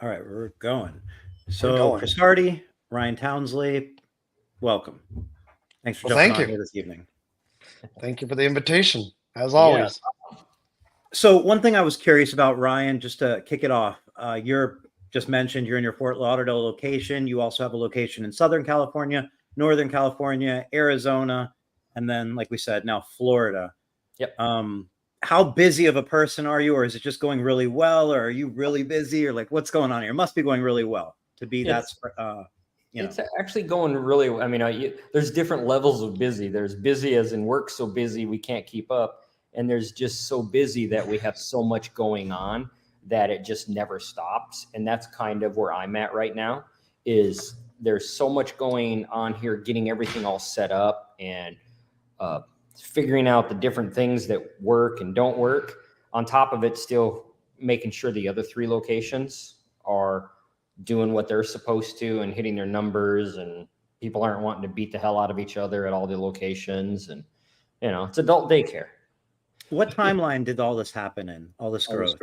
All right, we're going. We're So, going. Chris Hardy, Ryan Tounsley, welcome. Thanks for Well, jumping thank on you. here this evening. Thank you for the invitation, as Yeah. always. So, one thing I was curious about, Ryan, just to kick it off, you're just mentioned you're in your Fort Lauderdale location. You also have a location in Southern California, Northern California, Arizona, and then, like we said, now Florida. Yep. How busy of a person are you, or is it just going really well, or are you really busy, or like what's going on here? It must be going really well to be It's actually going really well. I mean, there's different levels of busy. There's busy as in work so busy we can't keep up. And there's just so busy that we have so much going on that it just never stops. And that's kind of where I'm at right now is there's so much going on here, getting everything all set up and figuring out the different things that work and don't work. On top of it, still making sure the other 3 locations are doing what they're supposed to and hitting their numbers, and people aren't wanting to beat the hell out of each other at all the locations. And, it's adult daycare. What timeline did all this happen in, all this growth?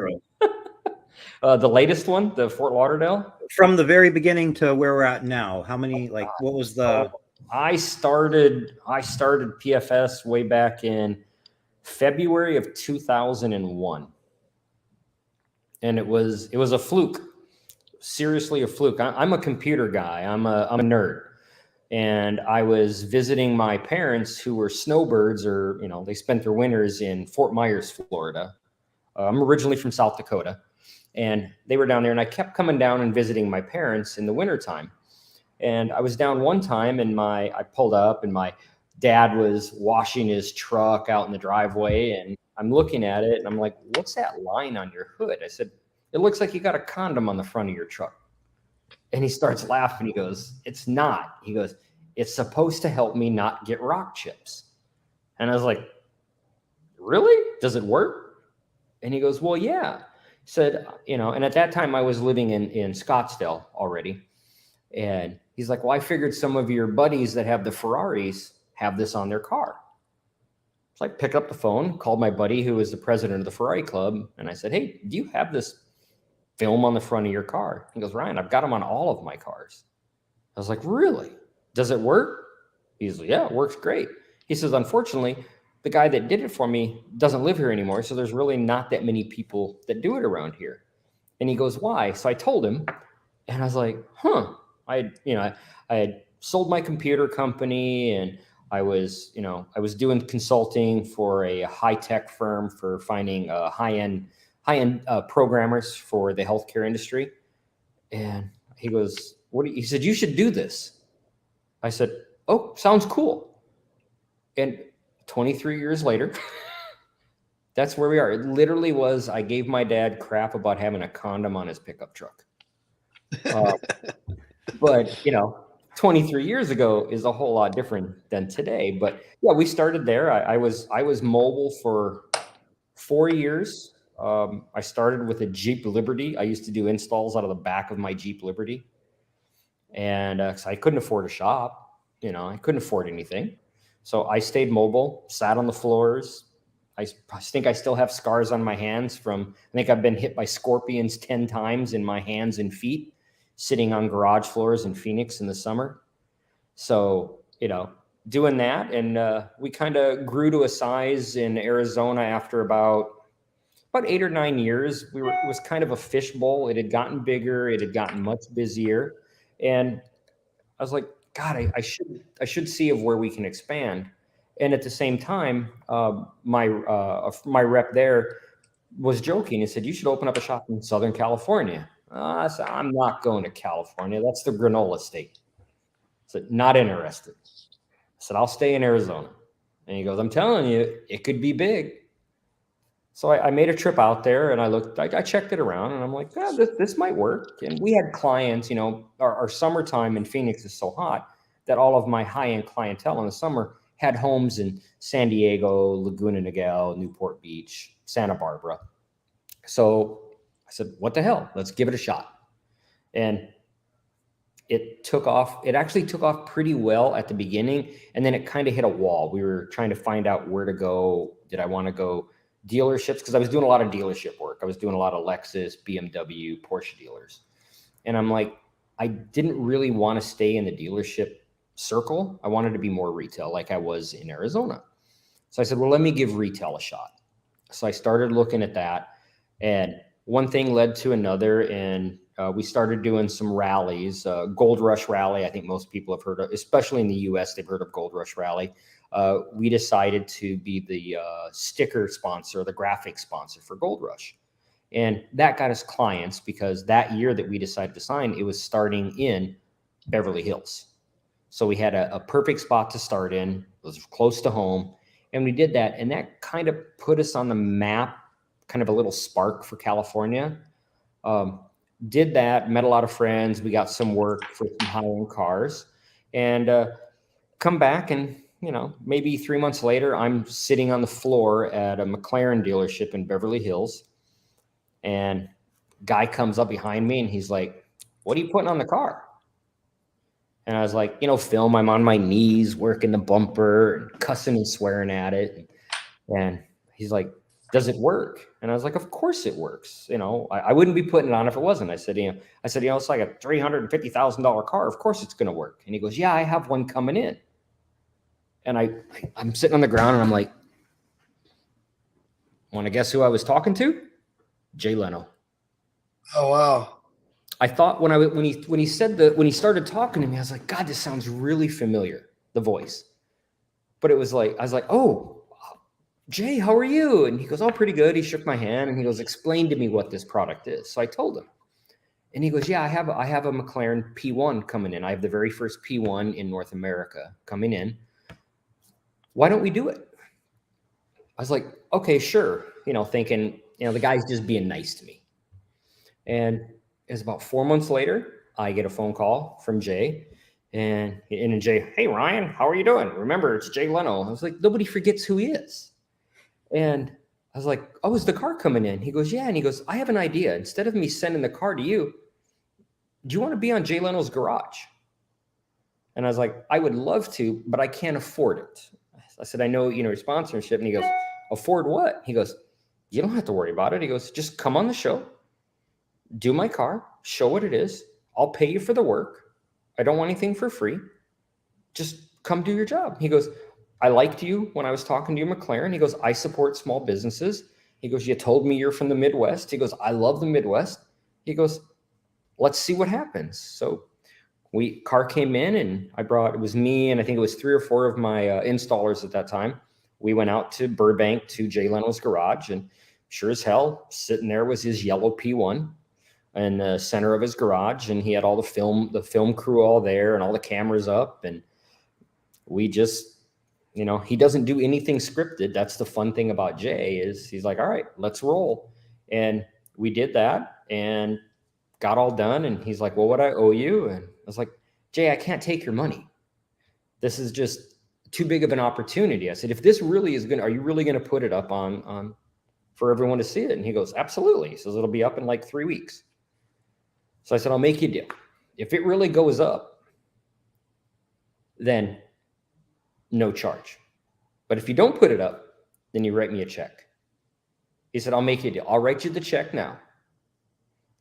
The latest one, the Fort Lauderdale? From the very beginning to where we're at now, how many, like, what was the... I started PFS way back in February of 2001. And it was a fluke. Seriously, a fluke. I'm a computer guy. I'm a nerd. And I was visiting my parents who were snowbirds, or, they spent their winters in Fort Myers, Florida. I'm originally from South Dakota. And they were down there, and I kept coming down and visiting my parents in the wintertime. And I was down one time, and I pulled up, and my dad was washing his truck out in the driveway. And I'm looking at it, and I'm like, what's that line on your hood? I said, it looks like you got a condom on the front of your truck. And he starts laughing. He goes, it's not. He goes, it's supposed to help me not get rock chips. And I was like, really? Does it work? And he goes, well, yeah. He said, and at that time I was living in Scottsdale already. And he's like, well, I figured some of your buddies that have the Ferraris have this on their car. So I picked up the phone, called my buddy who was the president of the Ferrari club. And I said, hey, do you have this film on the front of your car? He goes, Ryan, I've got them on all of my cars. I was like, really? Does it work? He's like, yeah, it works great. He says, unfortunately, the guy that did it for me doesn't live here anymore. So there's really not that many people that do it around here. And he goes, why? So I told him, and I was like, I had sold my computer company, and I was doing consulting for a high-tech firm for finding high-end programmers for the healthcare industry. And he goes, he said, you should do this. I said, oh, sounds cool. And 23 years later, that's where we are. It literally was, I gave my dad crap about having a condom on his pickup truck. But, 23 years ago is a whole lot different than today. But yeah, we started there. I was mobile for 4 years. I started with a Jeep Liberty. I used to do installs out of the back of my Jeep Liberty. And I couldn't afford a shop, I couldn't afford anything. So I stayed mobile, sat on the floors. I think I still have scars on my hands I think I've been hit by scorpions 10 times in my hands and feet, sitting on garage floors in Phoenix in the summer. So, doing that. And we kind of grew to a size in Arizona after about 8 or 9 years. It was kind of a fishbowl. It had gotten bigger. It had gotten much busier. And I was like, God, I should see of where we can expand. And at the same time, my rep there was joking. He said, you should open up a shop in Southern California. I said, I'm not going to California. That's the granola state. I said, not interested. I said, I'll stay in Arizona. And he goes, I'm telling you, it could be big. So I made a trip out there, and I checked it around, and I'm like, this might work. And we had clients, our summertime in Phoenix is so hot that all of my high-end clientele in the summer had homes in San Diego, Laguna Niguel, Newport Beach, Santa Barbara. So I said, what the hell? Let's give it a shot. And it took off. It actually took off pretty well at the beginning, and then it kind of hit a wall. We were trying to find out where to go. Did I want to go dealerships? Because I was doing a lot of dealership work. I was doing a lot of Lexus, BMW, Porsche dealers. And I'm like, I didn't really want to stay in the dealership circle. I wanted to be more retail like I was in Arizona. So I said, well, let me give retail a shot. So I started looking at that, and one thing led to another. And we started doing some rallies, Gold Rush Rally. I think most people have heard of, especially in the US, they've heard of Gold Rush Rally. We decided to be the sticker sponsor, the graphic sponsor for Gold Rush. And that got us clients because that year that we decided to sign, it was starting in Beverly Hills. So we had a perfect spot to start in. It was close to home. And we did that. And that kind of put us on the map, kind of a little spark for California. Did that, met a lot of friends. We got some work for some high-end cars. And come back and, you know, maybe 3 months later, I'm sitting on the floor at a McLaren dealership in Beverly Hills. And guy comes up behind me and he's like, what are you putting on the car? And I was like, you know, film, I'm on my knees working the bumper and cussing and swearing at it. And he's like, does it work? And I was like, of course it works. You know, I wouldn't be putting it on if it wasn't. I said, you know, it's like a $350,000 car. Of course it's going to work. And he goes, yeah, I have one coming in. And I'm sitting on the ground and I'm like, want to guess who I was talking to? Jay Leno. Oh, wow. I thought when he started talking to me, I was like, God, this sounds really familiar, the voice. But it was like, I was like, oh, Jay, how are you? And he goes, oh, pretty good. He shook my hand and he goes, explain to me what this product is. So I told him. And he goes, yeah, I have a McLaren P1 coming in. I have the very first P1 in North America coming in. Why don't we do it? I was like, okay, sure. You know, thinking, you know, the guy's just being nice to me. And it was about 4 months later, I get a phone call from Jay. And Jay, hey, Ryan, how are you doing? Remember, it's Jay Leno. I was like, nobody forgets who he is. And I was like, oh, is the car coming in? He goes, yeah. And he goes, I have an idea. Instead of me sending the car to you, do you want to be on Jay Leno's garage? And I was like, I would love to, but I can't afford it. I said, I know, you know, your sponsorship. And he goes, afford what? He goes, you don't have to worry about it. He goes, just come on the show, do my car, show what it is. I'll pay you for the work. I don't want anything for free. Just come do your job. He goes, I liked you when I was talking to you, McLaren. He goes, I support small businesses. He goes, you told me you're from the Midwest. He goes, I love the Midwest. He goes, let's see what happens. So car came in and it was me and I think it was 3 or 4 of my installers at that time. We went out to Burbank to Jay Leno's garage, and sure as hell, sitting there was his yellow P1 in the center of his garage, and he had all the film crew all there and all the cameras up. And we just, you know, he doesn't do anything scripted. That's the fun thing about Jay is he's like, all right, let's roll. And we did that and got all done. And he's like, well, what I owe you? And I was like, Jay, I can't take your money. This is just too big of an opportunity. I said, if this really is are you really going to put it up on for everyone to see it? And he goes, absolutely. He says, it'll be up in like 3 weeks. So I said, I'll make you a deal. If it really goes up, then no charge. But if you don't put it up, then you write me a check. He said, I'll make you a deal. I'll write you the check now.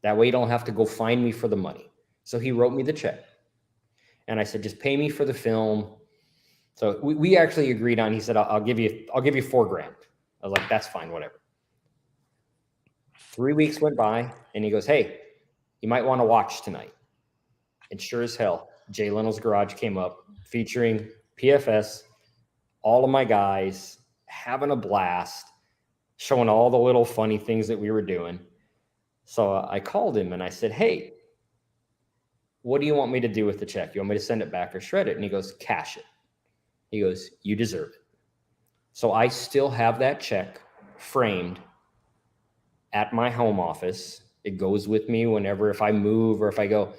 That way you don't have to go find me for the money. So he wrote me the check. And I said, just pay me for the film. So we actually agreed on, he said, I'll give you $4,000. I was like, that's fine, whatever. 3 weeks went by and he goes, hey, you might want to watch tonight. And sure as hell, Jay Leno's garage came up featuring PFS, all of my guys having a blast, showing all the little funny things that we were doing. So I called him and I said, hey, what do you want me to do with the check? You want me to send it back or shred it? And he goes, cash it. He goes, you deserve it. So I still have that check framed at my home office. It goes with me whenever, if I move or if I go,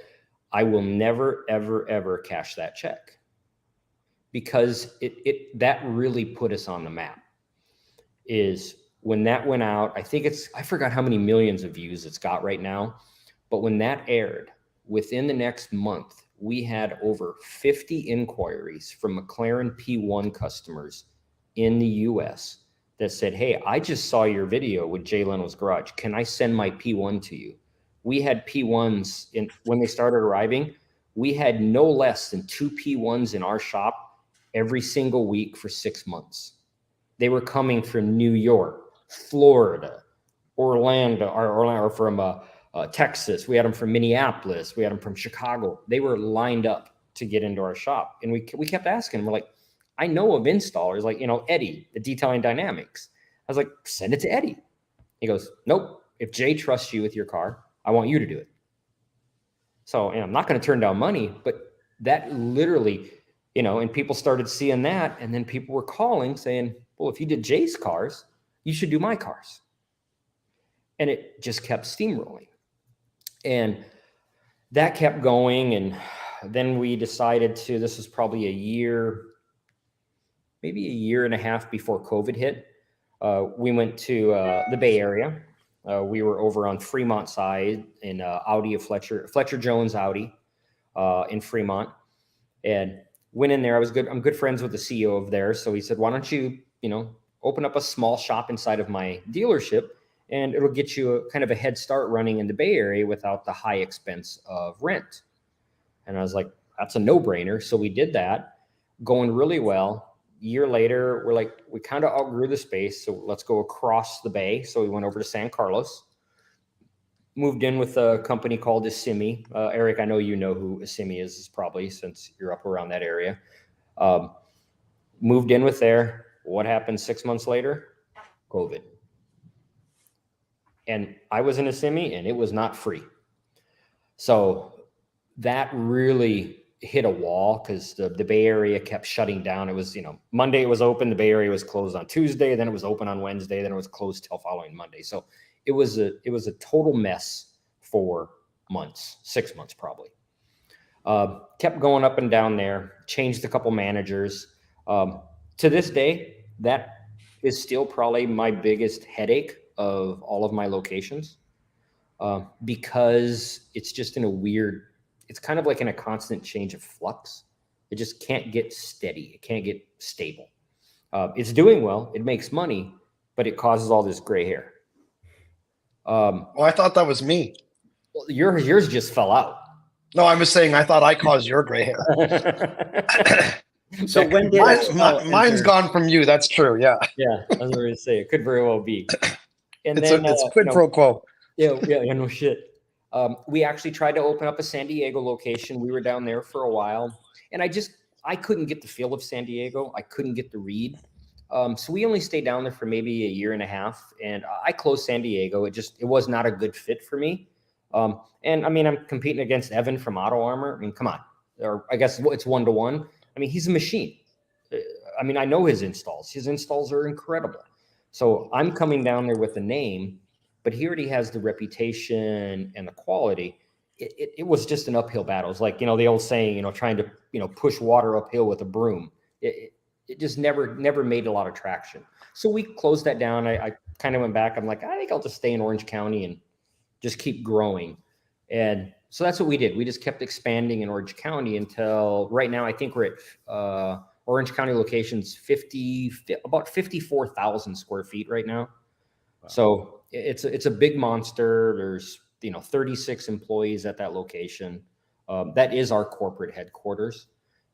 I will never, ever, ever cash that check because that really put us on the map. Is when that went out, I forgot how many millions of views it's got right now, but when that aired, within the next month, we had over 50 inquiries from McLaren P1 customers in the US that said, hey, I just saw your video with Jay Leno's garage. Can I send my P1 to you? we had P1s when they started arriving. We had no less than 2 P1s in our shop every single week for 6 months. They were coming from New York, Florida, Orlando, or from Texas. We had them from Minneapolis. We had them from Chicago. They were lined up to get into our shop. And we kept asking them, we're like, I know of installers like, Eddie, the Detailing Dynamics. I was like, send it to Eddie. He goes, nope. If Jay trusts you with your car, I want you to do it. So, I'm not going to turn down money, but that literally, and people started seeing that. And then people were calling saying, well, if you did Jay's cars, you should do my cars. And it just kept steamrolling. And that kept going. And then we decided this was probably maybe a year and a half before COVID hit. We went to the Bay Area. We were over on Fremont side in Audi of Fletcher Jones Audi in Fremont, and went in there. I'm good friends with the CEO of there. So he said, why don't you, open up a small shop inside of my dealership, and it'll get you a kind of a head start running in the Bay Area without the high expense of rent. And I was like, that's a no-brainer. So we did that, going really well. Year later, we kind of outgrew the space. So let's go across the bay. So we went over to San Carlos, moved in with a company called Assimi. Eric, I know you know who Assimi is probably, since you're up around that area. Moved in with there. What happened 6 months later? COVID. And I was in Assimi, and it was not free. So that really hit a wall, because the Bay Area kept shutting down. It was, Monday it was open, the Bay Area was closed on Tuesday, then it was open on Wednesday, then it was closed till following Monday. So it was a total mess for months, 6 months probably. Kept going up and down there, changed a couple managers. To this day, that is still probably my biggest headache of all of my locations, because it's just it's kind of like in a constant change of flux. It just can't get steady. It can't get stable. It's doing well. It makes money, but it causes all this gray hair. Well, I thought that was me. Well, yours just fell out. No, I was saying I thought I caused your gray hair. So when did mine's gone from you? That's true. Yeah. Yeah, I was going to say it could very well be. And it's quid pro quo. Yeah, no shit. We actually tried to open up a San Diego location. We were down there for a while, and I couldn't get the feel of San Diego. I couldn't get the read. So we only stayed down there for maybe a year and a half, and I closed San Diego. It was not a good fit for me. And I'm competing against Evan from Auto Armor. Come on. Or I guess it's 1-to-1. He's a machine. I know his installs. His installs are incredible. So I'm coming down there with the name, but he already has the reputation and the quality. It was just an uphill battle. It's like, the old saying, trying to, push water uphill with a broom. It just never made a lot of traction. So we closed that down. I kind of went back. I'm like, I think I'll just stay in Orange County and just keep growing. And so that's what we did. We just kept expanding in Orange County until right now. I think we're at Orange County locations, about 54,000 square feet right now. Wow. So it's a big monster. There's 36 employees at that location. That is our corporate headquarters.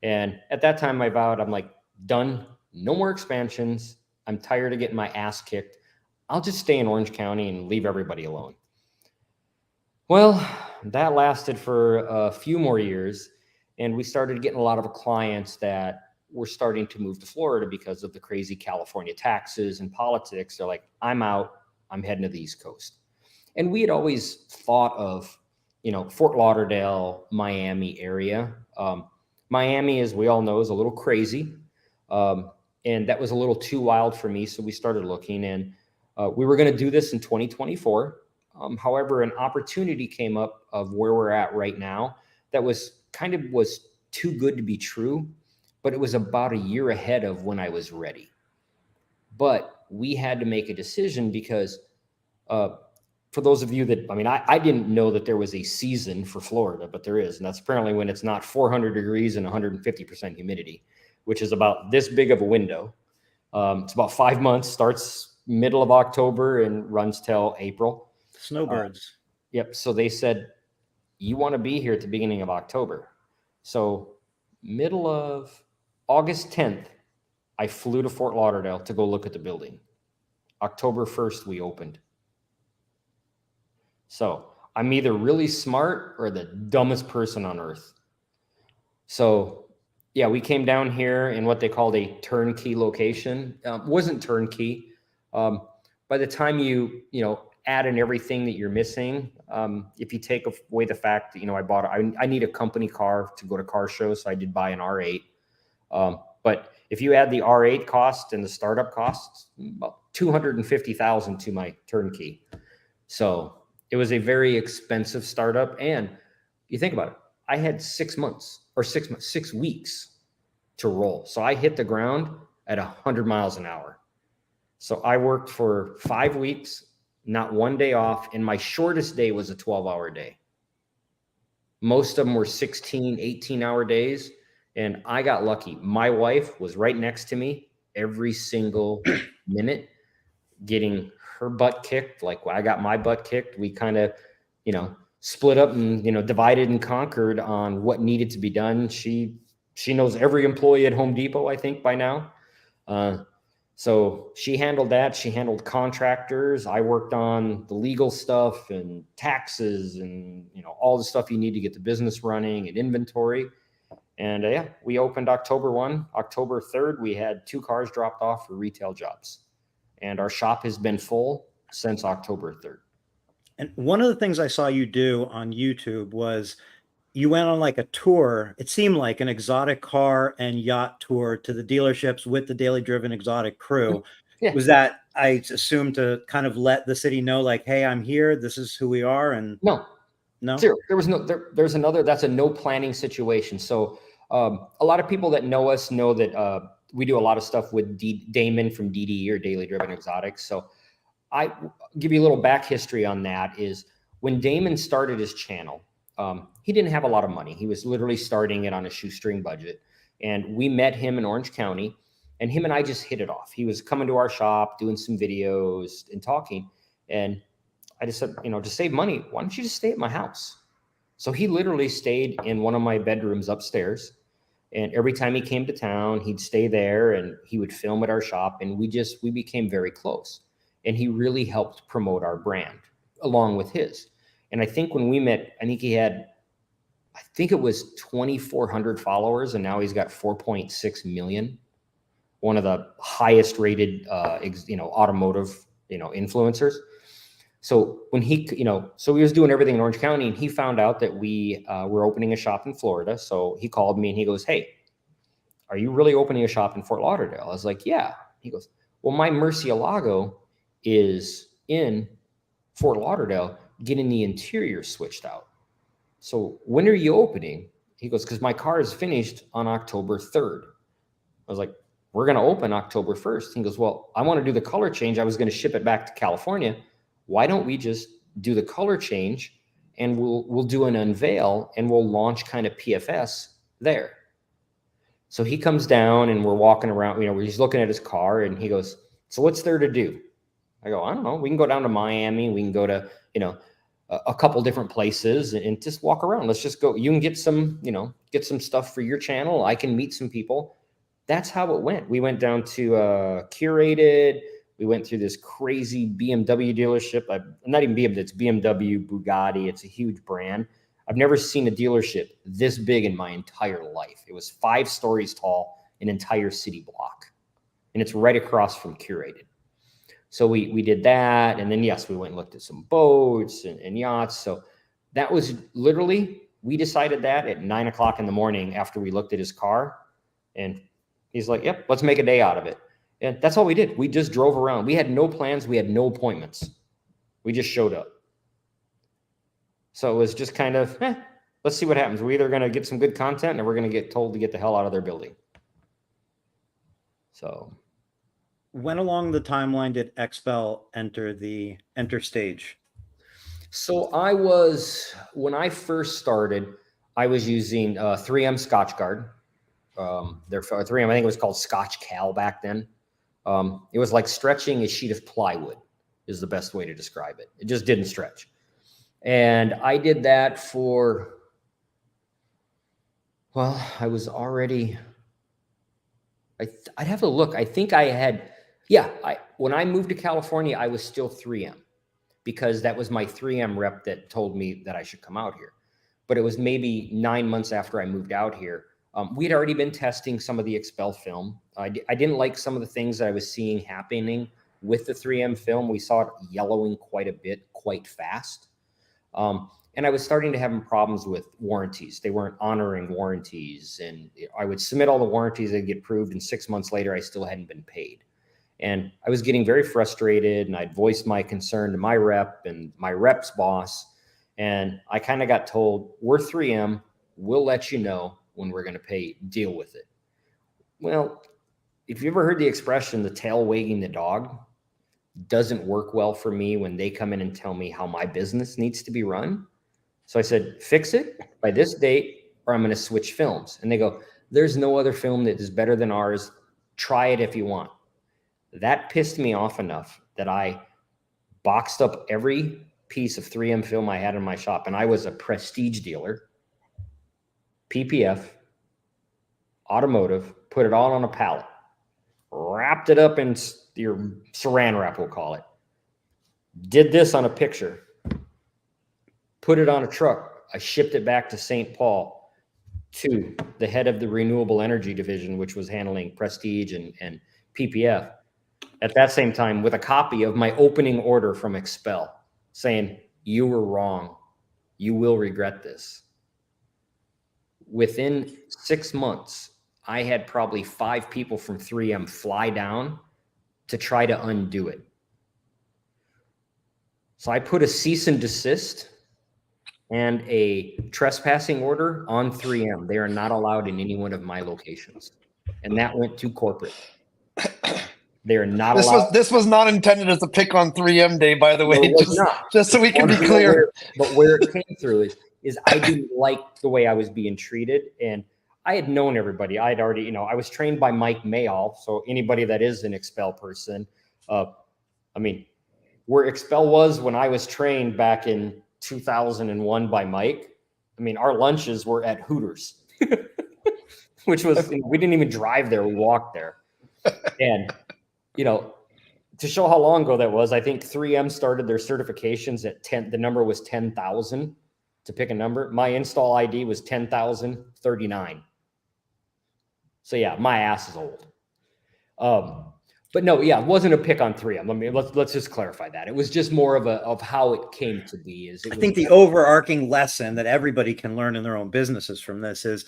And at that time, I vowed, I'm like, done. No more expansions. I'm tired of getting my ass kicked. I'll just stay in Orange County and leave everybody alone. Well, that lasted for a few more years, and we started getting a lot of clients that were starting to move to Florida because of the crazy California taxes and politics. They're like, I'm out. I'm heading to the East Coast. And we had always thought of, Fort Lauderdale, Miami area. Miami, as we all know, is a little crazy. And that was a little too wild for me. So we started looking, and we were going to do this in 2024. However, an opportunity came up of where we're at right now that was too good to be true, but it was about a year ahead of when I was ready. But we had to make a decision because for those of you that, I didn't know that there was a season for Florida, but there is. And that's apparently when it's not 400 degrees and 150% humidity, which is about this big of a window. It's about 5 months, starts middle of October and runs till April. Snowbirds. Yep. So they said, you want to be here at the beginning of October. So middle of August 10th, I flew to Fort Lauderdale to go look at the building. October 1st, we opened. So I'm either really smart or the dumbest person on earth. So yeah, we came down here in what they called a turnkey location. Wasn't turnkey. By the time you add in everything that you're missing, if you take away the fact that, I need a company car to go to car shows. So I did buy an R8. But if you add the R8 cost and the startup costs, about $250,000 to my turnkey. So it was a very expensive startup. And you think about it, I had 6 weeks to roll. So I hit the ground at 100 miles an hour. So I worked for 5 weeks, not one day off. And my shortest day was a 12-hour day. Most of them were 16, 18-hour days. And I got lucky. My wife was right next to me every single minute, getting her butt kicked. Like I got my butt kicked. We kind of, split up and, divided and conquered on what needed to be done. She knows every employee at Home Depot, I think, by now. So she handled that. She handled contractors. I worked on the legal stuff and taxes and, all the stuff you need to get the business running and inventory. And yeah, we opened October 1. October 3rd, we had 2 cars dropped off for retail jobs. And our shop has been full since October 3rd. And one of the things I saw you do on YouTube was you went on like a tour. It seemed like an exotic car and yacht tour to the dealerships with the Daily Driven Exotic crew. Yeah. Was that, I assume, to kind of let the city know, like, hey, I'm here. This is who we are. And no, zero. There was no, there's another, that's a no planning situation. So a lot of people that know us know that we do a lot of stuff with Damon from DDE or Daily Driven Exotics. So I give you a little back history on that is when Damon started his channel, he didn't have a lot of money. He was literally starting it on a shoestring budget. And we met him in Orange County, and him and I just hit it off. He was coming to our shop, doing some videos and talking. And I just said, to save money, why don't you just stay at my house? So he literally stayed in one of my bedrooms upstairs. And every time he came to town, he'd stay there and he would film at our shop. And we became very close. And he really helped promote our brand along with his. And I think when we met, I think it was 2,400 followers, and now he's got 4.6 million. One of the highest rated, automotive, influencers. So when he, so he was doing everything in Orange County, and he found out that we were opening a shop in Florida. So he called me and he goes, "Hey, are you really opening a shop in Fort Lauderdale?" I was like, "Yeah." He goes, "Well, my Murcielago is in Fort Lauderdale getting the interior switched out. So when are you opening?" He goes, "Because my car is finished on October 3rd. I was like, "We're going to open October 1st. He goes, "Well, I want to do the color change. I was going to ship it back to California. Why don't we just do the color change and we'll do an unveil and we'll launch kind of PFS there." So he comes down and we're walking around, he's looking at his car and he goes, "So what's there to do?" I go, "I don't know. We can go down to Miami. We can go to, a couple different places and just walk around. Let's just go. You can get some, get some stuff for your channel. I can meet some people." That's how it went. We went down to Curated. We went through this crazy BMW dealership. Not even BMW, it's BMW, Bugatti. It's a huge brand. I've never seen a dealership this big in my entire life. It was 5 stories tall, an entire city block. And it's right across from Curated. So we did that. And then, yes, we went and looked at some boats and yachts. So that was literally, we decided that at 9 o'clock in the morning after we looked at his car. And he's like, "Yep, let's make a day out of it." And that's all we did. We just drove around. We had no plans. We had no appointments. We just showed up. So it was just kind of, let's see what happens. We're either going to get some good content or we're going to get told to get the hell out of their building. So when along the timeline did XPEL enter stage? So when I first started, I was using 3M Scotch Guard. Their 3M, I think it was called Scotch Cal back then. It was like stretching a sheet of plywood is the best way to describe it. It just didn't stretch. And I did that for, well, I was already, I'd have to look. I think I had, when I moved to California, I was still 3M because that was my 3M rep that told me that I should come out here. But it was maybe 9 months after I moved out here. We had already been testing some of the XPEL film. I didn't like some of the things that I was seeing happening with the 3M film. We saw it yellowing quite a bit, quite fast. And I was starting to have problems with warranties. They weren't honoring warranties. And I would submit all the warranties, they'd get approved, and 6 months later, I still hadn't been paid. And I was getting very frustrated, and I'd voiced my concern to my rep and my rep's boss. And I kind of got told, we're 3M, we'll let you know when we're going to pay, deal with it. Well, if you ever heard the expression, the tail wagging the dog, doesn't work well for me when they come in and tell me how my business needs to be run. So I said, fix it by this date, or I'm going to switch films. And they go, there's no other film that is better than ours. Try it if you want. That pissed me off enough that I boxed up every piece of 3M film I had in my shop. And I was a prestige dealer, PPF, automotive, put it all on a pallet, wrapped it up in your saran wrap, we'll call it. Did this on a picture, put it on a truck. I shipped it back to St. Paul to the head of the renewable energy division, which was handling prestige and PPF. At that same time, with a copy of my opening order from XPEL saying, you were wrong. You will regret this. Within 6 months, I had probably 5 people from 3M fly down to try to undo it. So I put a cease and desist and a trespassing order on 3M. They are not allowed in any one of my locations. And that went to corporate. They are not allowed. This was not intended as a pick on 3M day, by the way. No, just so we can be clear. But where it came through is I didn't like the way I was being treated. And I had known everybody. I had already, I was trained by Mike Mayall. So anybody that is an XPEL person, I mean, where XPEL was when I was trained back in 2001 by Mike, I mean, our lunches were at Hooters, which was, we didn't even drive there. We walked there. And, to show how long ago that was, I think 3M started their certifications at 10. The number was 10,000 to pick a number. My install ID was 10,039. So yeah, my ass is old. But no, yeah, it wasn't a pick on 3M. Let's just clarify that. It was just more of how it came to be. I think the overarching lesson that everybody can learn in their own businesses from this is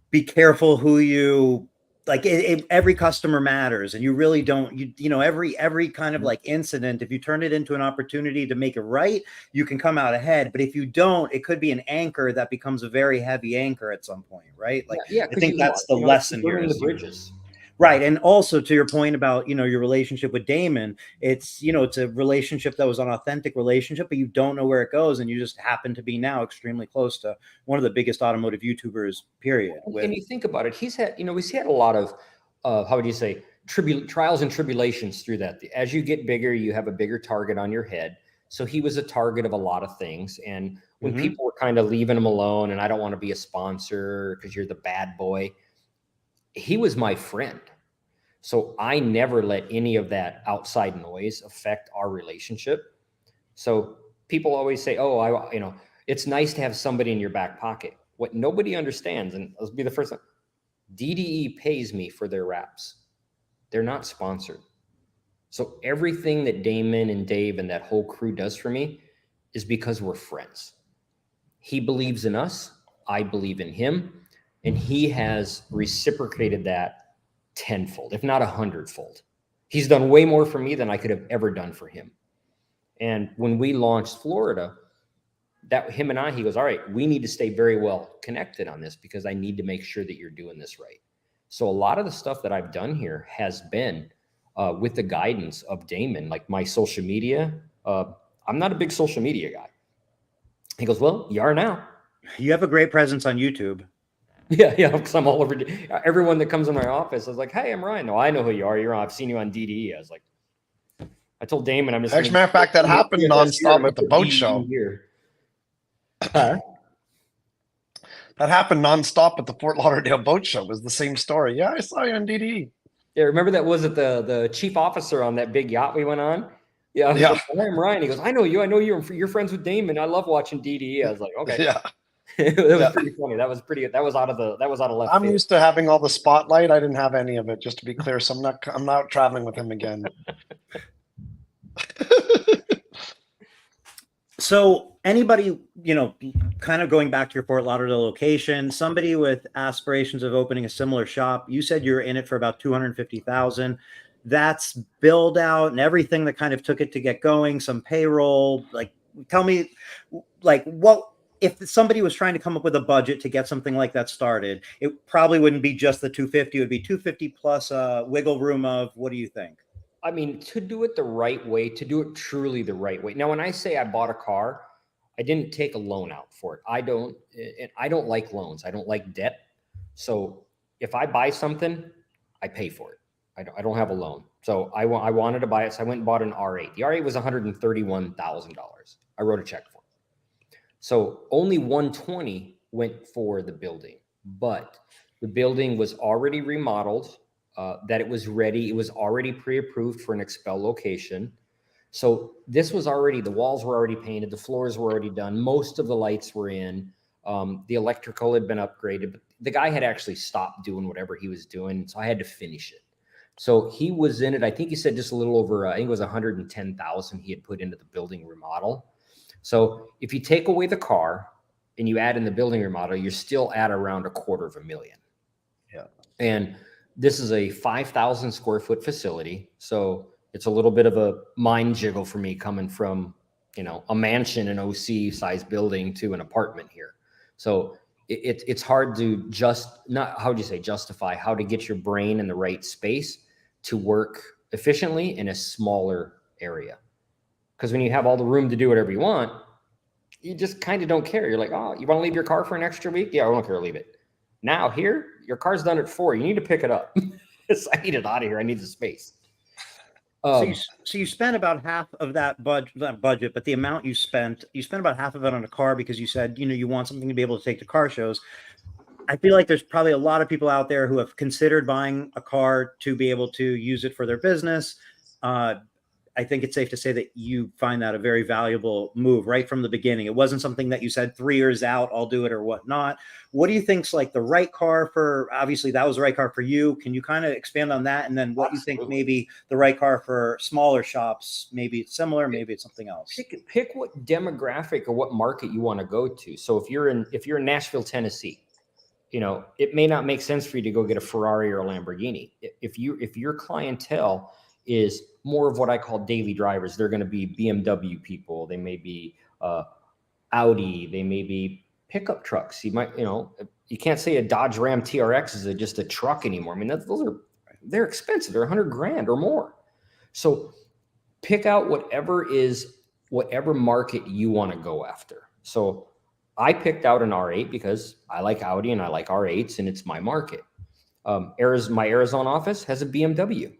be careful who you like. Every customer matters, and you really don't. Every kind of like incident. If you turn it into an opportunity to make it right, you can come out ahead. But if you don't, it could be an anchor that becomes a very heavy anchor at some point, right? Like, I think that's the lesson here. The bridges. Right. And also to your point about, your relationship with Damon, it's a relationship that was an authentic relationship, but you don't know where it goes. And you just happen to be now extremely close to one of the biggest automotive YouTubers, period. And you think about it, he's had a lot of, how would you say, trials and tribulations through that. As you get bigger, you have a bigger target on your head. So he was a target of a lot of things. And when people were kind of leaving him alone, and I don't want to be a sponsor because you're the bad boy, he was my friend. So I never let any of that outside noise affect our relationship. So people always say, it's nice to have somebody in your back pocket. What nobody understands, and let's be the first one, DDE pays me for their wraps. They're not sponsored. So everything that Damon and Dave and that whole crew does for me is because we're friends. He believes in us. I believe in him. And he has reciprocated that tenfold, if not 100-fold. He's done way more for me than I could have ever done for him. And when we launched Florida, he goes, all right, we need to stay very well connected on this because I need to make sure that you're doing this right. So a lot of the stuff that I've done here has been with the guidance of Damon, like my social media. I'm not a big social media guy. He goes, well, you are now. You have a great presence on YouTube. Yeah, because I'm all over. Everyone that comes in my office is like, hey, I'm Ryan. No, I know who you are. I've seen you on DDE. I was like, I told Damon, I'm just. As a matter of fact, that happened nonstop at the boat show. Here. Huh? That happened nonstop at the Fort Lauderdale boat show. It was the same story. Yeah, I saw you on DDE. Yeah, remember that was it the chief officer on that big yacht we went on? Yeah, I was like, I'm Ryan. He goes, I know you. I know you're friends with Damon. I love watching DDE. I was like, okay. Yeah. It was pretty funny. That was out of left I'm field. used to having all the spotlight. I didn't have any of it, just to be clear. So I'm not traveling with him again. So anybody, kind of going back to your Fort Lauderdale location, somebody with aspirations of opening a similar shop, you said you were in it for about 250,000. That's build out and everything that kind of took it to get going, some payroll. Like, tell me, like, what if somebody was trying to come up with a budget to get something like that started? It probably wouldn't be just the 250. It would be 250 plus wiggle room of, what do you think? I mean, to do it the right way, to do it truly the right way. Now, when I say I bought a car, I didn't take a loan out for it. I don't like loans. I don't like debt. So if I buy something, I pay for it. I don't have a loan. So I wanted to buy it. So I went and bought an R8. The R8 was $131,000. I wrote a check for it. So only 120 went for the building, but the building was already remodeled. That it was ready. It was already pre-approved for an XPEL location. So this was already, the walls were already painted. The floors were already done. Most of the lights were in. The electrical had been upgraded, but the guy had actually stopped doing whatever he was doing. So I had to finish it. So he was in it. I think he said just a little over, I think it was 110,000 he had put into the building remodel. So if you take away the car and you add in the building remodel, you're still at around $250,000. Yeah. And this is a 5,000 square foot facility. So it's a little bit of a mind jiggle for me coming from, a mansion, an OC size building to an apartment here. So it's hard to justify how to get your brain in the right space to work efficiently in a smaller area. Because when you have all the room to do whatever you want, you just kind of don't care. You're like, oh, you want to leave your car for an extra week? Yeah, I don't care. Leave it. Now here, your car's done at 4. You need to pick it up. I need it out of here. I need the space. So you spent about half of that budget, but the amount you spent about half of it on a car because you said, you want something to be able to take to car shows. I feel like there's probably a lot of people out there who have considered buying a car to be able to use it for their business. I think it's safe to say that you find that a very valuable move right from the beginning. It wasn't something that you said 3 years out, I'll do it or whatnot. What do you think's like the right car for, obviously that was the right car for you. Can you kind of expand on that? And then what you think maybe the right car for smaller shops, maybe it's similar, maybe it's something else. Pick what demographic or what market you want to go to. So if you're in Nashville, Tennessee, it may not make sense for you to go get a Ferrari or a Lamborghini. If your clientele is more of what I call daily drivers, they're going to be BMW people. They may be Audi. They may be pickup trucks. You might, you can't say a Dodge Ram TRX is just a truck anymore. I mean, they're expensive. They're $100,000 or more. So pick out whatever market you want to go after. So I picked out an R8 because I like Audi and I like R8s and it's my market. My Arizona office has a BMW.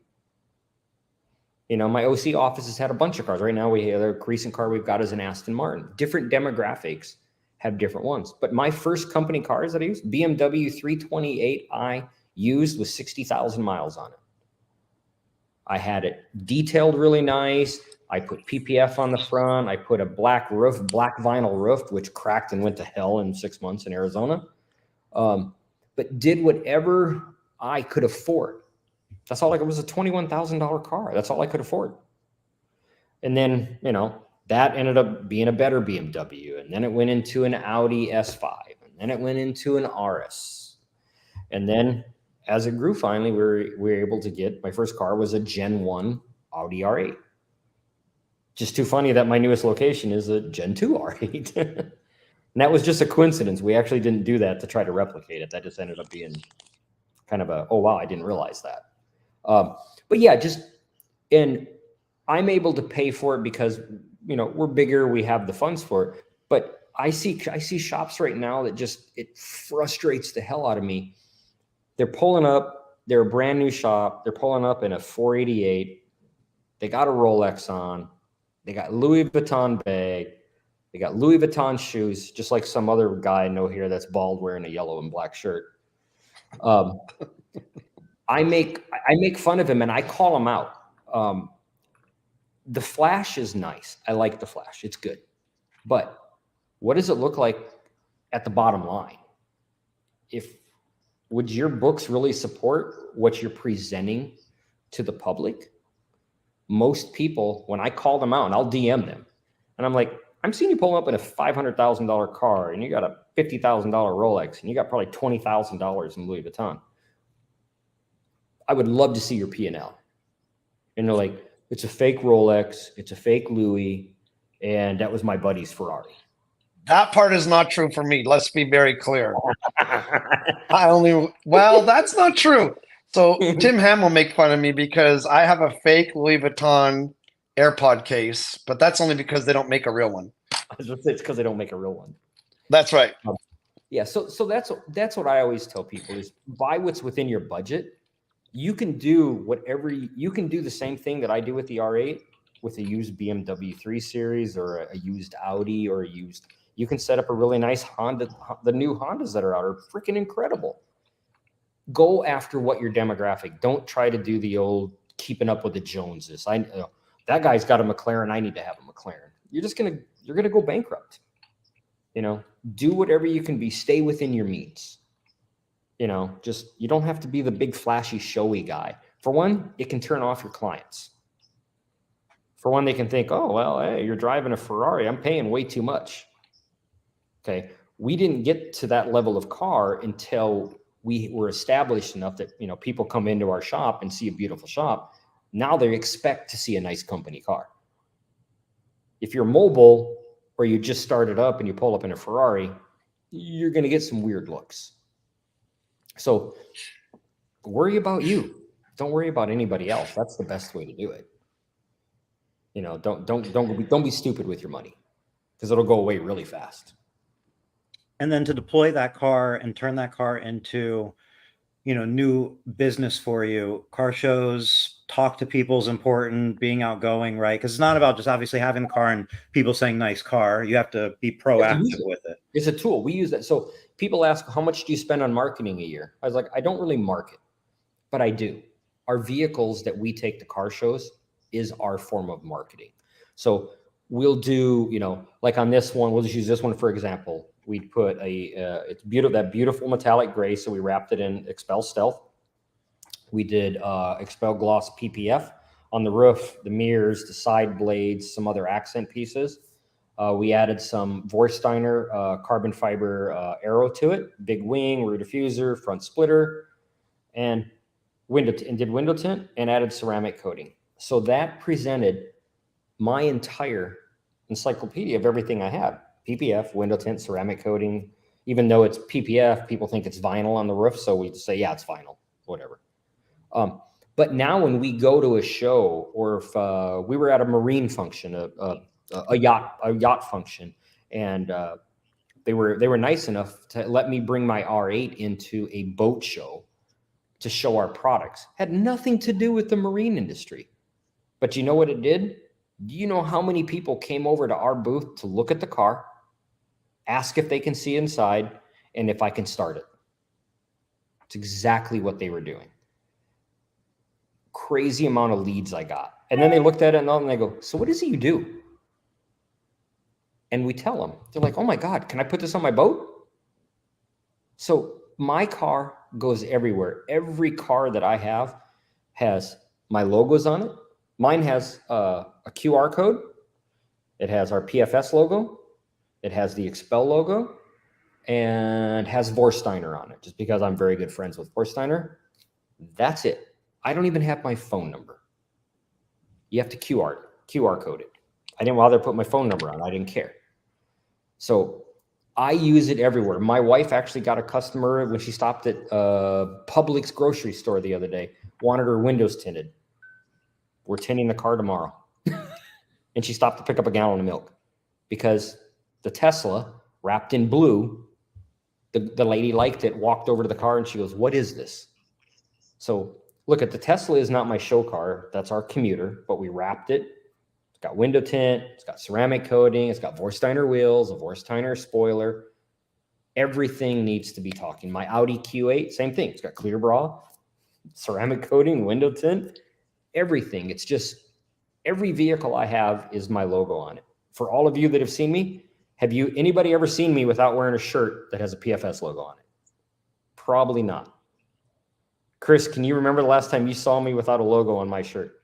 My OC office has had a bunch of cars. Right now, the recent car we've got is an Aston Martin. Different demographics have different ones. But my first company cars that I used, BMW 328i used with 60,000 miles on it. I had it detailed really nice. I put PPF on the front. I put a black vinyl roof, which cracked and went to hell in 6 months in Arizona. But did whatever I could afford. That's all. It was a $21,000 car. That's all I could afford. And then, that ended up being a better BMW. And then it went into an Audi S5. And then it went into an RS. And then as it grew, finally, we were able to get, my first car was a Gen 1 Audi R8. Just too funny that my newest location is a Gen 2 R8. And that was just a coincidence. We actually didn't do that to try to replicate it. That just ended up being kind of oh, wow, I didn't realize that. But yeah, and I'm able to pay for it because, we're bigger, we have the funds for it. But I see shops right now that it frustrates the hell out of me. They're pulling up, they're a brand new shop. They're pulling up in a 488. They got a Rolex on. They got Louis Vuitton bag. They got Louis Vuitton shoes, just like some other guy I know here that's bald wearing a yellow and black shirt. I make fun of him and I call him out. The flash is nice. I like the flash. It's good. But what does it look like at the bottom line? Would your books really support what you're presenting to the public? Most people, when I call them out, and I'll DM them, and I'm like, I'm seeing you pull up in a $500,000 car, and you got a $50,000 Rolex, and you got probably $20,000 in Louis Vuitton. I would love to see your P&L. And they're like, it's a fake Rolex, it's a fake Louis, and that was my buddy's Ferrari. That part is not true for me. Let's be very clear. That's not true. So Tim Ham will make fun of me because I have a fake Louis Vuitton AirPod case, but that's only because they don't make a real one. It's because they don't make a real one. That's right. Yeah. So that's what I always tell people is buy what's within your budget. You can do you can do the same thing that I do with the R8 with a used BMW 3 Series or a used Audi or you can set up a really nice Honda. The new Hondas that are out are freaking incredible. Go after what your demographic. Don't try to do the old keeping up with the Joneses. That guy's got a McLaren. I need to have a McLaren. You're gonna go bankrupt. Do whatever you can be. Stay within your means. You don't have to be the big flashy showy guy. For one, it can turn off your clients. For one, they can think, oh, well, hey, you're driving a Ferrari. I'm paying way too much. Okay. We didn't get to that level of car until we were established enough that, people come into our shop and see a beautiful shop. Now they expect to see a nice company car. If you're mobile or you just started up and you pull up in a Ferrari, you're going to get some weird looks. So worry about you. Don't worry about anybody else. That's the best way to do it. Don't be stupid with your money because it'll go away really fast. And then to deploy that car and turn that car into, new business for you, car shows, talk to people is important, being outgoing, right? Because it's not about just obviously having the car and people saying nice car. You have to be proactive with it. It's a tool. We use that. So people ask, how much do you spend on marketing a year? I was like, I don't really market, but I do. Our vehicles that we take to car shows is our form of marketing. So we'll do, like on this one, we'll just use this one for example. We put it's beautiful, that beautiful metallic gray. So we wrapped it in XPEL Stealth. We did XPEL Gloss PPF on the roof, the mirrors, the side blades, some other accent pieces. We added some Vorsteiner carbon fiber arrow to it, big wing, rear diffuser, front splitter, and did window tint and added ceramic coating. So that presented my entire encyclopedia of everything I had. PPF, window tint, ceramic coating. Even though it's PPF, people think it's vinyl on the roof. So we say, yeah, it's vinyl, whatever. But now when we go to a show or if we were at a marine function, a yacht function, and they were nice enough to let me bring my R8 into a boat show to show our products. Had nothing to do with the marine industry. But you know what it did? Do you know how many people came over to our booth to look at the car, ask if they can see inside, and if I can start it? It's exactly what they were doing. Crazy amount of leads I got. And then they looked at it and they go, so what is it you do? And we tell them. They're like, oh my God, can I put this on my boat? So my car goes everywhere. Every car that I have has my logos on it. Mine has a QR code. It has our PFS logo. It has the XPEL logo and has Vorsteiner on it, just because I'm very good friends with Vorsteiner. That's it. I don't even have my phone number. You have to QR code it. I didn't bother to put my phone number on. I didn't care. So I use it everywhere. My wife actually got a customer when she stopped at Publix grocery store the other day, wanted her windows tinted. We're tinting the car tomorrow. And she stopped to pick up a gallon of milk because the Tesla wrapped in blue, the lady liked it, walked over to the car and she goes, what is this? So look, at the Tesla is not my show car. That's our commuter, but we wrapped it. got window tint, it's got ceramic coating, it's got Vorsteiner wheels, a Vorsteiner spoiler. Everything needs to be talking. My Audi Q8, same thing. It's got clear bra, ceramic coating, window tint, everything. It's just every vehicle I have is my logo on it. For all of you that have seen me, have you anybody ever seen me without wearing a shirt that has a PFS logo on it? Probably not. Chris, can you remember the last time you saw me without a logo on my shirt?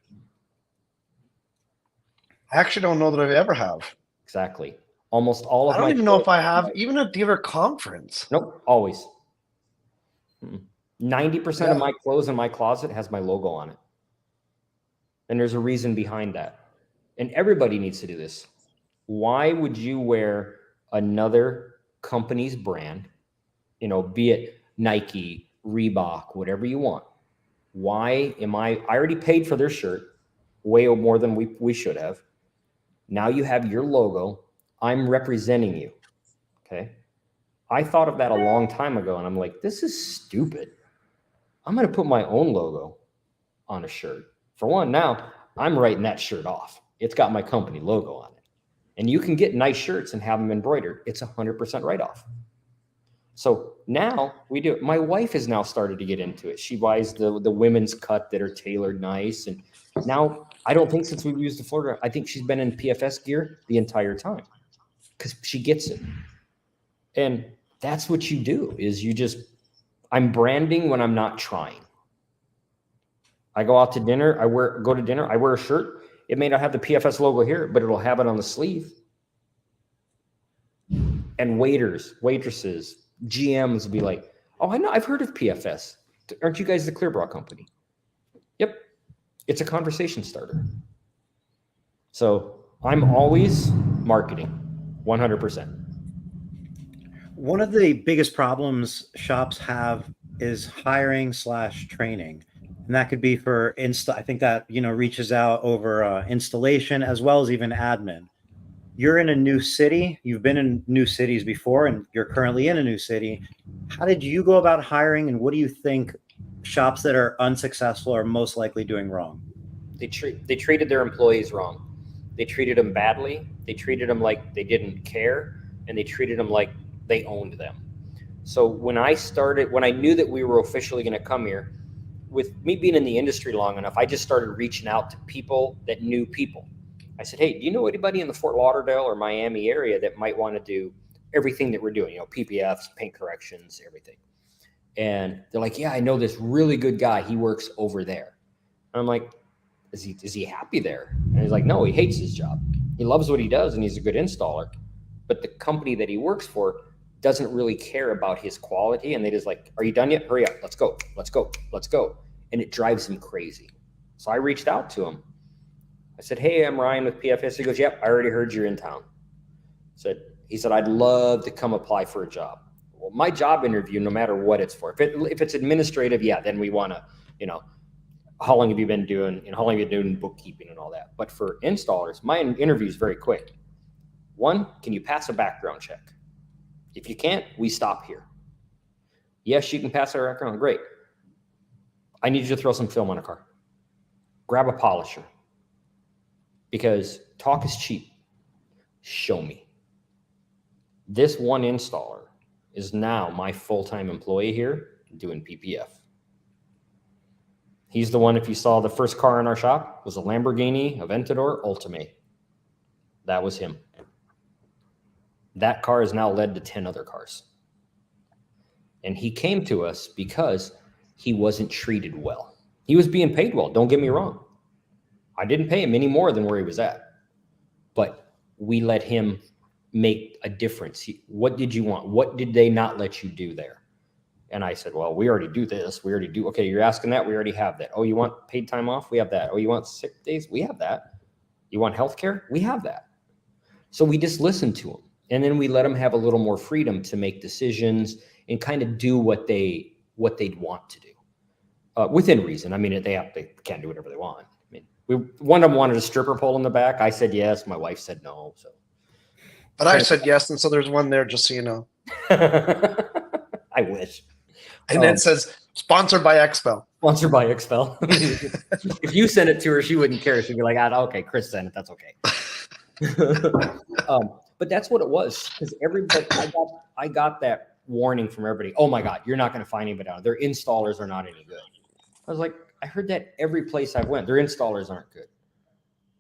I actually don't know that I ever have. Exactly. Almost all of I don't my even know if I have even a dealer conference. Nope, always. 90% of my clothes in my closet has my logo on it. And there's a reason behind that. And everybody needs to do this. Why would you wear another company's brand, be it Nike, Reebok, whatever you want? Why am I already paid for their shirt way more than we should have. Now you have your logo. I'm representing you. Okay. I thought of that a long time ago and I'm like, this is stupid. I'm going to put my own logo on a shirt. For one, now I'm writing that shirt off. It's got my company logo on it. And you can get nice shirts and have them embroidered. It's 100% write-off. So now we do it. My wife has now started to get into it. She buys the women's cut that are tailored nice. And now I don't think since we've used the Florida, I think she's been in PFS gear the entire time because she gets it. And that's what you do is I'm branding when I'm not trying. I go out to dinner, I wear a shirt. It may not have the PFS logo here, but it'll have it on the sleeve. And waiters, waitresses, GMs will be like, oh, I know, I've heard of PFS. Aren't you guys the clear bra company? Yep. It's a conversation starter. So I'm always marketing 100%. One of the biggest problems shops have is hiring / training. And that could be for I think that, reaches out over installation as well as even admin. You're in a new city. You've been in new cities before, and you're currently in a new city. How did you go about hiring, and what do you think shops that are unsuccessful are most likely doing wrong? They treated their employees wrong. They treated them badly. They treated them like they didn't care, and they treated them like they owned them. So when I knew that we were officially going to come here, with me being in the industry long enough, I just started reaching out to people that knew people. I said, hey, do you know anybody in the Fort Lauderdale or Miami area that might want to do everything that we're doing, PPFs, paint corrections, everything? And they're like, yeah, I know this really good guy. He works over there. And I'm like, is he happy there? And he's like, no, he hates his job. He loves what he does and he's a good installer. But the company that he works for doesn't really care about his quality. And they just like, are you done yet? Hurry up. Let's go. Let's go. Let's go. And it drives him crazy. So I reached out to him. I said, hey, I'm Ryan with PFS. He goes, yep, I already heard you're in town. He said, I'd love to come apply for a job. Well, my job interview, no matter what it's for, if it's administrative, yeah, then we want to, how long have you been doing, how long have you been doing bookkeeping and all that? But for installers, my interview is very quick. One, can you pass a background check? If you can't, we stop here. Yes, you can pass our background. Great. I need you to throw some film on a car. Grab a polisher. Because talk is cheap. Show me. This one installer is now my full-time employee here doing PPF. He's the one, if you saw the first car in our shop, was a Lamborghini Aventador Ultimate. That was him. That car has now led to 10 other cars. And he came to us because he wasn't treated well. He was being paid well, don't get me wrong. I didn't pay him any more than where he was at. But we let him make a difference. What did you want? What did they not let you do there? And I said, well, we already do this. We already do. Okay, you're asking that. We already have that. Oh, you want paid time off? We have that. Oh, you want sick days? We have that. You want health care? We have that. So we just listened to him. And then we let them have a little more freedom to make decisions and kind of do what they'd want to do within reason. I mean, they can't do whatever they want. I mean, one of them wanted a stripper pole in the back. I said yes. My wife said no. So, but I said yes, and so there's one there, just so you know. I wish. And then it says Sponsored by XPEL. Sponsored by XPEL. If you send it to her, she wouldn't care. She'd be like, okay, Chris sent it. That's okay. But that's what it was, because everybody, I got that warning from everybody. Oh my God, you're not going to find anybody out. Their installers are not any good. I was like, I heard that every place I went. Their installers aren't good.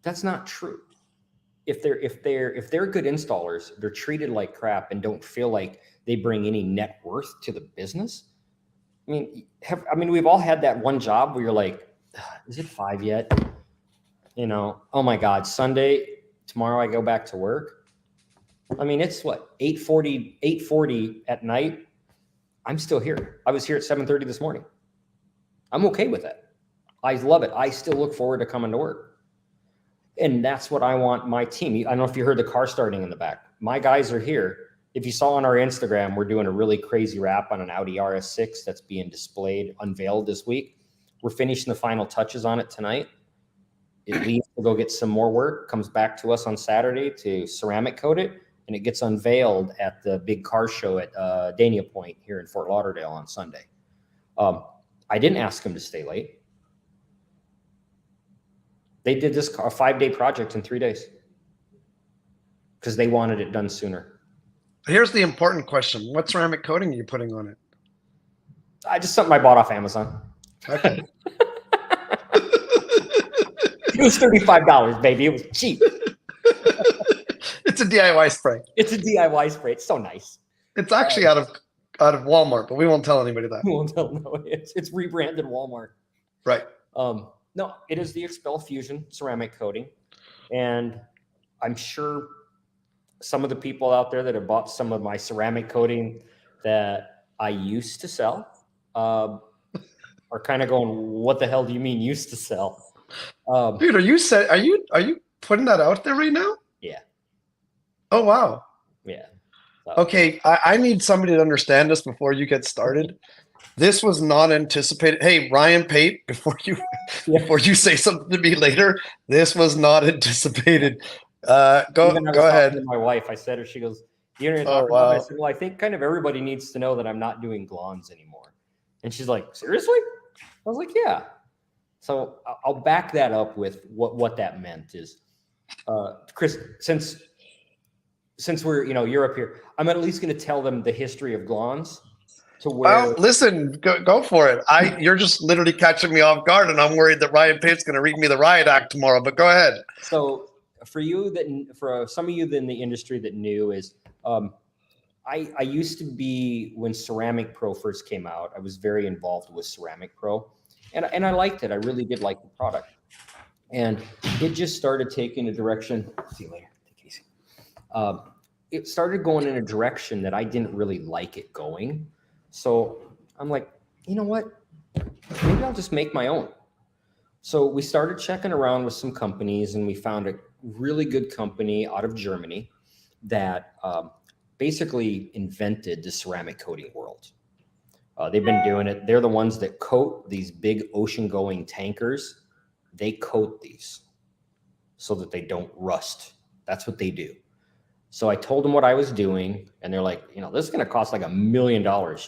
That's not true. If they're good installers, they're treated like crap and don't feel like they bring any net worth to the business. I mean, we've all had that one job where you're like, is it 5 yet? Oh my God, Sunday, tomorrow I go back to work. I mean, it's what, 8:40 at night. I'm still here. I was here at 7:30 this morning. I'm okay with that. I love it. I still look forward to coming to work. And that's what I want my team. I don't know if you heard the car starting in the back. My guys are here. If you saw on our Instagram, we're doing a really crazy wrap on an Audi RS6 that's being unveiled this week. We're finishing the final touches on it tonight. It leaves to go get some more work, comes back to us on Saturday to ceramic coat it, and it gets unveiled at the big car show at Dania Point here in Fort Lauderdale on Sunday. I didn't ask them to stay late. They did this a 5-day project in 3 days because they wanted it done sooner. Here's the important question. What ceramic coating are you putting on it? Just something I bought off Amazon. Okay. It was $35, baby. It was cheap. It's a DIY spray. It's a DIY spray. It's so nice. It's actually out of Walmart, but we won't tell anybody that. We won't tell. No, it's rebranded Walmart. Right. No, it is the XPEL Fusion ceramic coating, and I'm sure some of the people out there that have bought some of my ceramic coating that I used to sell are kind of going, "What the hell do you mean used to sell?" Dude, are you putting that out there right now? Yeah. Oh wow. Yeah. Okay, I need somebody to understand this before you get started. This was not anticipated. Hey, Ryan Pate, before you say something to me later, this was not anticipated. Go ahead. To my wife, I said her. She goes, "You know, oh, wow. I said, "Well, I think kind of everybody needs to know that I'm not doing glons anymore." And she's like, "Seriously?" I was like, "Yeah." So I'll back that up with what that meant is, Chris, since we're you're up here, I'm at least going to tell them the history of glons. To where, well, listen, go for it. You're just literally catching me off guard, and I'm worried that Ryan Pate's going to read me the riot act tomorrow. But go ahead. So for some of you in the industry that knew is, I used to be, when Ceramic Pro first came out, I was very involved with Ceramic Pro, and I liked it. I really did like the product, and it just started taking a direction. See you later. Take it easy. It started going in a direction that I didn't really like it going. So I'm like, you know what? Maybe I'll just make my own. So we started checking around with some companies, and we found a really good company out of Germany that basically invented the ceramic coating world. They've been doing it. They're the ones that coat these big ocean-going tankers. They coat these so that they don't rust. That's what they do. So I told them what I was doing, and they're like, this is going to cost like $1 million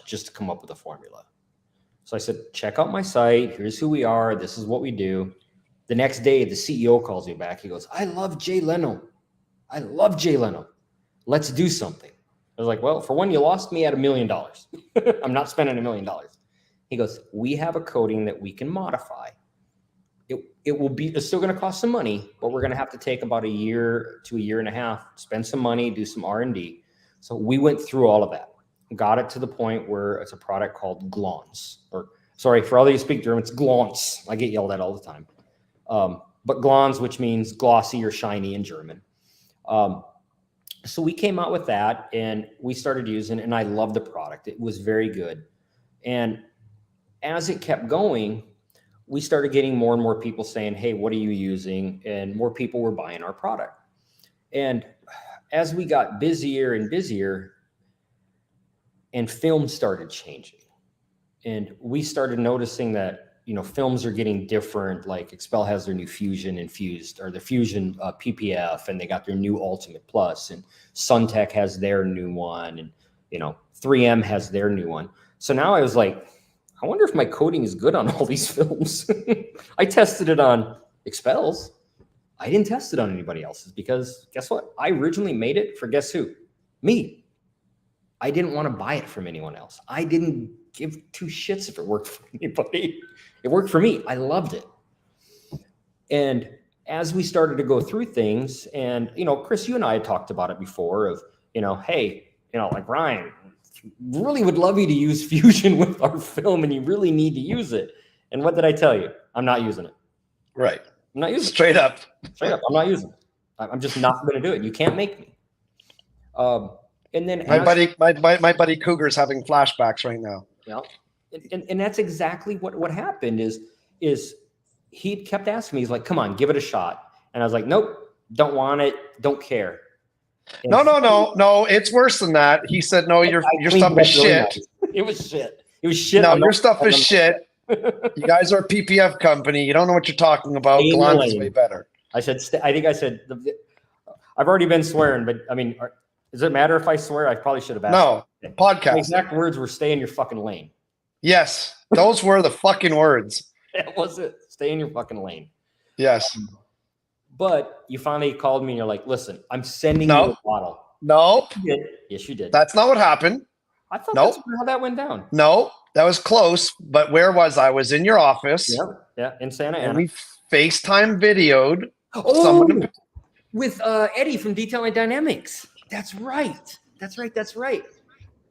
just to come up with a formula. So I said, check out my site. Here's who we are. This is what we do. The next day, the CEO calls me back. He goes, I love Jay Leno. Let's do something. I was like, well, for one, you lost me at $1 million. I'm not spending $1 million. He goes, we have a coating that we can modify. It's still going to cost some money, but we're going to have to take about a year to a year and a half, spend some money, do some R&D. So we went through all of that, got it to the point where it's a product called glons, or sorry, for all of you who speak German, it's glons. I get yelled at all the time. But glons, which means glossy or shiny in German. So we came out with that, and we started using it, and I love the product. It was very good. And as it kept going, we started getting more and more people saying, hey, what are you using? And more people were buying our product. And as we got busier and busier, and film started changing, and we started noticing that, films are getting different. Like XPEL has their new Fusion infused, or the Fusion PPF, and they got their new Ultimate Plus, and Suntech has their new one, and 3M has their new one. So now I was like, I wonder if my coating is good on all these films. I tested it on XPEL's. I didn't test it on anybody else's because guess what? I originally made it for guess who? Me. I didn't want to buy it from anyone else. I didn't give two shits if it worked for anybody. It worked for me. I loved it. And as we started to go through things, and, you know, Chris, you and I had talked about it before of, you know, hey, you know, like Ryan, really would love you to use Fusion with our film and you really need to use it. And what did I tell you? I'm not using it. Right. I'm not using Straight it. up. Straight up. I'm not using it. I'm just not going to do it. You can't make me. And then my buddy Cougar's having flashbacks right now. Yeah. And that's exactly what happened is he kept asking me, he's like, come on, give it a shot. And I was like, nope, don't want it. Don't care. And No. It's worse than that. He said, no, your stuff is shit. It was shit. It was shit. No, your stuff is shit. You guys are a PPF company. You don't know what you're talking about. Glance is way better. I said, I've already been swearing, but I mean, does it matter if I swear? I probably should have asked. No, podcast. The exact words were stay in your fucking lane. Yes, those were the fucking words. That was it. Stay in your fucking lane. Yes. But you finally called me and you're like, listen, I'm sending you a bottle. No. You did. Yes, you did. That's not what happened. I thought that's how that went down. No, that was close. But where was I? I was in your office. Yeah, in Santa Ana. And we FaceTime videoed. Oh, with Eddie from Detailing Dynamics. That's right.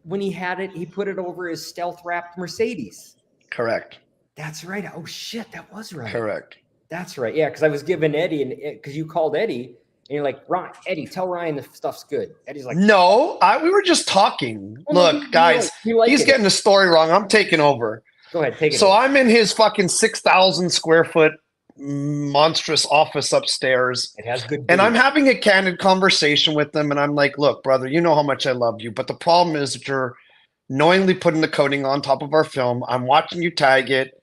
When he had it, he put it over his stealth wrapped Mercedes. Correct. That's right. Oh shit, that was right. Correct. That's right. Yeah, because I was giving Eddie, and because you called Eddie, and you're like, Ryan, Eddie, tell Ryan the stuff's good. Eddie's like, no, we were just talking. Well, look, guys, he's getting the story wrong. I'm taking over. Go ahead, take it. So I'm in his fucking 6,000 square foot monstrous office upstairs. It has good. And I'm having a candid conversation with them, and I'm like, look, brother, you know how much I love you, but the problem is that you're knowingly putting the coating on top of our film. I'm watching you tag it.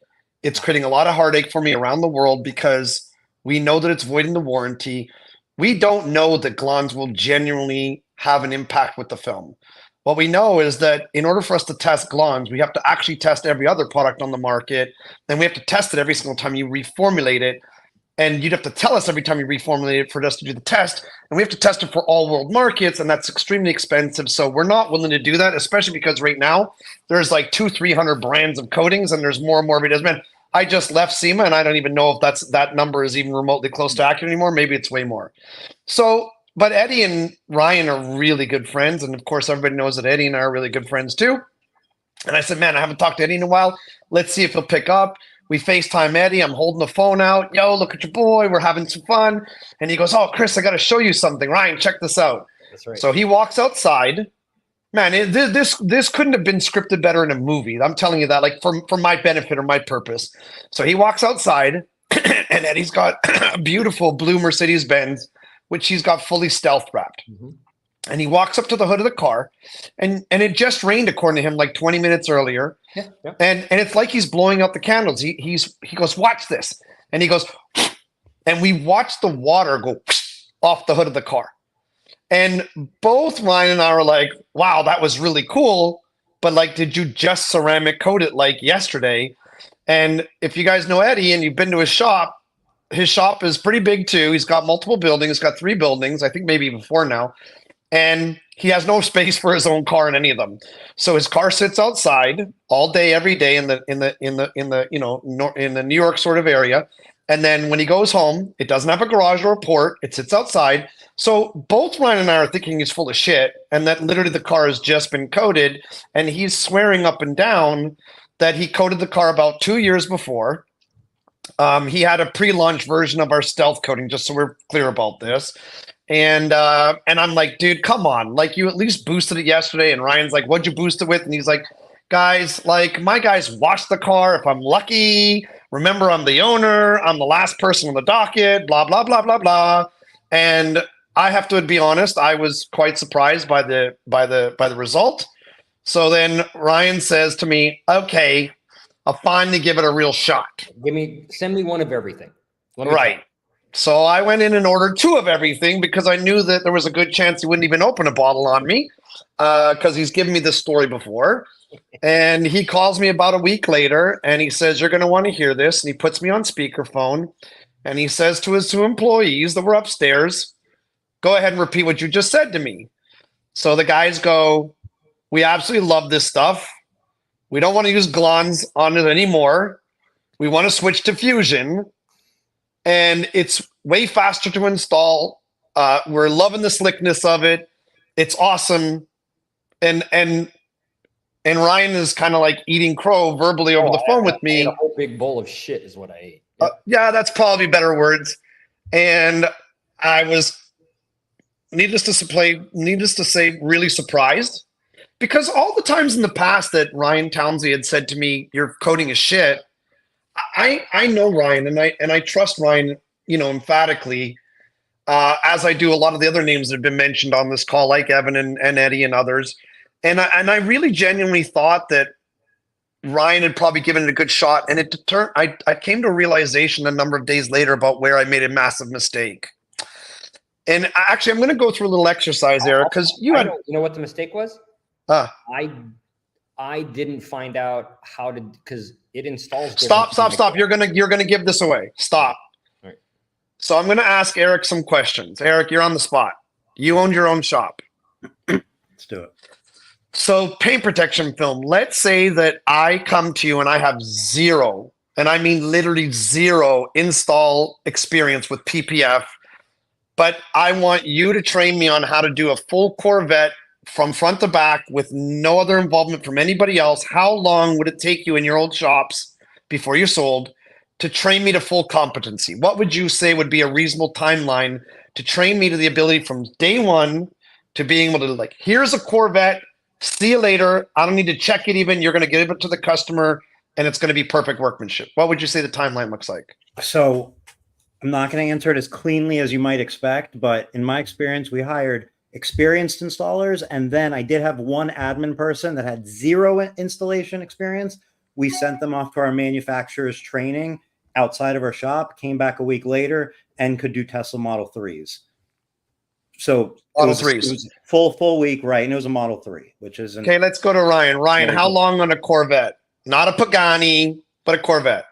It's creating a lot of heartache for me around the world because we know that it's voiding the warranty. We don't know that Glans will genuinely have an impact with the film. What we know is that in order for us to test Glans, we have to actually test every other product on the market. And we have to test it every single time you reformulate it. And you'd have to tell us every time you reformulate it for us to do the test. And we have to test it for all world markets. And that's extremely expensive. So we're not willing to do that, especially because right now there's like 200-300 brands of coatings and there's more and more videos. Man, I just left SEMA and I don't even know if that number is even remotely close to accurate anymore. Maybe it's way more. So, but Eddie and Ryan are really good friends. And of course, everybody knows that Eddie and I are really good friends too. And I said, man, I haven't talked to Eddie in a while. Let's see if he'll pick up. We FaceTime Eddie. I'm holding the phone out. Yo, look at your boy. We're having some fun. And he goes, oh, Chris, I got to show you something. Ryan, check this out. That's right. So he walks outside. Man, this couldn't have been scripted better in a movie. I'm telling you that, like for my benefit or my purpose. So he walks outside, and Eddie's got a beautiful blue Mercedes-Benz, which he's got fully stealth wrapped. Mm-hmm. And he walks up to the hood of the car, and it just rained, according to him, like 20 minutes earlier. Yeah. And it's like he's blowing out the candles. He goes, watch this. And he goes, and we watch the water go off the hood of the car. And both Ryan and I were like, wow, that was really cool. But like, did you just ceramic coat it like yesterday? And if you guys know Eddie and you've been to his shop is pretty big too. He's got multiple buildings. He's got 3 buildings, I think maybe even 4 now. And he has no space for his own car in any of them. So his car sits outside all day, every day in the New York sort of area. And then when he goes home, it doesn't have a garage or a port. It sits outside. So both Ryan and I are thinking he's full of shit and that literally the car has just been coated. And he's swearing up and down that he coated the car about 2 years before. He had a pre-launch version of our stealth coating, just so we're clear about this. And I'm like, dude, come on. Like, you at least boosted it yesterday. And Ryan's like, what'd you boost it with? And he's like, guys, like, my guys wash the car if I'm lucky. Remember, I'm the owner. I'm the last person on the docket, blah, blah, blah, blah, blah. And I have to be honest, I was quite surprised by the result. So then Ryan says to me, okay, I'll finally give it a real shot. Send me one of everything. Right. So I went in and ordered 2 of everything because I knew that there was a good chance he wouldn't even open a bottle on me. because he's given me this story before. And he calls me about a week later and he says, you're going to want to hear this. And he puts me on speakerphone and he says to his 2 employees that were upstairs, go ahead and repeat what you just said to me. So the guys go, we absolutely love this stuff. We don't want to use Glons on it anymore. We want to switch to Fusion. And it's way faster to install. We're loving the slickness of it. It's awesome. And Ryan is kind of like eating crow verbally over the phone with me. I ate a whole big bowl of shit is what I ate. Yeah, that's probably better words. And I was, needless to say, really surprised, because all the times in the past that Ryan Tounsley had said to me, "Your coding is shit," I know Ryan and I trust Ryan, emphatically, as I do a lot of the other names that have been mentioned on this call, like Evan and Eddie and others. And I really genuinely thought that Ryan had probably given it a good shot, and I came to a realization a number of days later about where I made a massive mistake. And actually, I'm going to go through a little exercise, Eric, because you know what the mistake was? I didn't find out how to, because it installs. Stop! You're gonna give this away. Stop. All right. So I'm going to ask Eric some questions. Eric, you're on the spot. You owned your own shop. Let's do it. So paint protection film, let's say that I come to you and I have zero, and I mean literally zero install experience with PPF, but I want you to train me on how to do a full Corvette from front to back with no other involvement from anybody else. How long would it take you in your old shops before you sold to train me to full competency? What would you say would be a reasonable timeline to train me to the ability from day one to being able to, like, here's a Corvette, see you later. I don't need to check it even. You're going to give it to the customer and it's going to be perfect workmanship. What would you say the timeline looks like? So I'm not going to answer it as cleanly as you might expect, but in my experience, we hired experienced installers. And then I did have one admin person that had zero installation experience. We sent them off to our manufacturer's training outside of our shop, came back a week later and could do Tesla Model 3s. So it was full week, right? And it was a Model 3, which is okay. Let's go to Ryan. Ryan, how long on a Corvette? Not a Pagani, but a Corvette.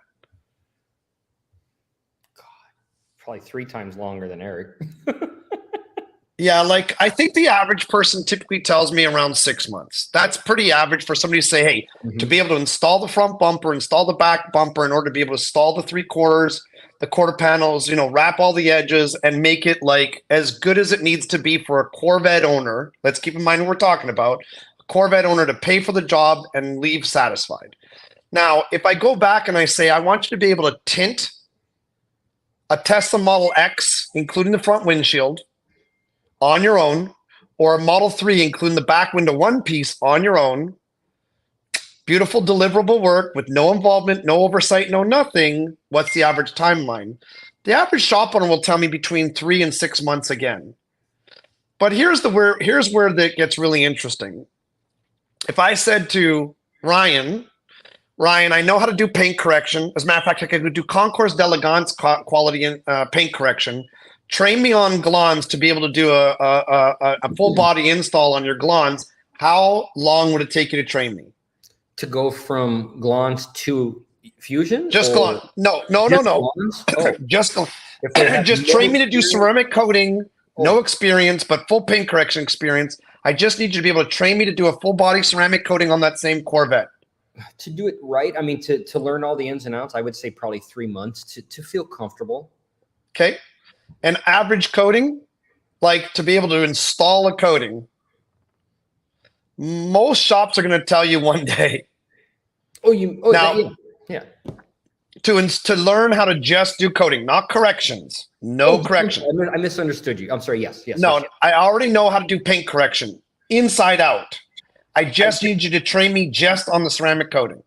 God, probably 3 times longer than Eric. Yeah, like I think the average person typically tells me around 6 months. That's pretty average for somebody to say, hey, to be able to install the front bumper, install the back bumper in order to be able to install the 3/4, the quarter panels, wrap all the edges and make it like as good as it needs to be for a Corvette owner. Let's keep in mind what we're talking about. A Corvette owner to pay for the job and leave satisfied. Now, if I go back and I say, I want you to be able to tint a Tesla Model X, including the front windshield, on your own, or a Model 3, including the back window one piece on your own, beautiful deliverable work with no involvement, no oversight, no nothing, what's the average timeline? The average shop owner will tell me between 3 and 6 months again. But here's where that gets really interesting. If I said to Ryan, I know how to do paint correction. As a matter of fact, I can do Concours d'Elegance quality and paint correction. Train me on Glons to be able to do a full body install on your Glons. How long would it take you to train me? To go from Glons to Fusion? Just Glons. No. Oh. Just train me to do ceramic coating, no experience, but full paint correction experience. I just need you to be able to train me to do a full body ceramic coating on that same Corvette. To do it right, I mean, to learn all the ins and outs, I would say probably 3 months to feel comfortable. Okay. And average coating, like to be able to install a coating, most shops are going to tell you 1 day. Yeah. To learn how to just do coating, not corrections. No correction. I misunderstood you. I'm sorry. Yes. No, yes. I already know how to do paint correction inside out. I just need you to train me just on the ceramic coating.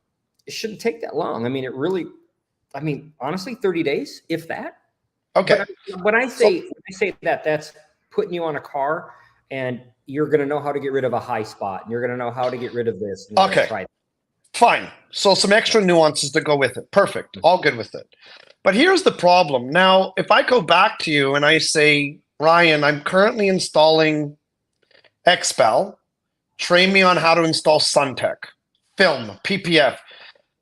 It shouldn't take that long. I mean, honestly, 30 days, if that. Okay. But when I say that, that's putting you on a car and you're going to know how to get rid of a high spot. And you're going to know how to get rid of this. Okay. Fine. So some extra nuances to go with it. Perfect. All good with it. But here's the problem. Now, if I go back to you and I say, Ryan, I'm currently installing XPEL. train me on how to install SunTech, film, PPF.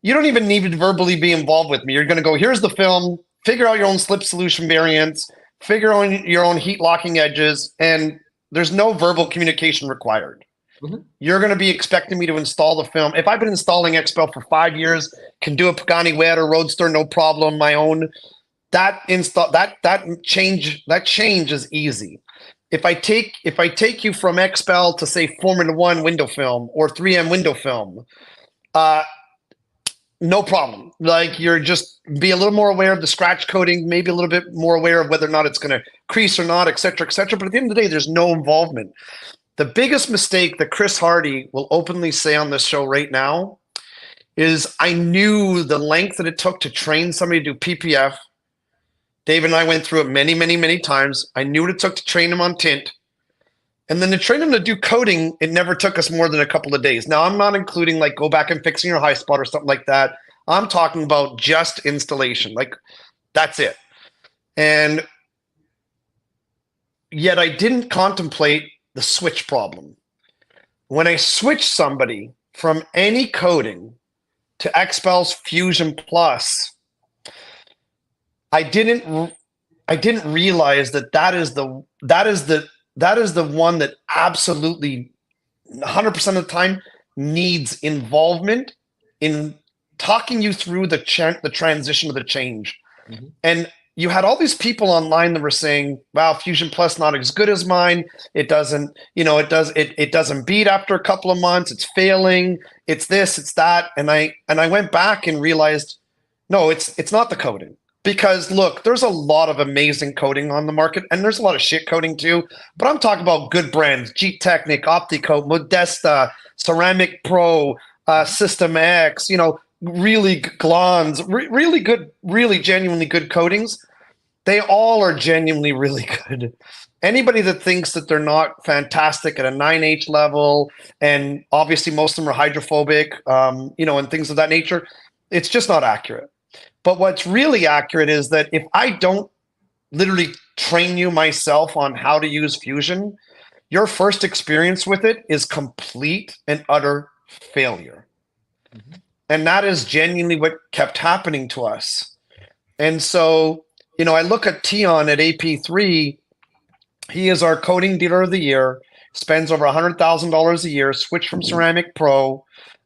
You don't even need to verbally be involved with me. You're going to go, here's the film, figure out your own slip solution variants, figure out your own heat locking edges, and there's no verbal communication required. Mhm. You're going to be expecting me to install the film. If I've been installing XPEL for 5 years, can do a Pagani Huayra Roadster, no problem, my own. That change is easy. If I take you from XPEL to say Formula One window film or 3M window film, no problem. Like, you're just be a little more aware of the scratch coating, maybe a little bit more aware of whether or not it's going to crease or not, et cetera, et cetera. But at the end of the day, there's no involvement. The biggest mistake that Chris Hardy will openly say on this show right now is, I knew the length that it took to train somebody to do PPF. Dave and I went through it many, many, many times. I knew what it took to train him on tint. And then to train him to do coating, it never took us more than a couple of days. Now, I'm not including like go back and fixing your high spot or something like that. I'm talking about just installation. Like, that's it. And yet I didn't contemplate the switch problem. When I switched somebody from any coating to XPEL's Fusion Plus, I didn't realize that is the one that absolutely 100% of the time needs involvement in talking you through the transition of the change. Mhm. And you had all these people online that were saying, wow, Fusion Plus not as good as mine. It doesn't, it doesn't beat after a couple of months. It's failing. It's this, it's that. And I went back and realized, no, it's not the coating. Because look, there's a lot of amazing coating on the market, and there's a lot of shit coating too. But I'm talking about good brands: Jeep Technic, Opticoat, Modesta, Ceramic Pro, System X. Really glons, really good, really genuinely good coatings. They all are genuinely really good. Anybody that thinks that they're not fantastic at a 9H level, and obviously most of them are hydrophobic, and things of that nature, it's just not accurate. But what's really accurate is that if I don't literally train you myself on how to use Fusion, your first experience with it is complete and utter failure. Mhm. And that is genuinely what kept happening to us. And so, I look at Tion at AP3. He is our coating dealer of the year, spends over $100,000 a year, switched from Ceramic Pro.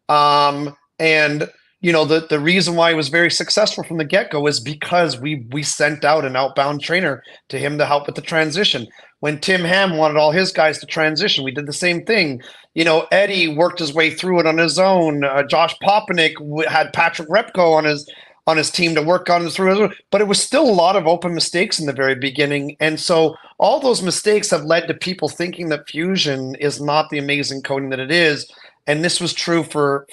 And the reason why he was very successful from the get-go is because we sent out an outbound trainer to him to help with the transition. When Tim Ham wanted all his guys to transition, we did the same thing. Eddie worked his way through it on his own. Josh Popenick had Patrick Repko on his team to work on it through, but it was still a lot of open mistakes in the very beginning. And so all those mistakes have led to people thinking that Fusion is not the amazing coating that it is. And this was true for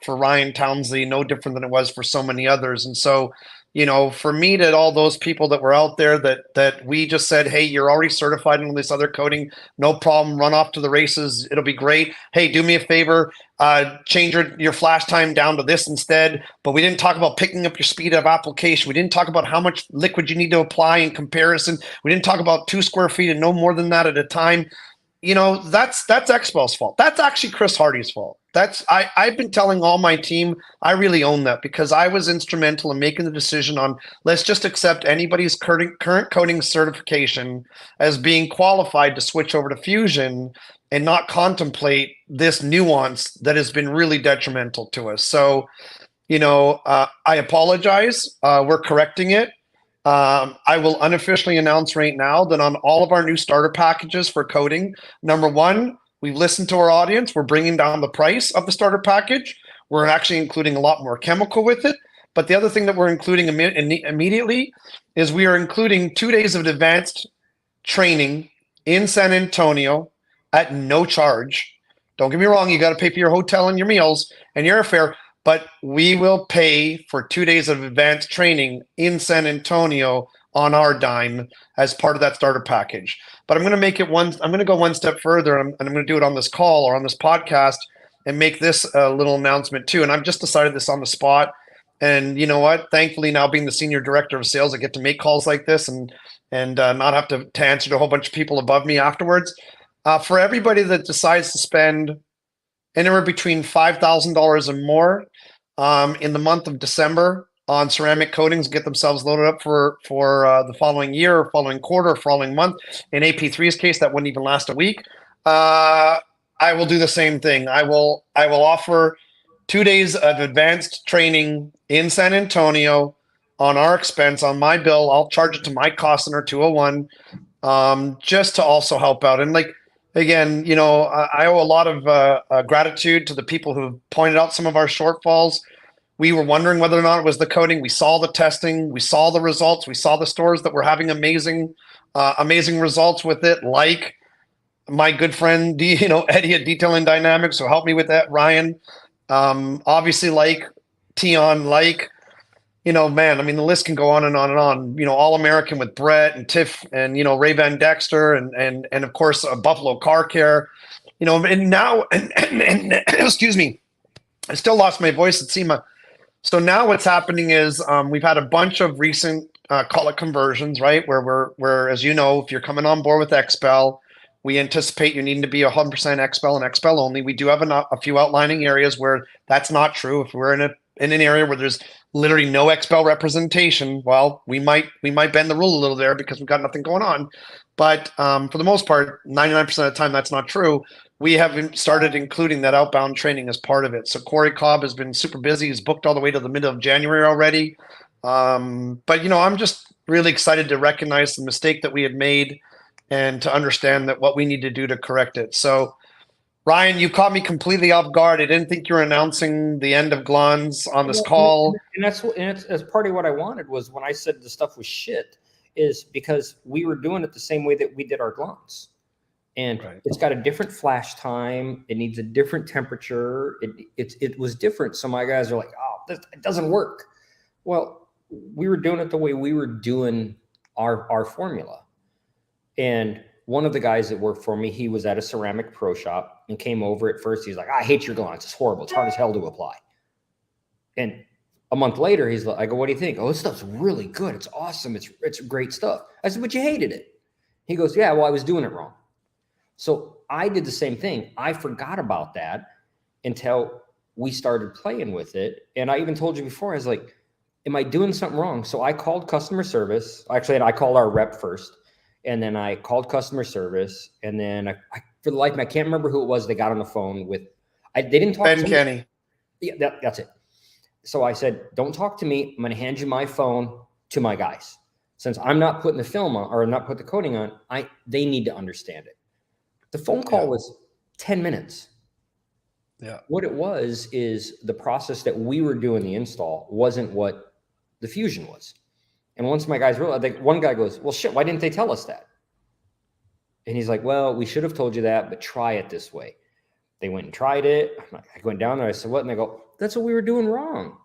Ryan Tounsley, no different than it was for so many others. And so, for me, to all those people that were out there that we just said, hey, you're already certified in this other coating, no problem, run off to the races, it'll be great. Hey, do me a favor, change your flash time down to this instead. But we didn't talk about picking up your speed of application. We didn't talk about how much liquid you need to apply in comparison. We didn't talk about 2 square feet and no more than that at a time. That's XPEL's fault. That's actually Chris Hardy's fault. I've been telling all my team, I really own that, because I was instrumental in making the decision on, let's just accept anybody's current coating certification as being qualified to switch over to Fusion and not contemplate this nuance that has been really detrimental to us. So, I apologize. We're correcting it. I will unofficially announce right now that on all of our new starter packages for coating, number one, we've listened to our audience. We're bringing down the price of the starter package. We're actually including a lot more chemical with it. But the other thing that we're including immediately is we are including 2 days of advanced training in San Antonio at no charge. Don't get me wrong. You got to pay for your hotel and your meals and your airfare. But we will pay for 2 days of advanced training in San Antonio on our dime as part of that starter package. But I'm going to go one step further, and I'm going to do it on this call or on this podcast and make this a little announcement too. And I've just decided this on the spot. And you know what? Thankfully, now being the senior director of sales, I get to make calls like this and not have to answer to a whole bunch of people above me afterwards. For everybody that decides to spend anywhere between $5,000 and more in the month of December on ceramic coatings, get themselves loaded up for the following year, or following quarter, or following month. In AP3's case, that wouldn't even last a week. I will do the same thing. I will offer 2 days of advanced training in San Antonio on our expense, on my bill. I'll charge it to my cost under 201, just to also help out. And like, again, you know, I owe a lot of gratitude to the people who pointed out some of our shortfalls. We were wondering whether or not it was the coating. We saw the testing. We saw the results. We saw the stores that were having amazing results with it, like my good friend, Eddie at Detailing Dynamics, who helped me with that, Ryan. Obviously, like Tion, like, man, I mean, the list can go on and on and on. All American with Brett and Tiff and, Ray Van Dexter and of course, Buffalo Car Care, and now, and excuse me, I still lost my voice at SEMA. So now what's happening is we've had a bunch of recent call it conversions, right? Where, as you know, if you're coming on board with XPEL, we anticipate you needing to be 100% XPEL and XPEL only. We do have a few outlining areas where that's not true. If we're in an area where there's literally no XPEL representation, well, we might bend the rule a little there because we've got nothing going on. But for the most part, 99% of the time, that's not true. We have started including that outbound training as part of it. So Corey Cobb has been super busy. He's booked all the way to the middle of January already. But, I'm just really excited to recognize the mistake that we had made and to understand that what we need to do to correct it. So, Ryan, you caught me completely off guard. I didn't think you were announcing the end of Glons on this call. And that's part of what I wanted was when I said the stuff was shit, is because we were doing it the same way that we did our Glons. And right. It's got a different flash time. It needs a different temperature. It was different. So my guys are like, oh, it doesn't work. Well, we were doing it the way we were doing our formula. And one of the guys that worked for me, he was at a ceramic pro shop and came over at first. He's like, I hate your Glons. It's horrible. It's hard as hell to apply. And a month later, he's like, I go, what do you think? Oh, this stuff's really good. It's awesome. It's great stuff. I said, but you hated it. He goes, yeah, well, I was doing it wrong. So I did the same thing. I forgot about that until we started playing with it. And I even told you before, I was like, am I doing something wrong? So I called customer service. Actually, I called our rep first. And then I called customer service. And then I for the life of me, I can't remember who it was they got on the phone with. They didn't talk to me. Ben Kenny. Yeah, that's it. So I said, don't talk to me. I'm going to hand you my phone to my guys. Since I'm not putting the film on or not put the coating on, they need to understand it. The phone call was 10 minutes. Yeah. What it was is the process that we were doing the install wasn't what the fusion was. And once my guys realized, like one guy goes, well, shit, why didn't they tell us that? And he's like, well, we should have told you that, but try it this way. They went and tried it. I went down there. I said, what? And they go, that's what we were doing wrong.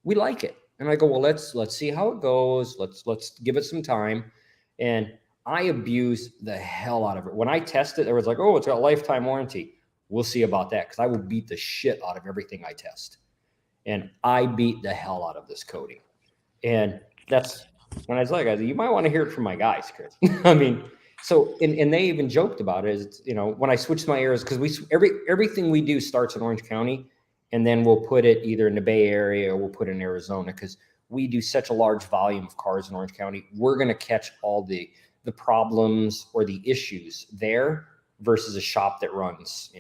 We like it. And I go, well, let's see how it goes. Let's give it some time. And I abuse the hell out of it. When I test it, there was like, oh, it's got a lifetime warranty. We'll see about that because I will beat the shit out of everything I test. And I beat the hell out of this coating. And that's when I was like, you might want to hear it from my guys, Chris. I mean, so, and they even joked about it. Is, when I switched my areas, because everything we do starts in Orange County, and then we'll put it either in the Bay Area or we'll put it in Arizona because we do such a large volume of cars in Orange County. We're going to catch all the problems or the issues there versus a shop that runs,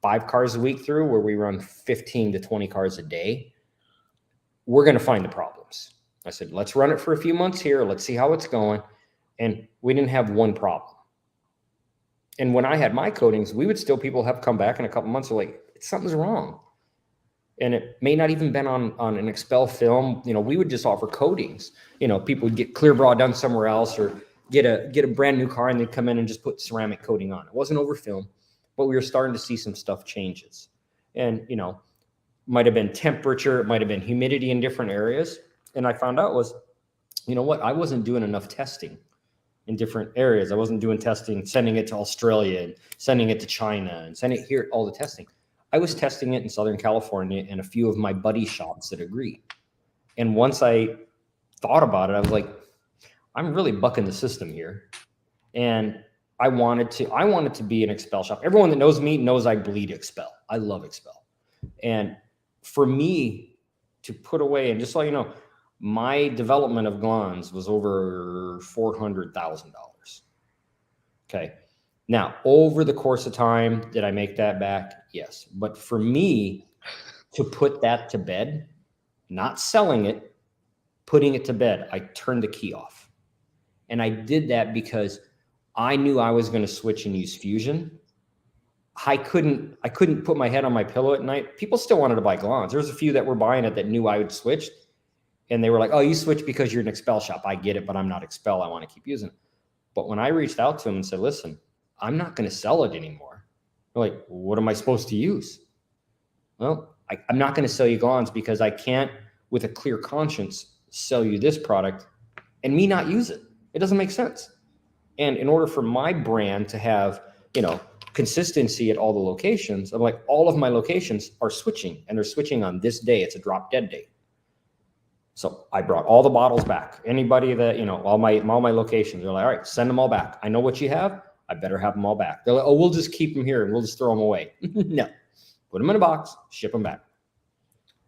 5 cars a week through where we run 15 to 20 cars a day. We're going to find the problems. I said, let's run it for a few months here. Let's see how it's going. And we didn't have one problem. And when I had my coatings, people have come back in a couple months. Are like, something's wrong. And it may not even been on an XPEL film. We would just offer coatings. People would get clear bra done somewhere else or get a brand new car and they'd come in and just put ceramic coating on. It wasn't over film, but we were starting to see some stuff changes. And, might have been temperature, it might have been humidity in different areas. And I found out was, I wasn't doing enough testing in different areas. I wasn't doing testing, sending it to Australia and sending it to China and sending it here, all the testing. I was testing it in Southern California and a few of my buddy shops that agreed. And once I thought about it, I was like, I'm really bucking the system here. And I wanted to be an XPEL shop. Everyone that knows me knows I bleed XPEL. I love XPEL. And for me to put away, and just so you know, my development of Glons was over $400,000. Okay. Now, over the course of time, did I make that back? Yes. But for me to put that to bed, not selling it, putting it to bed, I turned the key off. And I did that because I knew I was going to switch and use Fusion. I couldn't put my head on my pillow at night. People still wanted to buy Glons. There was a few that were buying it that knew I would switch. And they were like, oh, you switch because you're an XPEL shop. I get it, but I'm not XPEL. I want to keep using it. But when I reached out to them and said, listen, I'm not going to sell it anymore. They're like, what am I supposed to use? Well, I'm not going to sell you Glons because I can't, with a clear conscience, sell you this product and me not use it. It doesn't make sense. And in order for my brand to have, consistency at all the locations, I'm like, all of my locations are switching, and they're switching on this day. It's a drop dead date. So I brought all the bottles back. Anybody that, all my locations, they're like, all right, send them all back. I know what you have. I better have them all back. They're like, oh, we'll just keep them here and we'll just throw them away. No, put them in a box, ship them back.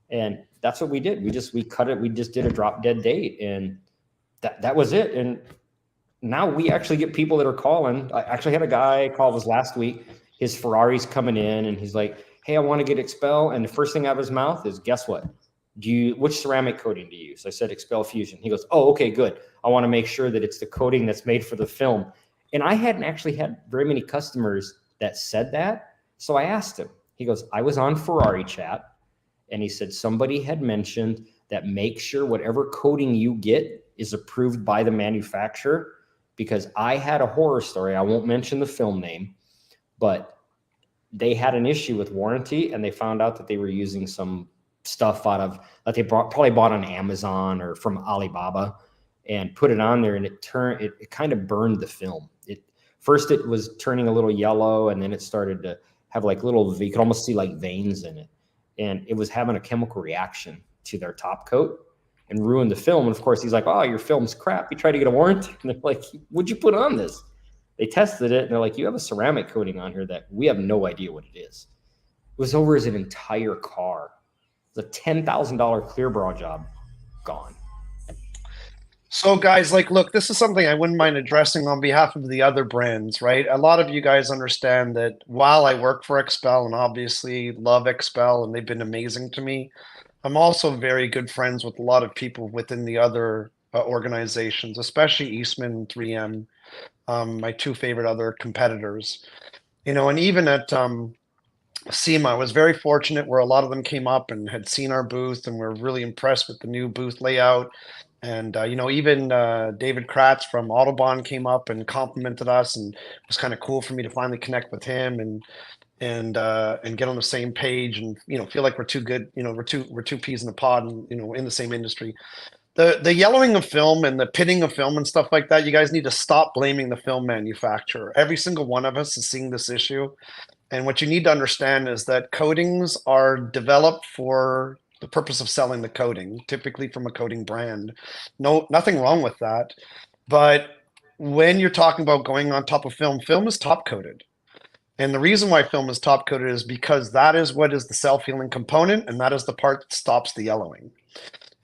And that's what we did. We cut it. We just did a drop dead date, and that was it. And now we actually get people that are calling. I actually had a guy call us last week. His Ferrari's coming in and he's like, hey, I want to get XPEL. And the first thing out of his mouth is, guess what? Which ceramic coating do you use? I said, XPEL Fusion. He goes, oh, okay, good. I want to make sure that it's the coating that's made for the film. And I hadn't actually had very many customers that said that. So I asked him, he goes, I was on Ferrari chat and he said, somebody had mentioned that make sure whatever coating you get is approved by the manufacturer, because I had a horror story. I won't mention the film name, but they had an issue with warranty and they found out that they were using some stuff that they probably bought on Amazon or from Alibaba and put it on there, and it kind of burned the film. First it was turning a little yellow, and then it started to have like you could almost see like veins in it. And it was having a chemical reaction to their top coat and ruined the film. And of course he's like, oh, your film's crap. You tried to get a warranty. And they're like, what'd you put on this? They tested it and they're like, you have a ceramic coating on here that we have no idea what it is. It was over as an entire car. It was a $10,000 clear bra job gone. So guys, look, this is something I wouldn't mind addressing on behalf of the other brands, right? A lot of you guys understand that while I work for XPEL and obviously love XPEL and they've been amazing to me, I'm also very good friends with a lot of people within the other organizations, especially Eastman and 3M, my two favorite other competitors. And even at SEMA, I was very fortunate where a lot of them came up and had seen our booth and were really impressed with the new booth layout. And, even David Kratz from Autobahn came up and complimented us, and it was kind of cool for me to finally connect with him and get on the same page and, feel like we're too good. We're two peas in a pod and, in the same industry. The yellowing of film and the pitting of film and stuff like that, you guys need to stop blaming the film manufacturer. Every single one of us is seeing this issue. And what you need to understand is that coatings are developed for the purpose of selling the coating, typically from a coating brand. No, nothing wrong with that. But when you're talking about going on top of film, film is top coated. And the reason why film is top coated is because that is what is the self-healing component, and that is the part that stops the yellowing.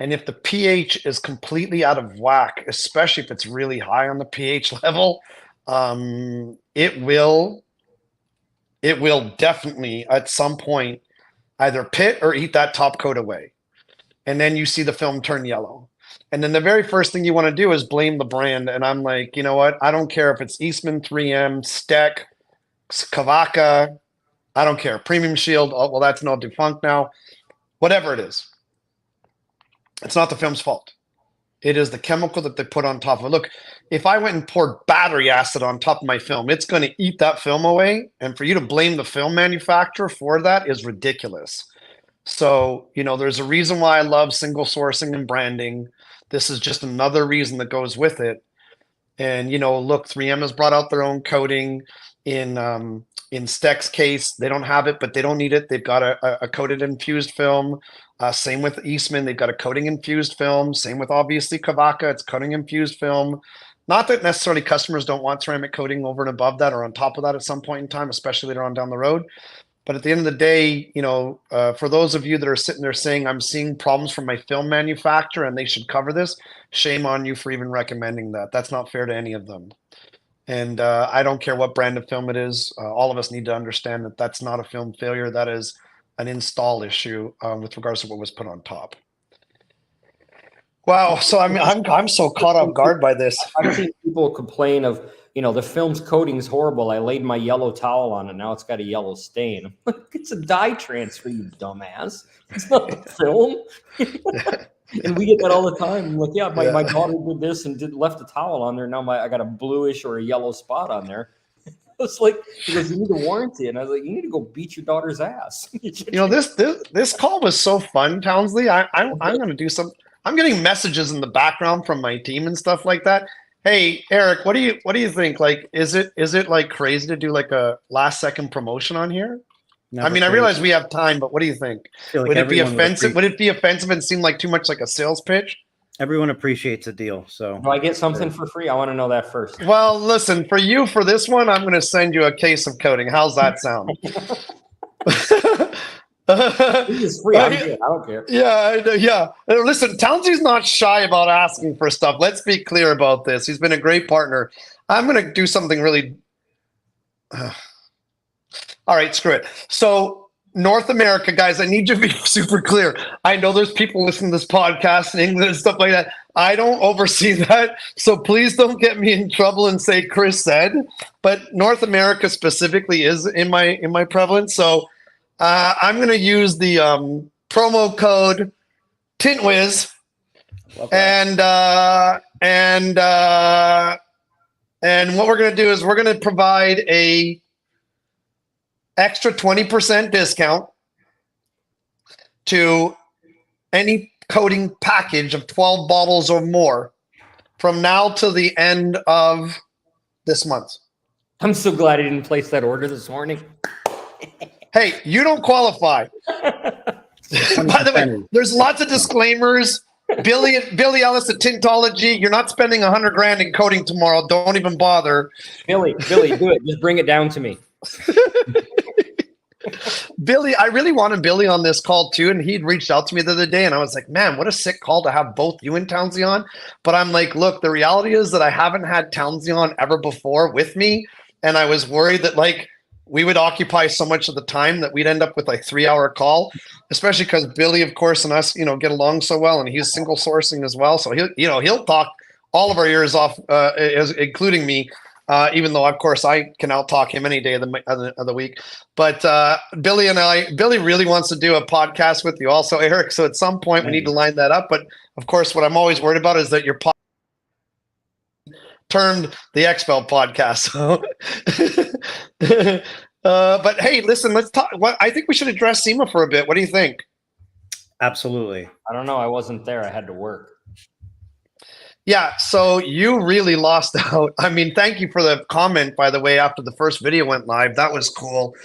And if the pH is completely out of whack, especially if it's really high on the pH level, it will definitely at some point either pit or eat that top coat away. And then you see the film turn yellow. And then the very first thing you want to do is blame the brand. And I'm like, you know what? I don't care if it's Eastman, 3M, Steck, Kavaka. I don't care. Premium Shield. Oh, well, that's not defunct now. Whatever it is. It's not the film's fault. It is the chemical that they put on top of it. Look, if I went and poured battery acid on top of my film, it's going to eat that film away. And for you to blame the film manufacturer for that is ridiculous. So, there's a reason why I love single sourcing and branding. This is just another reason that goes with it. And, look, 3M has brought out their own coating. In Steck's case, they don't have it, but they don't need it. They've got a coated infused film. Same with Eastman, they've got a coating infused film. Same with obviously Kavaka, it's coating infused film. Not that necessarily customers don't want ceramic coating over and above that or on top of that at some point in time, especially later on down the road. But at the end of the day, for those of you that are sitting there saying, I'm seeing problems from my film manufacturer and they should cover this, shame on you for even recommending that. That's not fair to any of them. And I don't care what brand of film it is. All of us need to understand that that's not a film failure. That is an install issue with regards to what was put on top. Wow. So I'm so caught off guard by this. I've seen people complain of, the film's coating's horrible. I laid my yellow towel on it. Now it's got a yellow stain. I'm like, it's a dye transfer, you dumbass. It's not a film. And we get that all the time. I'm like, yeah, my daughter did this and left a towel on there. Now I got a bluish or a yellow spot on there. It's like, because you need a warranty. And I was like, you need to go beat your daughter's ass. This call was so fun, Tounsley. I'm going to do some. I'm getting messages in the background from my team and stuff like that. Hey, Eric, what do you think? Like, is it like crazy to do like a last second promotion on here? Never I realize we have time, but what do you think? Would it be offensive? Would it be offensive and seem like too much like a sales pitch? Everyone appreciates a deal. So do I get something for free? I want to know that first. Well, listen, for this one, I'm going to send you a case of coating. How's that sound? This is free. I'm good. I don't care. Yeah. Listen, Townsley's not shy about asking for stuff. Let's be clear about this. He's been a great partner. I'm going to do something really. All right, screw it. So North America, guys, I need you to be super clear. I know there's people listening to this podcast in England and stuff like that. I don't oversee that. So please don't get me in trouble and say Chris said. But North America specifically is in my prevalence. So I'm going to use the promo code Tint Wiz, and what we're going to do is we're going to provide a extra 20% discount to any coating package of 12 bottles or more from now till the end of this month. I'm so glad I didn't place that order this morning. Hey, you don't qualify. By the way, there's lots of disclaimers. Billy Ellis at Tintology, you're not spending $100,000 in coating tomorrow. Don't even bother. Billy, do it. Just bring it down to me. Billy, I really wanted Billy on this call too, and he'd reached out to me the other day, and I was like, man, what a sick call to have both you and Townsley on. But I'm like, look, the reality is that I haven't had Townsley on ever before with me, and I was worried that we would occupy so much of the time that we'd end up with 3-hour call, especially because Billy, of course, and us, get along so well, and he's single sourcing as well. So he'll talk all of our ears off, including me, even though, of course, I can out-talk him any day of the week. But Billy really wants to do a podcast with you also, Eric. So at some point we need to line that up. But of course, what I'm always worried about is that your podcast termed the XPEL podcast. But hey, listen, let's talk. I think we should address SEMA for a bit. What do you think? Absolutely. I don't know. I wasn't there. I had to work. Yeah, so you really lost out. Thank you for the comment, by the way, after the first video went live. That was cool.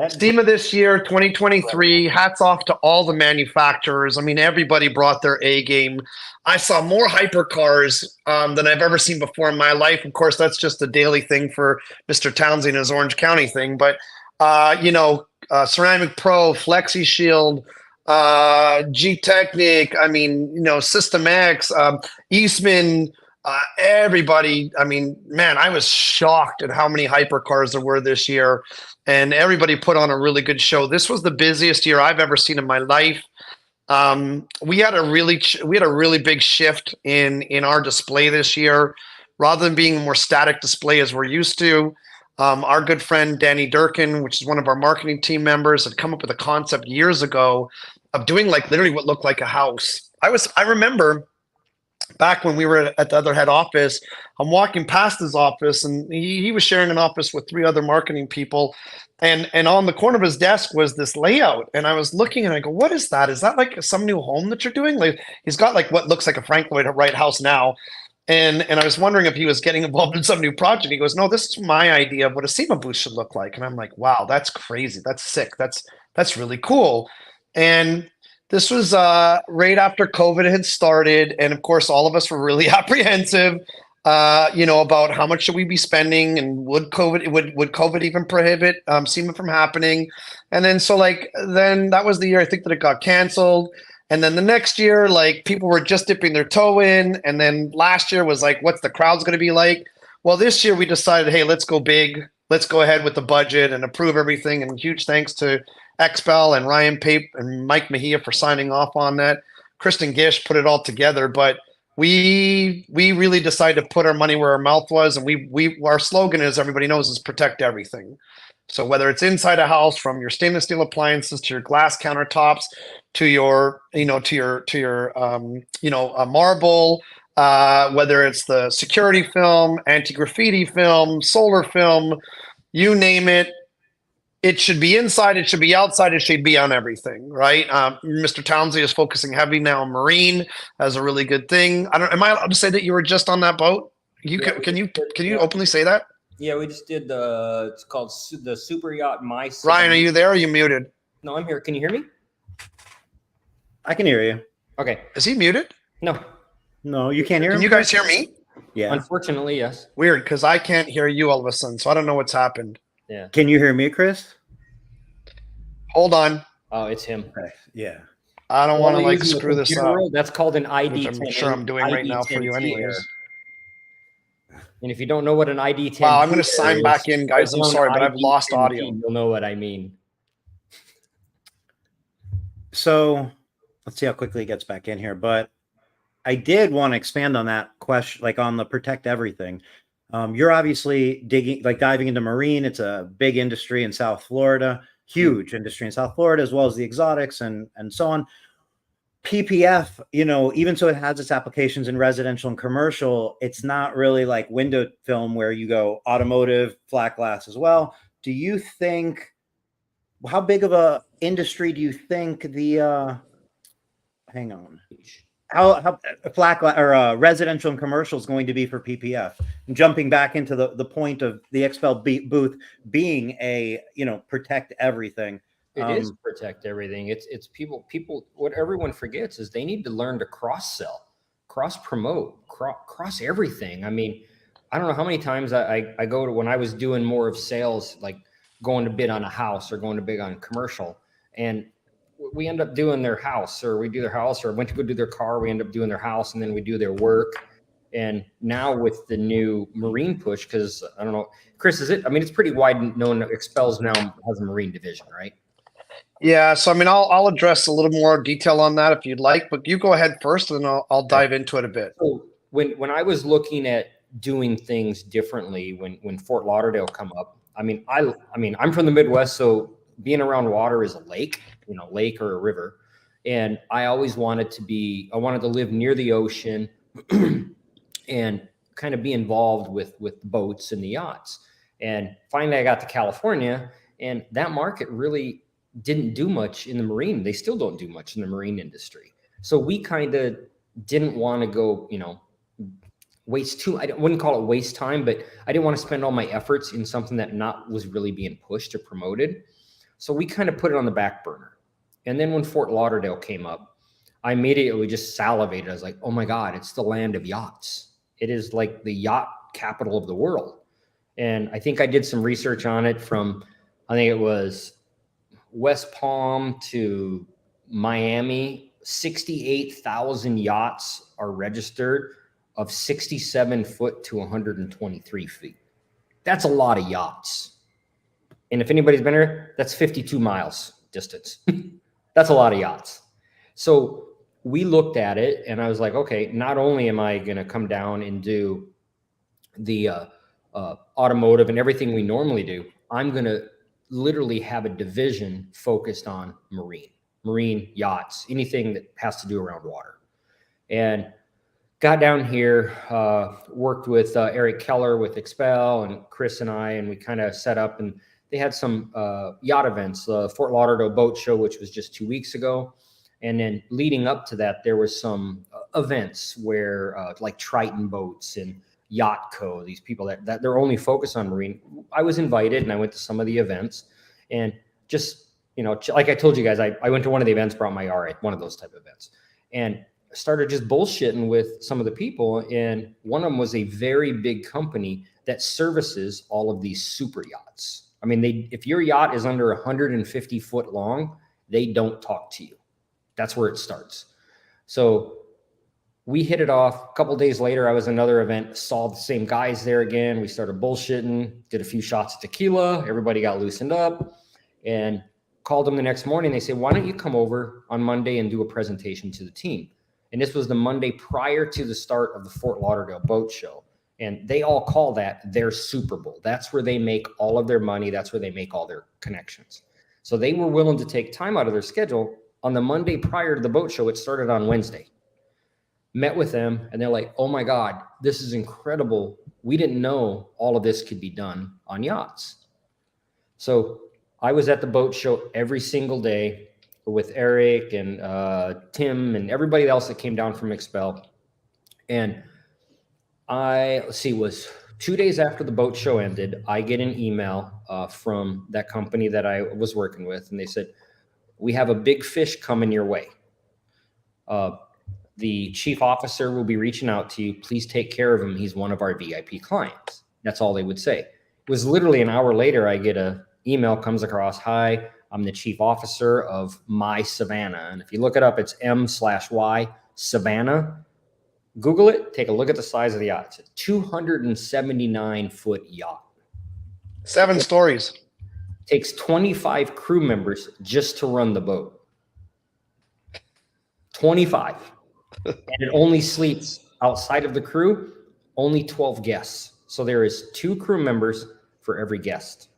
SEMA this year, 2023, hats off to all the manufacturers. Everybody brought their A game. I saw more hypercars than I've ever seen before in my life. Of course, that's just a daily thing for Mr. Townsley and his Orange County thing. But, Ceramic Pro, Flexi Shield, G-Technic, System X, Eastman, everybody. Man, I was shocked at how many hypercars there were this year, and everybody put on a really good show. This was the busiest year I've ever seen in my life. We had a really big shift in our display this year. Rather than being a more static display as we're used to, our good friend Danny Durkin, which is one of our marketing team members, had come up with a concept years ago of doing literally what looked like a house. I remember back when we were at the other head office, I'm walking past his office, and he was sharing an office with 3 other marketing people. And on the corner of his desk was this layout. And I was looking and I go, what is that? Is that some new home that you're doing? He's got what looks like a Frank Lloyd Wright house now. And I was wondering if he was getting involved in some new project. He goes, no, this is my idea of what a SEMA booth should look like. And I'm like, wow, that's crazy. That's sick. That's really cool. And this was right after COVID had started. And of course, all of us were really apprehensive. about how much should we be spending, and would COVID even prohibit SEMA from happening? And then then that was the year I think that it got canceled. And then the next year, like, people were just dipping their toe in. And then last year was like, what's the crowd's going to be like? Well, this year we decided, hey, let's go big. Let's go ahead with the budget and approve everything. And huge thanks to XPEL and Ryan Pape and Mike Mejia for signing off on that. Kristen Gish put it all together. But we really decided to put our money where our mouth was. And our slogan, as everybody knows, is protect everything. So whether it's inside a house, from your stainless steel appliances to your glass countertops to your marble, whether it's the security film, anti-graffiti film, solar film, you name it, it should be inside, it should be outside, it should be on everything, right? Mr. Tounsley is focusing heavy now on marine as a really good thing. Am I allowed to say that you were just on that boat? Can you openly say that? Yeah, we just did it's called the Super Yacht My Seven. Ryan, are you there? Or are you muted? No, I'm here. Can you hear me? I can hear you. Okay. Is he muted? No. No, you can't hear him? Can you guys hear me? Yeah. Unfortunately, yes. Weird, because I can't hear you all of a sudden, so I don't know what's happened. Yeah. Can you hear me, Chris? Hold on. Oh, it's him. Okay. Yeah. I don't want to screw this up. That's called an ID. Which I'm sure I'm doing right now for you anyways. And if you don't know what an ID10 wow, I'm going to sign back in, guys. I'm sorry, but I've lost audio. You'll know what I mean. So let's see how quickly it gets back in here. But I did want to expand on that question, like on the protect everything. You're obviously diving into marine. It's a big industry in South Florida, huge industry in South Florida, as well as the exotics and so on. PPF, even so it has its applications in residential and commercial, it's not really like window film where you go automotive, flat glass as well. Do you think, how big of a industry do you think the, how flat glass or residential and commercial is going to be for PPF? And jumping back into the point of the XPEL booth being a, protect everything. It is protect everything. It's people. What everyone forgets is they need to learn to cross sell, cross promote, cross everything. I mean, I don't know how many times I go to, when I was doing more of sales, like going to bid on a house or going to bid on commercial, and we end up doing their house, or we do their house, or went to go do their car. We end up doing their house, and then we do their work. And now with the new marine push, because I don't know, Chris, is it? I mean, it's pretty wide known that XPEL's now has a marine division, right? Yeah, so I mean, I'll address a little more detail on that if you'd like, but you go ahead first, and I'll dive into it a bit. So when I was looking at doing things differently, when Fort Lauderdale come up, I mean, I'm from the Midwest, so being around water is a lake, lake or a river, and I always wanted to live near the ocean and kind of be involved with boats and the yachts. And finally, I got to California, and that market really didn't do much in the marine. They still don't do much in the marine industry. So we kind of didn't want to go, I wouldn't call it waste time, but I didn't want to spend all my efforts in something that was really being pushed or promoted. So we kind of put it on the back burner. And then when Fort Lauderdale came up, I immediately just salivated. I was like, oh my God, it's the land of yachts. It is like the yacht capital of the world. And I think I did some research on it from, I think it was West Palm to Miami. 68,000 yachts are registered, of 67 foot to 123 feet. That's a lot of yachts. And if anybody's been here, that's 52 miles distance. That's a lot of yachts. So we looked at it, and I was like, okay, not only am I going to come down and do the automotive and everything we normally do, I'm going to literally have a division focused on marine yachts, anything that has to do around water. And got down here, worked with Eric Keller with XPEL and Chris and I, and we kind of set up, and they had some yacht events, the Fort Lauderdale Boat Show, which was just 2 weeks ago. And then leading up to that, there was some events where like Triton Boats and Yacht Co., these people that they're only focused on marine. I was invited, and I went to some of the events, and just, like I told you guys, I went to one of the events, brought my R8, one of those type of events. And started just bullshitting with some of the people. And one of them was a very big company that services all of these super yachts. I mean, if your yacht is under 150 foot long, they don't talk to you. That's where it starts. So we hit it off. A couple of days later, I was at another event, saw the same guys there again. We started bullshitting, did a few shots of tequila. Everybody got loosened up and called them the next morning. They said, why don't you come over on Monday and do a presentation to the team? And this was the Monday prior to the start of the Fort Lauderdale boat show. And they all call that their Super Bowl. That's where they make all of their money. That's where they make all their connections. So they were willing to take time out of their schedule on the Monday prior to the boat show. It started on Wednesday. Met with them and they're like, oh my God, this is incredible. We didn't know all of this could be done on yachts. So I was at the boat show every single day with Eric and Tim and everybody else that came down from XPEL. And was 2 days after the boat show ended, I get an email from that company that I was working with. And they said, we have a big fish coming your way. The chief officer will be reaching out to you. Please take care of him. He's one of our VIP clients. That's all they would say. It was literally an hour later, I get a email comes across. Hi, I'm the chief officer of My Savannah. And if you look it up, it's M/Y Savannah. Google it. Take a look at the size of the yacht. It's a 279-foot yacht. 7 stories. Takes 25 crew members just to run the boat. 25. And it only sleeps outside of the crew, only 12 guests. So there is 2 crew members for every guest.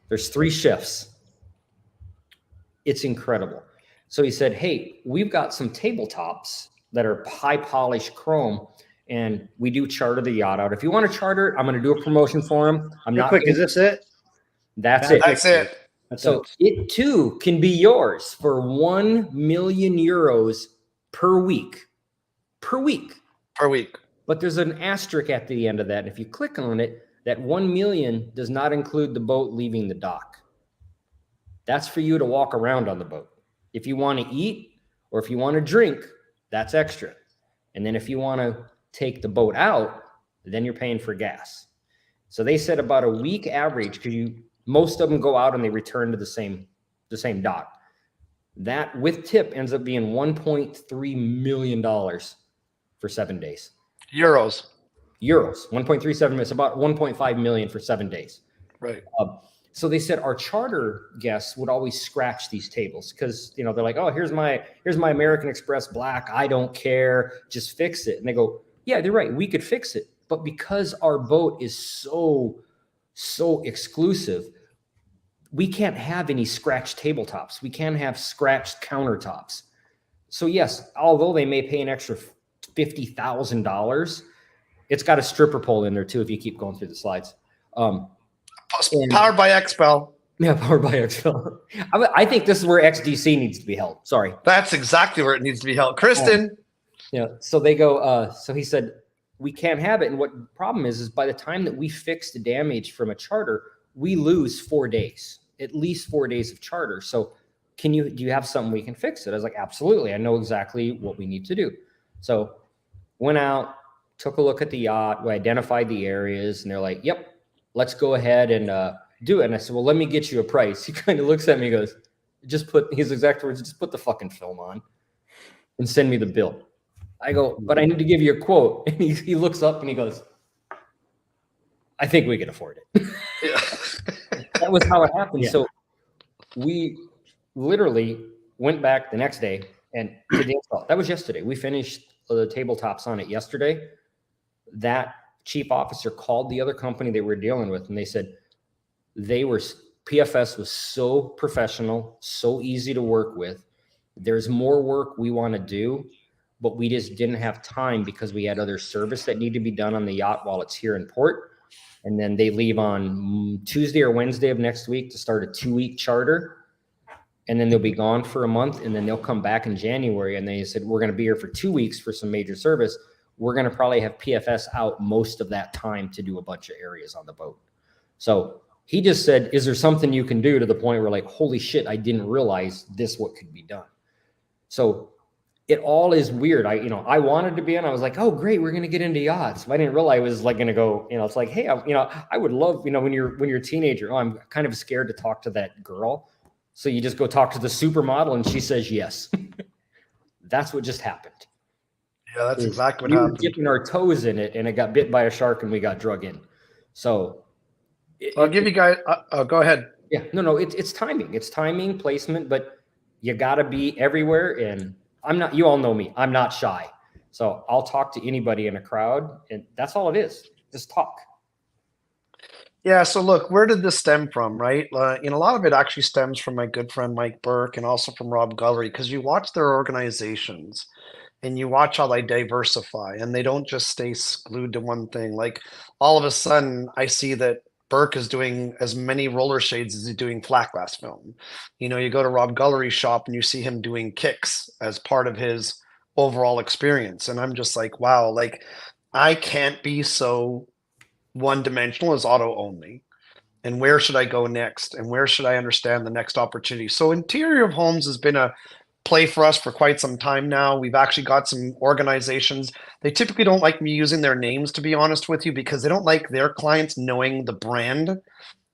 There's 3 chefs. It's incredible. So he said, hey, we've got some tabletops that are high polished chrome and we do charter the yacht out. If you want to charter it, I'm going to do a promotion for him. Real quick, is this it? That's it. That's it. So it too can be yours for 1 million euros per week. Per week. Per week. But there's an asterisk at the end of that. If you click on it, that 1 million does not include the boat leaving the dock. That's for you to walk around on the boat. If you want to eat or if you want to drink, that's extra. And then if you want to take the boat out, then you're paying for gas. So they said about a week average, because most of them go out and they return to the same dock. That with tip ends up being $1.3 million for 7 days. Euros. 1.37 million. It's about 1.5 million for 7 days. Right. So they said our charter guests would always scratch these tables because, they're like, oh, here's my American Express black. I don't care. Just fix it. And they go, yeah, they're right. We could fix it. But because our boat is so exclusive, we can't have any scratched tabletops. We can't have scratched countertops. So yes, although they may pay an extra $50,000, it's got a stripper pole in there too. If you keep going through the slides, Powered by XPEL. Yeah, powered by XPEL. I think this is where XDC needs to be held. Sorry. That's exactly where it needs to be held. Kristen. So they go, so he said, we can't have it. And what the problem is by the time that we fix the damage from a charter, we lose 4 days, at least 4 days of charter. So do you have something we can fix it? I was like, absolutely. I know exactly what we need to do. So went out, took a look at the yacht. We identified the areas and they're like, yep, let's go ahead and do it. And I said, well, let me get you a price. He kind of looks at me and goes, his exact words, just put the fucking film on and send me the bill. I go, but I need to give you a quote. And he looks up and he goes, I think we can afford it. Yeah. That was how it happened. Yeah. So we literally went back the next day and did the install. That was yesterday. We finished the tabletops on it yesterday. That chief officer called the other company they were dealing with and they said PFS was so professional, so easy to work with. There's more work we want to do, but we just didn't have time because we had other service that needed to be done on the yacht while it's here in port. And then they leave on Tuesday or Wednesday of next week to start a 2-week charter. And then they'll be gone for a month and then they'll come back in January. And they said, we're going to be here for 2 weeks for some major service. We're going to probably have PFS out most of that time to do a bunch of areas on the boat. So he just said, is there something you can do, to the point where like, holy shit, I didn't realize what could be done. So it all is weird. I wanted to be in. I was like, oh, great, we're gonna get into yachts. But I didn't realize I was like gonna go. It's like, hey, I would love, when you're a teenager. Oh, I'm kind of scared to talk to that girl, so you just go talk to the supermodel, and she says yes. That's what just happened. Yeah, that's exactly what we happened. were dipping our toes in it, and it got bit by a shark, and we got drug in. So I'll give you guys. Go ahead. Yeah, no, it's timing. It's timing, placement, but you got to be everywhere. And you all know me, I'm not shy. So I'll talk to anybody in a crowd, and that's all it is. Just talk. Yeah. So look, where did this stem from, right? A lot of it actually stems from my good friend Mike Burke and also from Rob Gullery, because you watch their organizations and you watch how they diversify and they don't just stay glued to one thing. Like all of a sudden, I see that Burke is doing as many roller shades as he's doing flat glass film. You go to Rob Gullery's shop and you see him doing kicks as part of his overall experience. And I'm just like, wow, like I can't be so one dimensional as auto only. And where should I go next? And where should I understand the next opportunity? So interior of homes has been a play for us for quite some time now. We've actually got some organizations. They typically don't like me using their names, to be honest with you, because they don't like their clients knowing the brand.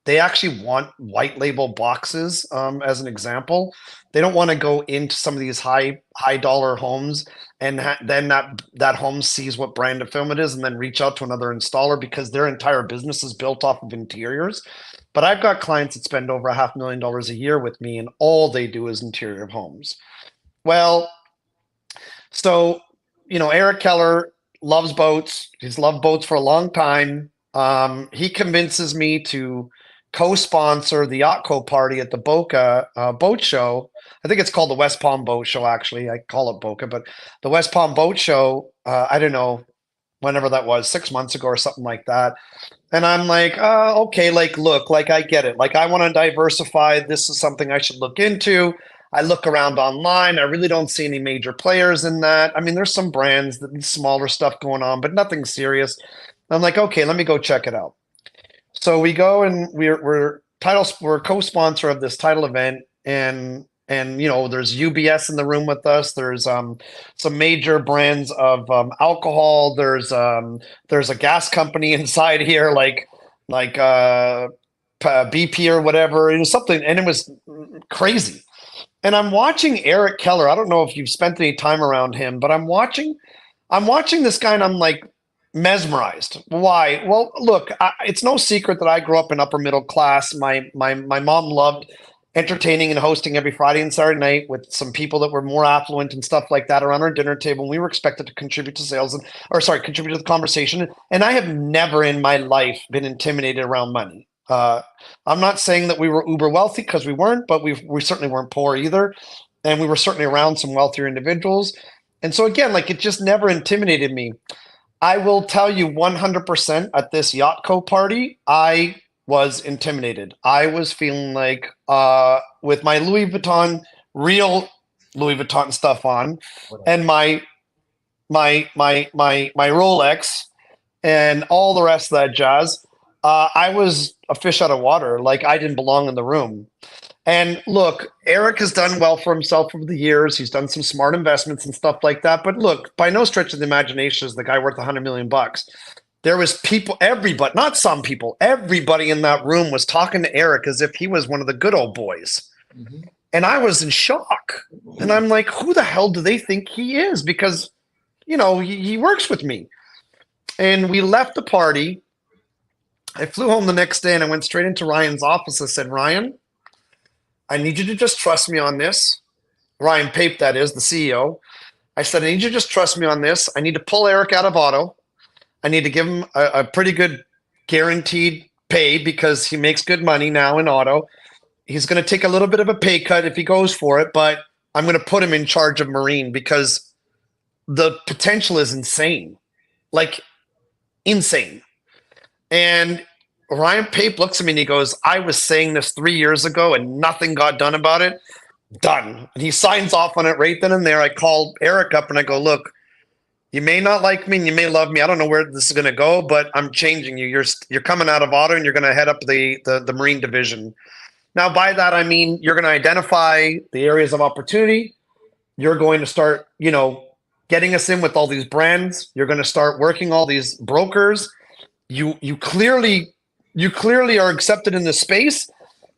They actually want white label boxes, as an example. They don't want to go into some of these high dollar homes and then that home sees what brand of film it is and then reach out to another installer because their entire business is built off of interiors. But I've got clients that spend over $500,000 a year with me and all they do is interior of homes. Well, so, Eric Keller loves boats. He's loved boats for a long time. He convinces me to co-sponsor the Yachtco party at the Boca boat show. I think it's called the West Palm Boat Show, actually. I call it Boca, but the West Palm Boat Show, I don't know, whenever that was, 6 months ago or something like that. And I'm like, okay, like, look, like I get it. Like I want to diversify. This is something I should look into. I look around online. I really don't see any major players in that. I mean, there's some brands, smaller stuff going on, but nothing serious. I'm like, okay, let me go check it out. So we go and we're co-sponsor of this title event, and there's UBS in the room with us. There's some major brands of alcohol. There's a gas company inside here, like BP or whatever, something, and it was crazy. And I'm watching Eric Keller. I don't know if you've spent any time around him, but I'm watching this guy and I'm like mesmerized. Why? Well, look, it's no secret that I grew up in upper middle class. My mom loved entertaining and hosting every Friday and Saturday night with some people that were more affluent and stuff like that around our dinner table. And we were expected to contribute to sales contribute to the conversation. And I have never in my life been intimidated around money. I'm not saying that we were uber wealthy because we weren't, but we certainly weren't poor either. And we were certainly around some wealthier individuals. And so again, like it just never intimidated me. I will tell you 100% at this Yachtco party, I was intimidated. I was feeling like with my real Louis Vuitton stuff on and my Rolex and all the rest of that jazz, I was a fish out of water. Like I didn't belong in the room. And look, Eric has done well for himself over the years. He's done some smart investments and stuff like that. But look, by no stretch of the imagination is the guy worth $100 million. There was people, everybody, not some people, everybody in that room was talking to Eric as if he was one of the good old boys. Mm-hmm. And I was in shock. And I'm like, who the hell do they think he is? Because, he works with me. And we left the party. I flew home the next day and I went straight into Ryan's office. I said, Ryan, I need you to just trust me on this. Ryan Pape, that is, the CEO. I said, I need you to just trust me on this. I need to pull Eric out of auto. I need to give him a pretty good guaranteed pay because he makes good money now in auto. He's going to take a little bit of a pay cut if he goes for it, but I'm going to put him in charge of Marine because the potential is insane. Like, insane. And Ryan Pape looks at me and he goes, I was saying this 3 years ago and nothing got done about it. Done. And he signs off on it right then and there. I call Eric up and I go, look, you may not like me and you may love me. I don't know where this is going to go, but I'm changing you. You're coming out of auto and you're going to head up the Marine division. Now, by that, I mean, you're going to identify the areas of opportunity. You're going to start, getting us in with all these brands. You're going to start working all these brokers. You clearly are accepted in this space.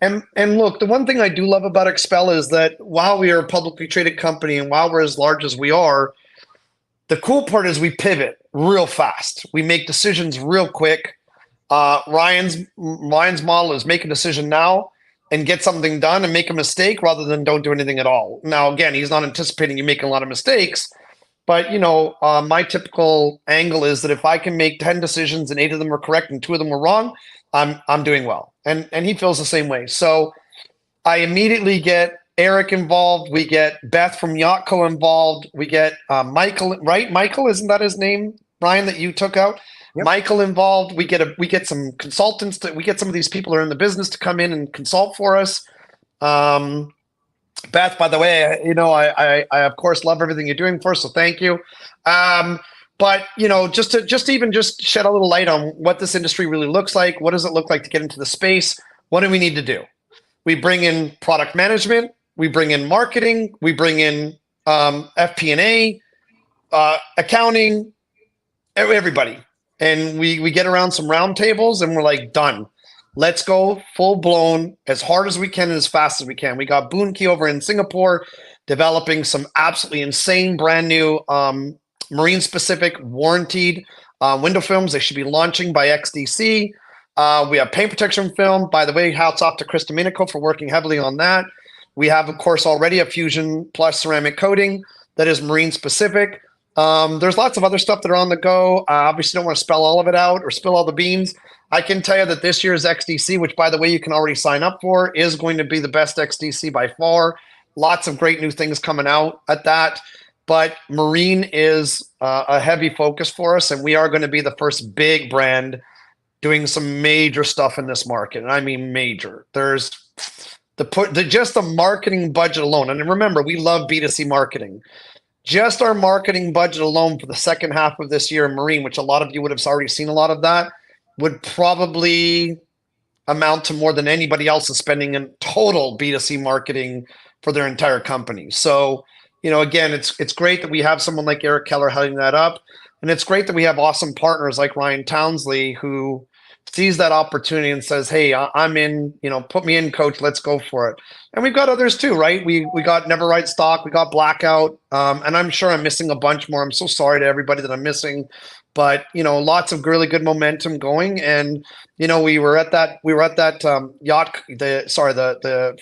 And look, the one thing I do love about XPEL is that while we are a publicly traded company and while we're as large as we are, the cool part is we pivot real fast. We make decisions real quick. Ryan's model is make a decision now and get something done and make a mistake rather than don't do anything at all. Now, again, he's not anticipating you making a lot of mistakes, but my typical angle is that if I can make 10 decisions and 8 of them are correct and 2 of them were wrong, I'm doing well. And he feels the same way. So I immediately get Eric involved. We get Beth from Yachtco involved. We get Michael, right? Michael, isn't that his name, Brian, that you took out? Yep. Michael involved. We get some consultants we get some of these people who are in the business to come in and consult for us. Beth, by the way, I of course love everything you're doing for us, so thank you. But just to even shed a little light on what this industry really looks like. What does it look like to get into the space? What do we need to do? We bring in product management. We bring in marketing. We bring in FP&A, accounting, everybody. And we get around some round tables and we're like, done. Let's go full blown as hard as we can and as fast as we can. We got Boon Key over in Singapore developing some absolutely insane brand new marine specific warranted window films. They should be launching by XDC. We have paint protection film. By the way, hats off to Chris Domenico for working heavily on that. We have, of course, already a Fusion Plus ceramic coating that is marine specific. There's lots of other stuff that are on the go. Obviously, don't want to spell all of it out or spill all the beans. I can tell you that this year's XDC, which, by the way, you can already sign up for, is going to be the best XDC by far. Lots of great new things coming out at that. But marine is a heavy focus for us, and we are going to be the first big brand doing some major stuff in this market. And I mean major. There's just the marketing budget alone. And remember, we love B2C marketing. Just our marketing budget alone for the second half of this year in marine, which a lot of you would have already seen a lot of that, would probably amount to more than anybody else is spending in total B2C marketing for their entire company. So, again, it's great that we have someone like Eric Keller heading that up. And it's great that we have awesome partners like Ryan Tounsley who sees that opportunity and says, hey, I'm in, put me in, coach, let's go for it. And we've got others too, right? We got Never Right Stock, we got Blackout, and I'm sure I'm missing a bunch more. I'm so sorry to everybody that I'm missing, but lots of really good momentum going. And we were at that the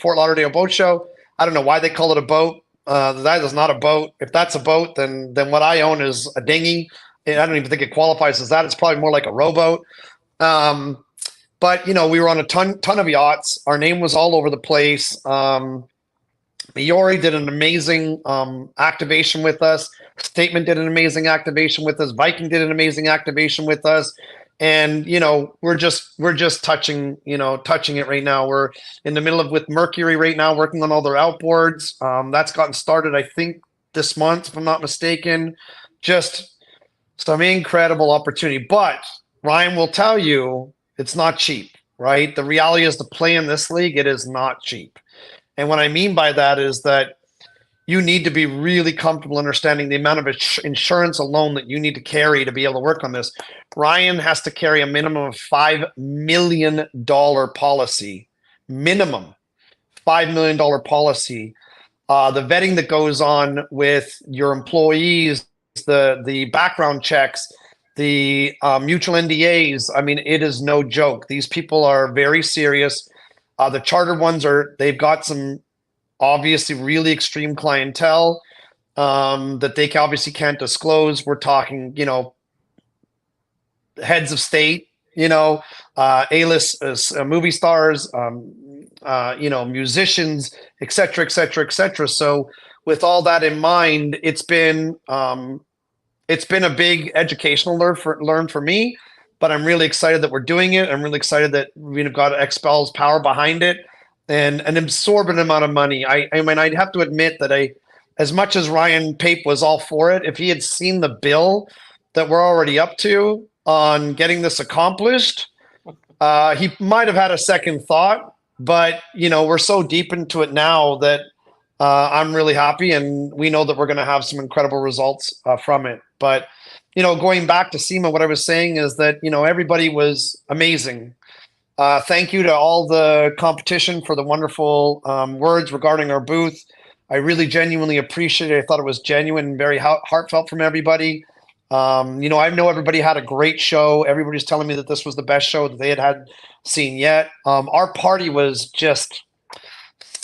Fort Lauderdale boat show. I don't know why they call it a boat. That is not a boat. If that's a boat, then what I own is a dinghy. I don't even think it qualifies as that. It's probably more like a rowboat. But we were on a ton of yachts. Our name was all over the place. Miori did an amazing activation with us. Statement did an amazing activation with us. Viking did an amazing activation with us. And we're just touching it right now. We're in the middle of with Mercury right now, working on all their outboards. That's gotten started, I think, this month, if I'm not mistaken. Just some incredible opportunity. But Ryan will tell you it's not cheap, right? The reality is to play in this league, it is not cheap. And what I mean by that is that you need to be really comfortable understanding the amount of insurance alone that you need to carry to be able to work on this. Ryan has to carry a minimum of $5 million policy, minimum $5 million policy. The vetting that goes on with your employees, the background checks, the mutual NDAs. I mean, it is no joke. These people are very serious. The chartered ones they've got some obviously really extreme clientele that they obviously can't disclose. We're talking, heads of state, A-list movie stars, musicians, et cetera, et cetera, et cetera. So with all that in mind, it's been a big educational learn for me, but I'm really excited that we're doing it. I'm really excited that we've got XPEL's power behind it and an absorbent amount of money. I mean, I'd have to admit that as much as Ryan Pape was all for it, if he had seen the bill that we're already up to on getting this accomplished, he might have had a second thought, but we're so deep into it now that I'm really happy, and we know that we're going to have some incredible results from it. But, going back to SEMA, what I was saying is that, everybody was amazing. Thank you to all the competition for the wonderful words regarding our booth. I really genuinely appreciate it. I thought it was genuine and very heartfelt from everybody. I know everybody had a great show. Everybody's telling me that this was the best show that they had seen yet. Our party was just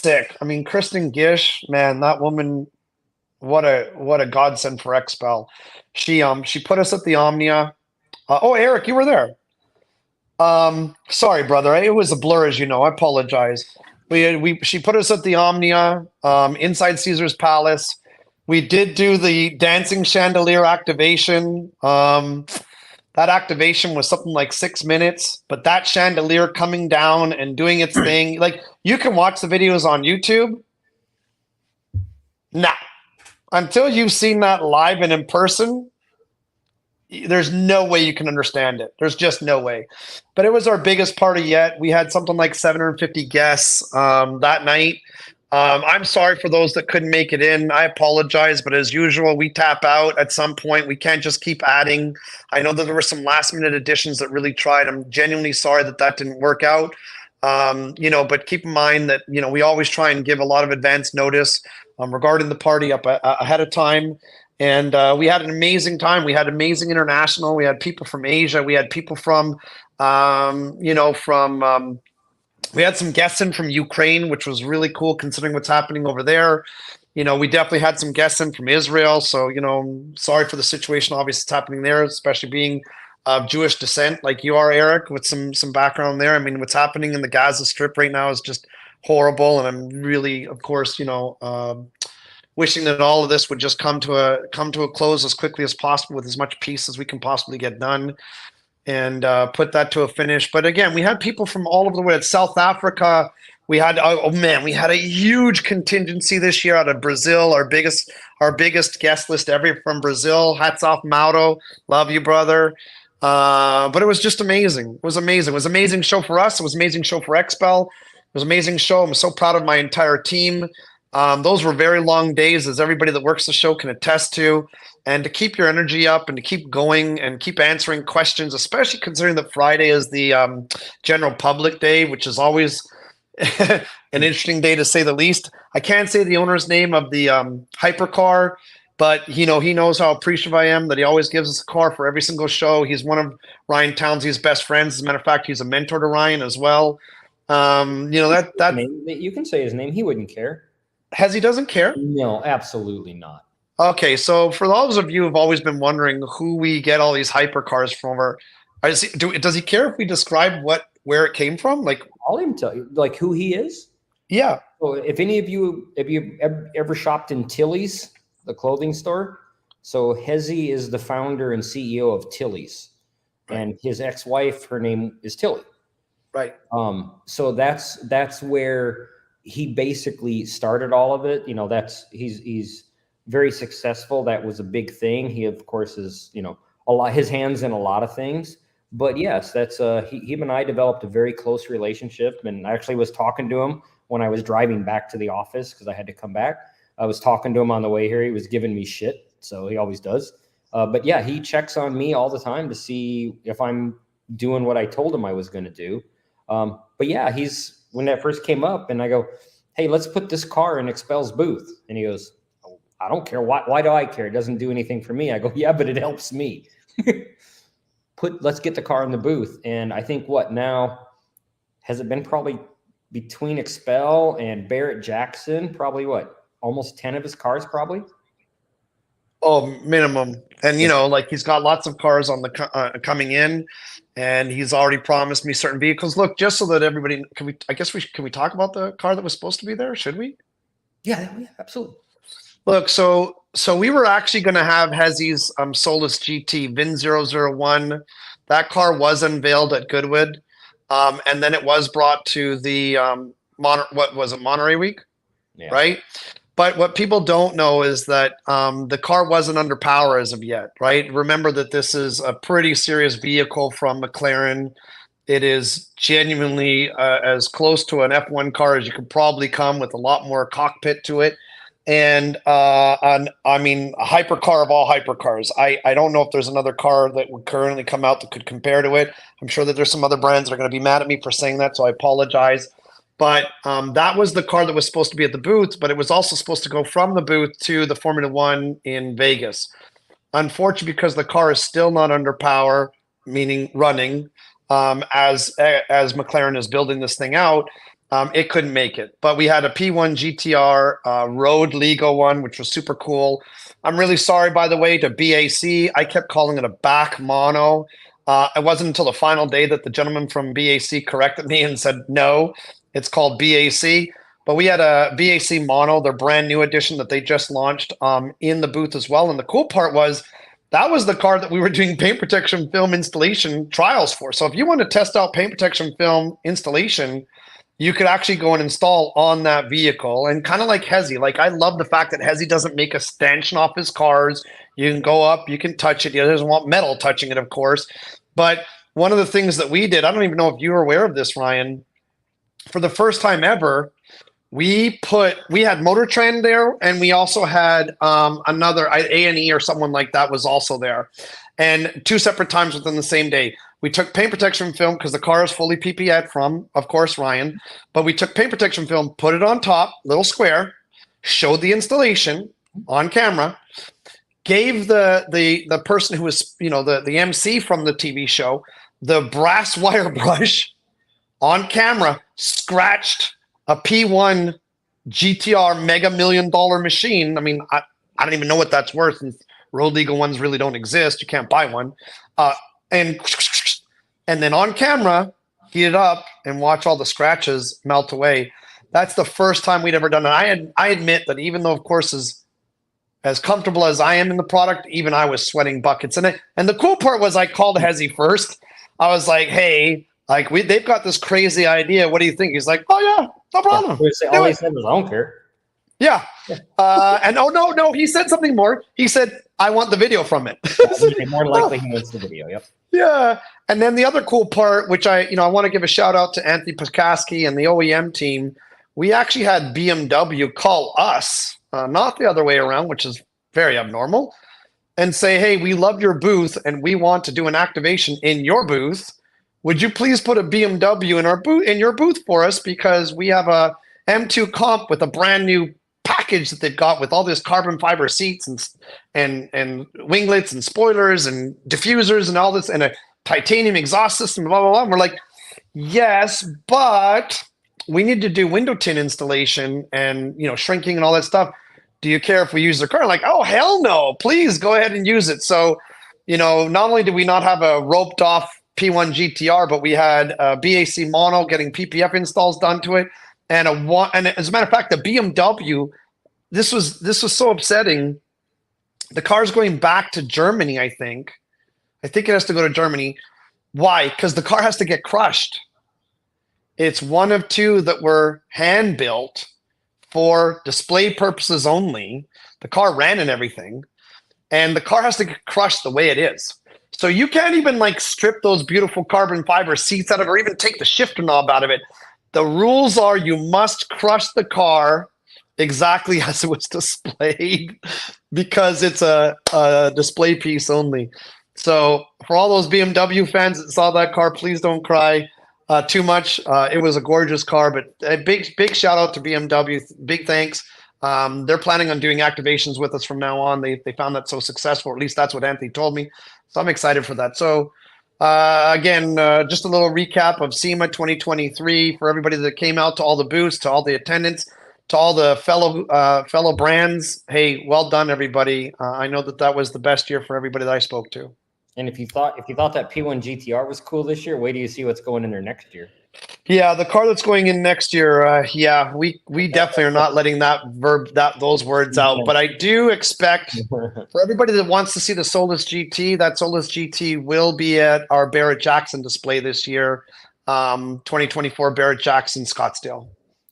sick. I mean, Kristen Gish, man, that woman, what a godsend for XPEL. She put us at the Omnia. Oh, Eric, you were there. Sorry, brother. It was a blur, as you know. I apologize. She put us at the Omnia, inside Caesar's Palace. We did do the dancing chandelier activation. That activation was something like 6 minutes, but that chandelier coming down and doing its thing, like you can watch the videos on YouTube. Nah, until you've seen that live and in person, there's no way you can understand it. There's just no way. But it was our biggest party yet. We had something like 750 guests that night. I'm sorry for those that couldn't make it in. I apologize, but as usual, we tap out at some point. We can't just keep adding. I know that there were some last minute additions that really tried. I'm genuinely sorry that didn't work out. But keep in mind that, we always try and give a lot of advance notice regarding the party up ahead of time. And we had an amazing time. We had amazing international. We had people from Asia. We had people from, we had some guests in from Ukraine, which was really cool considering what's happening over there. We definitely had some guests in from Israel. So, sorry for the situation, obviously, it's happening there, especially being of Jewish descent like you are, Eric, with some background there. I mean, what's happening in the Gaza Strip right now is just horrible. And I'm really, of course, wishing that all of this would just come to a close as quickly as possible with as much peace as we can possibly get done, and put that to a finish. But again, we had people from all over the world. South Africa, we had we had a huge contingency this year out of Brazil. Our biggest guest list ever from Brazil. Hats off, Mauro. Love you, brother. But it was just amazing. It was amazing. It was an amazing show for us. It was an amazing show for XPEL. It was an amazing show. I'm so proud of my entire team. Those were very long days, as everybody that works the show can attest to. And to keep your energy up and to keep going and keep answering questions, especially considering that Friday is the general public day, which is always an interesting day to say the least. I can't say the owner's name of the hypercar, but he knows how appreciative I am that he always gives us a car for every single show. He's one of Ryan Tounsley's best friends. As a matter of fact, he's a mentor to Ryan as well. You can say his name. He wouldn't care. He doesn't care? No, absolutely not. Okay, so for those of you who've always been wondering who we get all these hypercars from, does he care if we describe where it came from? Like, I'll even tell you, like, who he is. Yeah. So if you've ever shopped in Tilly's, the clothing store, so Hezi is the founder and CEO of Tilly's, right. And his ex-wife, her name is Tilly. Right. So that's where he basically started all of it. He's very successful. That was a big thing. He, of course, is, his hands in a lot of things. But yes, that's him and I developed a very close relationship. And I actually was talking to him when I was driving back to the office because I had to come back. I was talking to him on the way here. He was giving me shit, so he always does. But yeah, he checks on me all the time to see if I'm doing what I told him I was going to do. But yeah, when that first came up, and I go, "Hey, let's put this car in XPEL's booth," and he goes, "Oh, I don't care. Why do I care? It doesn't do anything for me." I go, "Yeah, but it helps me." Let's get the car in the booth. And I think now has it been probably between XPEL and Barrett Jackson, probably almost 10 of his cars probably. Oh, minimum. And he's got lots of cars on the coming in, and he's already promised me certain vehicles. Look, just so that everybody can we talk about the car that was supposed to be there? Should we? Yeah, absolutely. Look, so we were actually going to have Hezi's Solus GT VIN 001. That car was unveiled at Goodwood, and then it was brought to the Monterey Week, yeah. Right? But what people don't know is that the car wasn't under power as of yet, right? Remember that this is a pretty serious vehicle from McLaren, It is genuinely as close to an F1 car as you could probably come, with a lot more cockpit to it. And a hypercar of all hypercars. I don't know if there's another car that would currently come out that could compare to it. I'm sure that there's some other brands that are going to be mad at me for saying that, so I apologize. But that was the car that was supposed to be at the booth, but it was also supposed to go from the booth to the Formula One in Vegas. Unfortunately, because the car is still not under power, meaning running, as McLaren is building this thing out, it couldn't make it. But we had a P1 GTR road Lego one, which was super cool. I'm really sorry, by the way, to BAC. I kept calling it a back mono. It wasn't until the final day that the gentleman from BAC corrected me and said, no, it's called BAC. But we had a BAC mono, their brand new edition that they just launched in the booth as well. And the cool part was, that was the car that we were doing paint protection film installation trials for. So if you want to test out paint protection film installation, you could actually go and install on that vehicle. And kind of like Hezi, like I love the fact that Hezi doesn't make a stanchion off his cars. You can go up, you can touch it. He doesn't want metal touching it, of course. But one of the things that we did, I don't even know if you were aware of this, Ryan, for the first time ever, we had Motor Trend there, and we also had another A&E or someone like that was also there, and 2 separate times within the same day. We took paint protection film because the car is fully PPF from, of course, Ryan. But we took paint protection film, put it on top, little square, showed the installation on camera, gave the person who was, the MC from the TV show, the brass wire brush on camera, scratched a P1 GTR Mega $1 million machine. I mean, I don't even know what that's worth. And road legal ones really don't exist. You can't buy one. And then on camera, heat it up and watch all the scratches melt away. That's the first time we'd ever done it. I admit that even though, of course, as comfortable as I am in the product, even I was sweating buckets in it. And the cool part was I called Hezi first. I was like, hey, they've got this crazy idea. What do you think? He's like, oh yeah, no problem. All he said was, I don't care. Yeah. And no, he said something more. He said, I want the video from it. More likely he wants the video. Yep. Yeah. And then the other cool part, which I want to give a shout out to Anthony Pakaski and the OEM team. We actually had BMW call us, not the other way around, which is very abnormal, and say, hey, we love your booth and we want to do an activation in your booth. Would you please put a BMW in your booth for us, because we have a M2 comp with a brand new package that they've got with all this carbon fiber seats and winglets and spoilers and diffusers and all this, and a titanium exhaust system, blah, blah, blah. And we're like, yes, but we need to do window tint installation and, shrinking and all that stuff. Do you care if we use their car? Like, oh, hell no, please go ahead and use it. So, not only did we not have a roped off P1 GTR, but we had a BAC mono getting PPF installs done to it. And as a matter of fact, the BMW, this was so upsetting. The car's going back to Germany, I think. I think it has to go to Germany. Why? Because the car has to get crushed. It's one of 2 that were hand built for display purposes only. The car ran and everything, and the car has to get crushed the way it is. So you can't even strip those beautiful carbon fiber seats out of it, or even take the shifter knob out of it. The rules are you must crush the car exactly as it was displayed, because it's a display piece only. So for all those BMW fans that saw that car, please don't cry too much. It was a gorgeous car, but a big shout out to BMW. Big thanks. They're planning on doing activations with us from now on. They found that so successful, or at least that's what Anthony told me. So I'm excited for that. So again, just a little recap of SEMA 2023 for everybody that came out, to all the booths, to all the attendants, to all the fellow brands. Hey, well done, everybody. I know that was the best year for everybody that I spoke to. And if you thought that P1 GTR was cool this year, wait till you see what's going in there next year. Yeah, the car that's going in next year. We definitely are not letting those words out. But I do expect for everybody that wants to see the Solus GT, that Solus GT will be at our Barrett-Jackson display this year, 2024 Barrett-Jackson Scottsdale.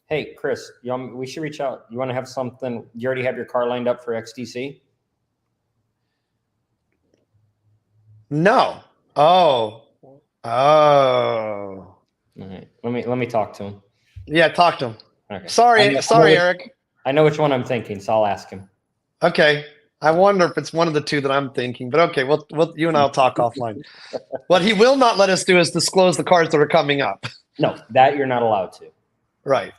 Hey, Chris, we should reach out. You want to have something? You already have your car lined up for XTC? No. Oh, Oh, All right. Let me talk to him. yeah. Talk to him. Okay. Sorry, Eric. I know which one I'm thinking, so I'll ask him. Okay. I wonder if it's one of the two that I'm thinking, but okay, you and I'll talk offline. What he will not let us do is disclose the cards that are coming up. No, that you're not allowed to. Right.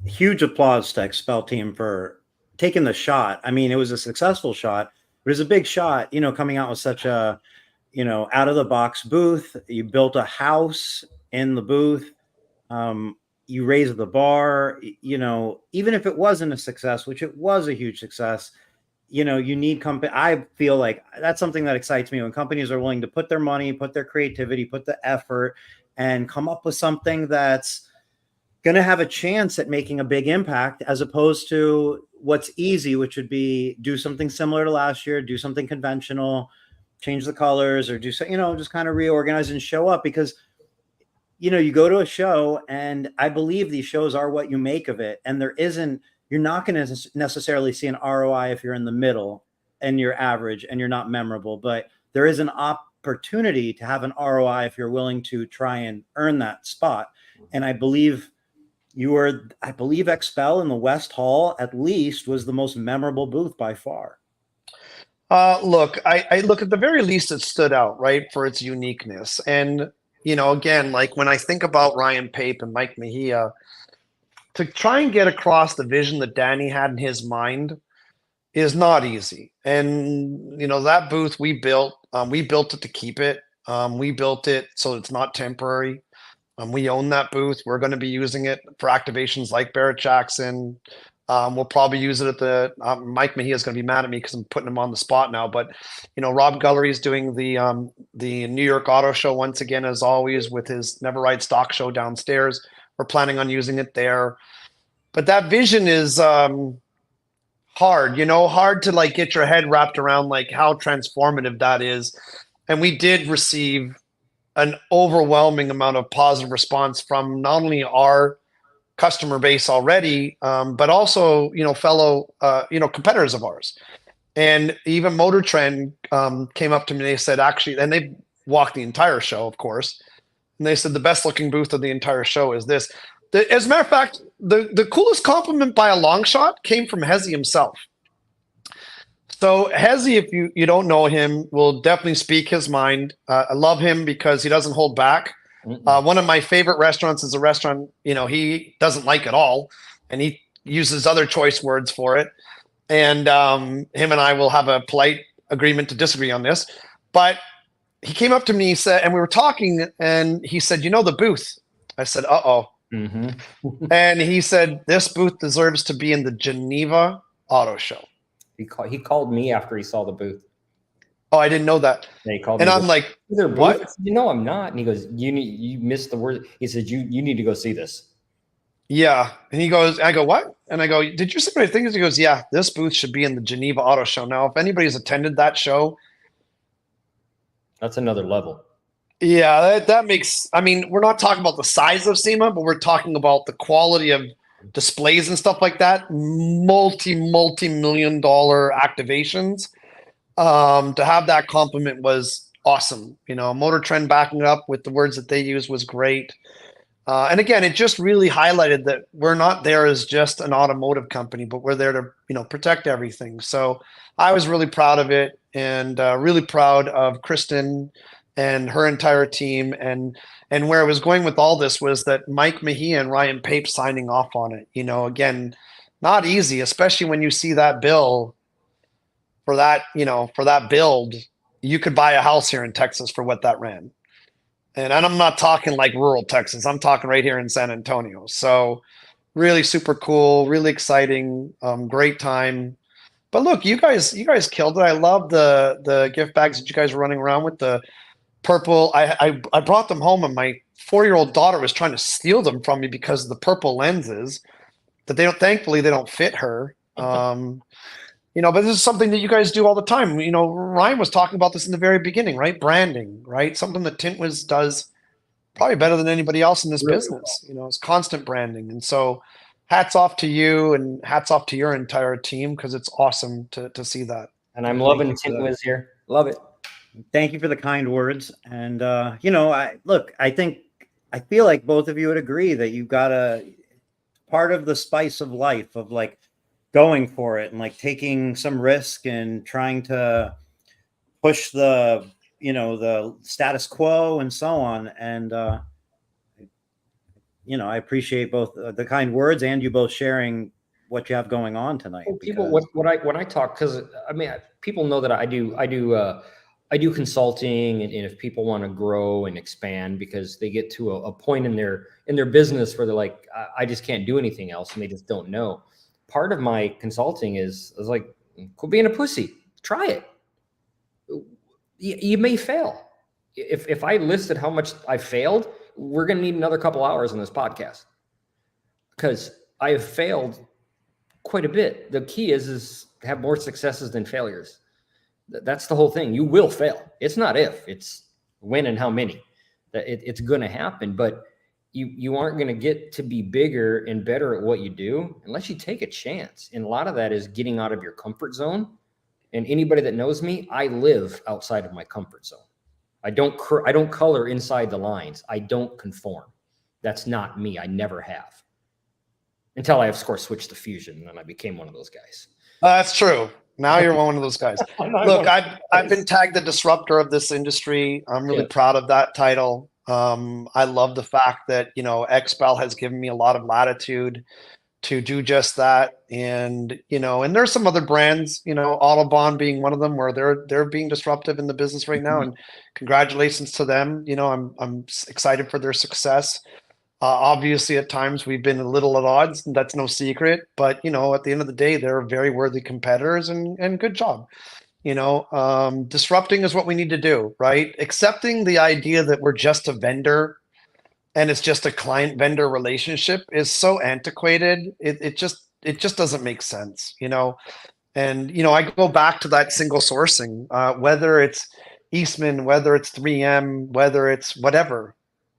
Huge applause to XPEL team for taking the shot. I mean, it was a successful shot, but it was a big shot, coming out with such a, out of the box booth. You built a house in the booth. You raised the bar, even if it wasn't a success, which it was a huge success, you need company. I feel like that's something that excites me when companies are willing to put their money, put their creativity, put the effort, and come up with something that's going to have a chance at making a big impact, as opposed to what's easy, which would be do something similar to last year, do something conventional, change the colors, or do so, just kind of reorganize and show up. Because you go to a show, and I believe these shows are what you make of it. And you're not going to necessarily see an ROI if you're in the middle and you're average and you're not memorable, but there is an opportunity to have an ROI if you're willing to try and earn that spot. And I believe XPEL in the West Hall at least was the most memorable booth by far. Look, I look at the very least it stood out, right, for its uniqueness. And again, like when I think about Ryan Pape and Mike Mejia, to try and get across the vision that Danny had in his mind is not easy. And, that booth we built it to keep it. We built it so it's not temporary. We own that booth. We're going to be using it for activations like Barrett Jackson. We'll probably use it at Mike Mejia is going to be mad at me because I'm putting him on the spot now. But, Rob Gullery is doing the New York Auto Show once again, as always, with his Never Ride Stock Show downstairs. We're planning on using it there. But that vision is hard, hard to like get your head wrapped around like how transformative that is. And we did receive an overwhelming amount of positive response from not only our customer base already, but also, fellow, competitors of ours. And even Motor Trend came up to me and they said, actually, and they walked the entire show, of course. And they said, the best looking booth of the entire show is this. As a matter of fact, the coolest compliment by a long shot came from Hezi himself. So Hezi, if you don't know him, will definitely speak his mind. I love him because he doesn't hold back. One of my favorite restaurants is a restaurant, he doesn't like at all. And he uses other choice words for it. And him and I will have a polite agreement to disagree on this. But he came up to me, he said, and we were talking, and he said, the booth. I said, uh-oh. Mm-hmm. And he said, this booth deserves to be in the Geneva Auto Show. He called me after he saw the booth. Oh, I didn't know that. Yeah, he called and me. I'm like, what? Said, I'm not. And he goes, you missed the word. He said, you need to go see this. Yeah. And he goes, I go, what? And I go, did you see what I think? He goes, yeah, this booth should be in the Geneva Auto Show. Now, if anybody's attended that show, that's another level. Yeah, that makes, we're not talking about the size of SEMA, but we're talking about the quality of displays and stuff like that. Multi-million-dollar activations. To have that compliment was awesome. Motor Trend backing it up with the words that they use was great. And again, it just really highlighted that we're not there as just an automotive company, but we're there to, protect everything. So I was really proud of it, and really proud of Kristen and her entire team. And where I was going with all this was that Mike Mejia and Ryan Pape signing off on it. Again, not easy, especially when you see that bill for that, for that build. You could buy a house here in Texas for what that ran. And I'm not talking like rural Texas. I'm talking right here in San Antonio. So really super cool, really exciting, great time. But look, you guys killed it. I love the gift bags that you guys were running around with, the purple. I brought them home, and my 4-year-old daughter was trying to steal them from me because of the purple lenses that thankfully they don't fit her. But this is something that you guys do all the time. Ryan was talking about this in the very beginning, right? Branding, right? Something that Tint Wiz does probably better than anybody else in this business. It's constant branding. And so hats off to you, and hats off to your entire team, because it's awesome to see that. And I'm loving Tint Wiz here. Love it. Thank you for the kind words. And, I feel like both of you would agree that you've got a part of the spice of life of like going for it and like taking some risk and trying to push the status quo and so on. And, I appreciate both the kind words and you both sharing what you have going on tonight. Well, people, when I talk, because I mean, people know that I do consulting, and if people want to grow and expand because they get to a point in their business where they're like, I just can't do anything else, and they just don't know. Part of my consulting is like, quit being a pussy, try it. You may fail. If I listed how much I failed, we're going to need another couple hours on this podcast because I have failed quite a bit. The key is have more successes than failures. That's the whole thing. You will fail. It's not if, it's when and how many. It's going to happen, but you aren't going to get to be bigger and better at what you do unless you take a chance. And a lot of that is getting out of your comfort zone. And anybody that knows me, I live outside of my comfort zone. I don't color inside the lines. I don't conform. That's not me. I never have. Until I, of course, switched to Fusion, and then I became one of those guys. That's true. Now you're one of those guys. Look, I've been tagged the disruptor of this industry. I'm really proud of that title. I love the fact that, XPEL has given me a lot of latitude to do just that. And, and there's some other brands, Autobahn being one of them, where they're being disruptive in the business right now. And congratulations to them. I'm excited for their success. Obviously, at times we've been a little at odds, and that's no secret. But at the end of the day, they're very worthy competitors, and good job. Disrupting is what we need to do, right? Accepting the idea that we're just a vendor and it's just a client-vendor relationship is so antiquated. It just doesn't make sense, And I go back to that single sourcing, whether it's Eastman, whether it's 3M, whether it's whatever.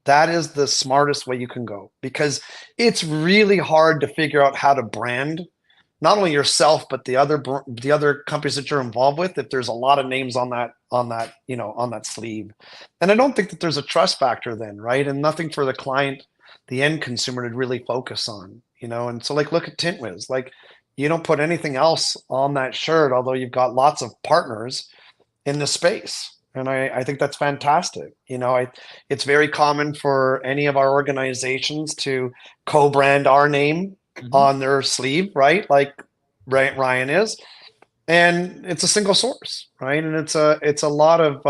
That is the smartest way you can go, because it's really hard to figure out how to brand not only yourself but the other companies that you're involved with if there's a lot of names on that sleeve. And I don't think that there's a trust factor then, right? And nothing for the client, the end consumer, to really focus on, And so, like, look at Tint Wiz. Like, you don't put anything else on that shirt, although you've got lots of partners in the space. And I think that's fantastic. It's very common for any of our organizations to co-brand our name on their sleeve, right? Like Ryan is, and it's a single source, right? And it's a lot of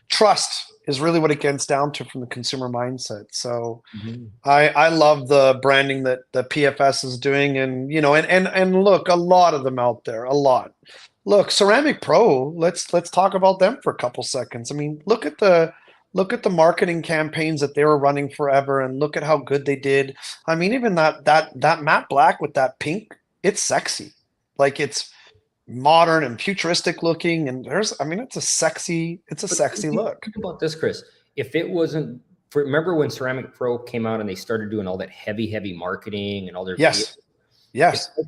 trust is really what it gets down to from the consumer mindset. So I love the branding that the PFS is doing, and and look, a lot of them out there, a lot. Look, Ceramic Pro, let's talk about them for a couple seconds. I mean, look at the marketing campaigns that they were running forever, and look at how good they did. I mean, even that matte black with that pink, it's sexy. Like, it's modern and futuristic looking, and it's a sexy look. Think about this, Chris. If it wasn't remember when Ceramic Pro came out and they started doing all that heavy marketing and all their yes.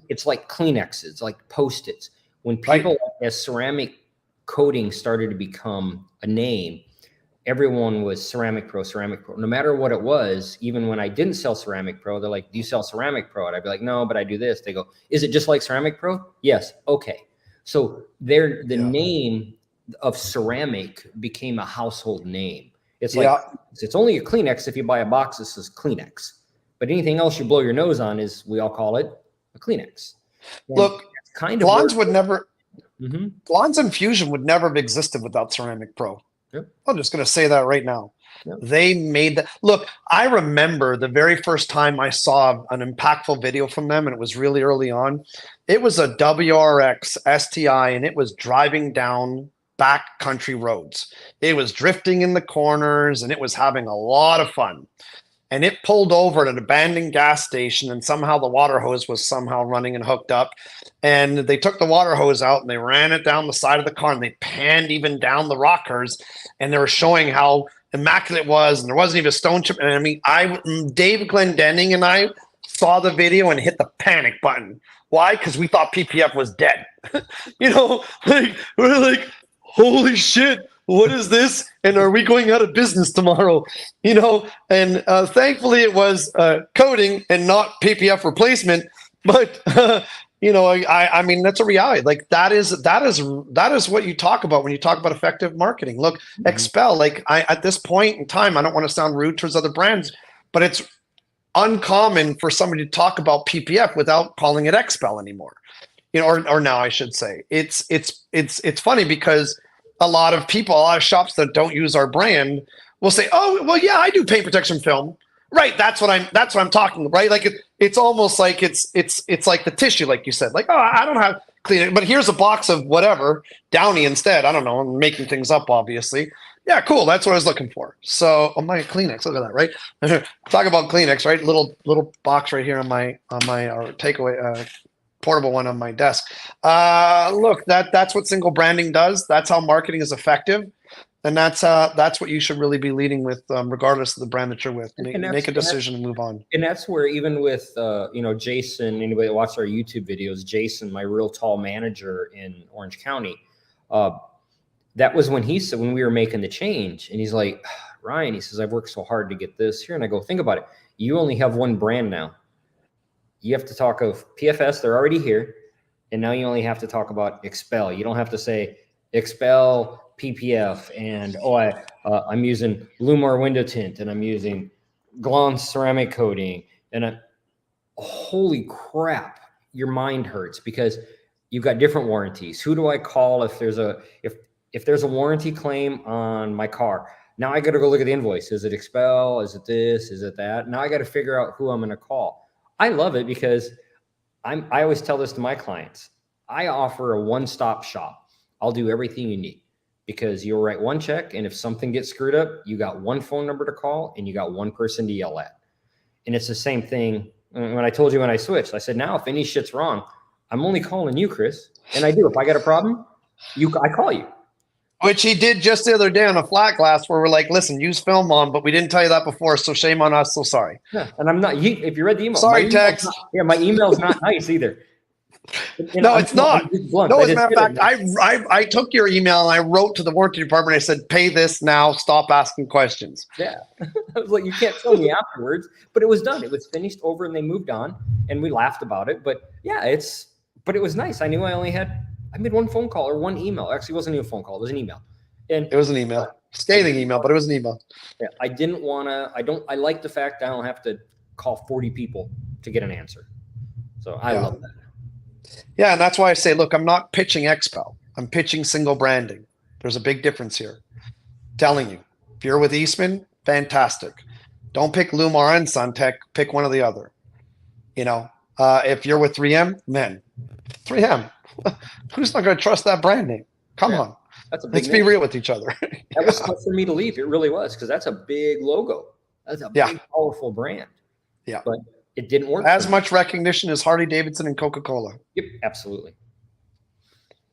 It's like Kleenexes, like Post-its. When people, as ceramic coating started to become a name, everyone was Ceramic Pro. No matter what it was, even when I didn't sell Ceramic Pro, they're like, do you sell Ceramic Pro? And I'd be like, no, but I do this. They go, is it just like Ceramic Pro? Yes. Okay. So the name of ceramic became a household name. It's like, it's only a Kleenex if you buy a box that says Kleenex. But anything else you blow your nose on is, we all call it a Kleenex. And look, kind of Blondes would never, Blondes and Fusion would never have existed without Ceramic Pro. Yep. I'm just going to say that right now. Yep. They made that. Look, I remember the very first time I saw an impactful video from them, and it was really early on. It was a WRX STI, and it was driving down backcountry roads. It was drifting in the corners, and it was having a lot of fun. And it pulled over at an abandoned gas station, and somehow the water hose was somehow running and hooked up. And they took the water hose out and they ran it down the side of the car, and they panned even down the rockers, and they were showing how immaculate it was, and there wasn't even a stone chip. And I mean, Dave Glendenning and I saw the video and hit the panic button. Why? Because we thought PPF was dead. We're like, holy shit, what is this? And are we going out of business tomorrow? And thankfully it was coding and not PPF replacement. But I mean, that's a reality. Like that is what you talk about when you talk about effective marketing. Look, XPEL, like at this point in time, I don't want to sound rude towards other brands, but it's uncommon for somebody to talk about PPF without calling it XPEL anymore. Or now I should say. It's funny because a lot of shops that don't use our brand will say, "Oh, well, yeah, I do paint protection film." Right, that's what I'm talking about, right? Like it's almost like it's like the tissue, like you said. Like, oh, I don't have clean, but here's a box of whatever Downy instead. I don't know. I'm making things up, obviously. Yeah, cool. That's what I was looking for. So, my Kleenex. Look at that, right? Talk about Kleenex, right? Little box right here on my takeaway portable one on my desk. Look, that's what single branding does. That's how marketing is effective. And that's what you should really be leading with, regardless of the brand that you're with. Make a decision and move on. And that's where even with Jason, anybody that watches our YouTube videos, Jason, my real tall manager in Orange County, that was when he said, when we were making the change, and he's like, Ryan, he says, I've worked so hard to get this here. And I go, think about it. You only have one brand now. You have to talk of PFS. They're already here. And now you only have to talk about XPEL. You don't have to say XPEL PPF and I'm using Lumar window tint and I'm using Glance ceramic coating and holy crap, your mind hurts because you've got different warranties. Who do I call if there's a warranty claim on my car? Now I got to go look at the invoice. Is it XPEL? Is it this? Is it that? Now I got to figure out who I'm going to call. I love it because I always tell this to my clients. I offer a one-stop shop. I'll do everything you need. Because you'll write one check, and if something gets screwed up, you got one phone number to call, and you got one person to yell at. And it's the same thing when I told you when I switched. I said, now if any shit's wrong, I'm only calling you, Chris. And I do. If I got a problem, I call you. Which he did just the other day on a flat glass where we're like, listen, use film on, but we didn't tell you that before, so shame on us. So sorry. Yeah, and I'm not. If you read the email, sorry, text. My email's not nice either. No, it's not. No, as a matter of fact, I took your email and I wrote to the warranty department. I said, pay this now. Stop asking questions. Yeah. I was like, you can't tell me afterwards, but it was done. It was finished over and they moved on and we laughed about it. But yeah, but it was nice. I knew I made one phone call or one email. Actually, it wasn't even a phone call. It was an email. And it was an email. Scathing email, but it was an email. Yeah. I like the fact that I don't have to call 40 people to get an answer. So I love that. Yeah, and that's why I say, look, I'm not pitching XPEL. I'm pitching single branding. There's a big difference here. I'm telling you, if you're with Eastman, fantastic. Don't pick Lumar and Suntech. Pick one or the other. If you're with 3M, man, 3M. Who's not going to trust that brand name? Come on. Let's be real with each other. That was tough for me to leave. It really was, because that's a big logo. That's a big, powerful brand. Yeah. But it didn't work. As much recognition as Harley Davidson and Coca-Cola. Yep, absolutely.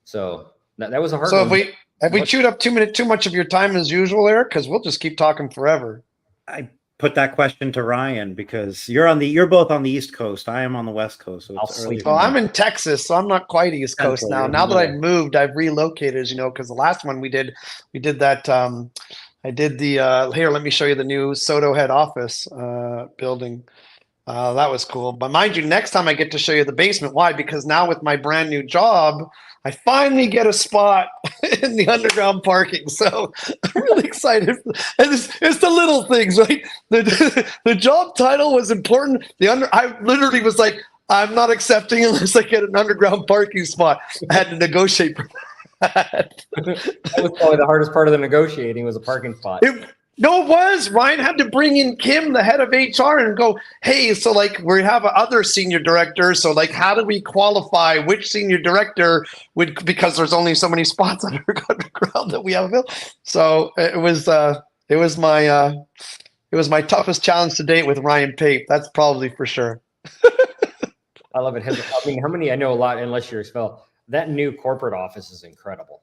So that was a hard one. So have we chewed up too much of your time as usual, Eric? Because we'll just keep talking forever. I put that question to Ryan because you're both on the East Coast. I am on the West Coast. So it's early. Well, I'm in Texas, so I'm not quite East Coast now. Now that I've moved, I've relocated, because the last one we did that. I did the here. Let me show you the new Soto head office building. That was cool. But mind you, next time I get to show you the basement. Why? Because now with my brand new job, I finally get a spot in the underground parking. So I'm really excited. And it's the little things, right? The job title was important. I literally was like, I'm not accepting unless I get an underground parking spot. I had to negotiate for that. That was probably the hardest part of the negotiating was a parking spot. No, it was. Ryan had to bring in Kim, the head of HR, and go, hey, so we have other senior directors. So how do we qualify which senior director would, because there's only so many spots underground that we have available. So it was my toughest challenge to date with Ryan Pape. That's probably for sure. I love it. I mean, how many? I know a lot, unless you're XPEL. That new corporate office is incredible.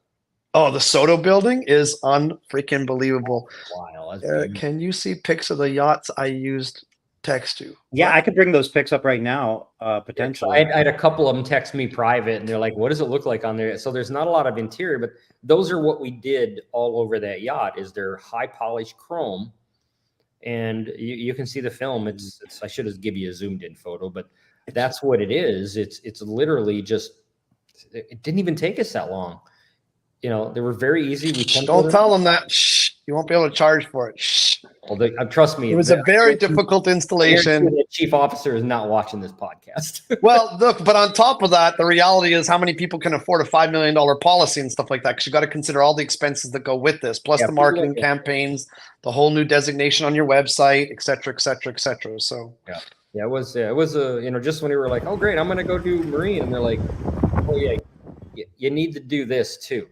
Oh, the Soto building is unfreaking believable. Wow. Can you see pics of the yachts I used text you? Yeah, What? I could bring those pics up right now, potentially. I had a couple of them text me private, and they're like, "What does it look like on there?" So there's not a lot of interior, but those are what we did all over that yacht. Is they're high polished chrome, and you can see the film. It's I should have given you a zoomed in photo, but that's what it is. It's literally just. It didn't even take us that long. You know, they were very easy. We Don't tell them that. Shh. You won't be able to charge for it. Shh. Well, trust me, It was a very difficult installation. The chief officer is not watching this podcast. Well, look, but on top of that, the reality is how many people can afford a $5 million policy and stuff like that? Because you got to consider all the expenses that go with this, plus the marketing campaigns, the whole new designation on your website, et cetera, et cetera, et cetera. So it was a just when we were like, oh great, I'm gonna go do marine, and they're like, oh yeah, you need to do this too.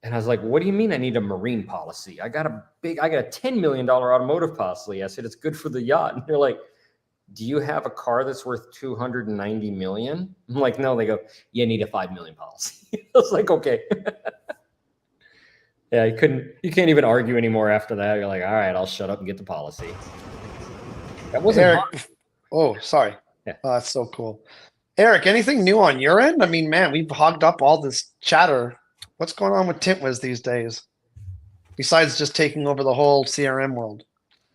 And I was like, what do you mean I need a marine policy? I got a $10 million automotive policy. I said, it's good for the yacht. And they're like, do you have a car that's worth 290 million? I'm like, no. They go, you need a 5 million policy. I was like, okay. Yeah, you can't even argue anymore after that. You're like, all right, I'll shut up and get the policy. That wasn't Eric. Oh, sorry. Yeah. Oh, that's so cool. Eric, anything new on your end? I mean, man, we've hogged up all this chatter. What's going on with Tint Wiz these days? Besides just taking over the whole CRM world.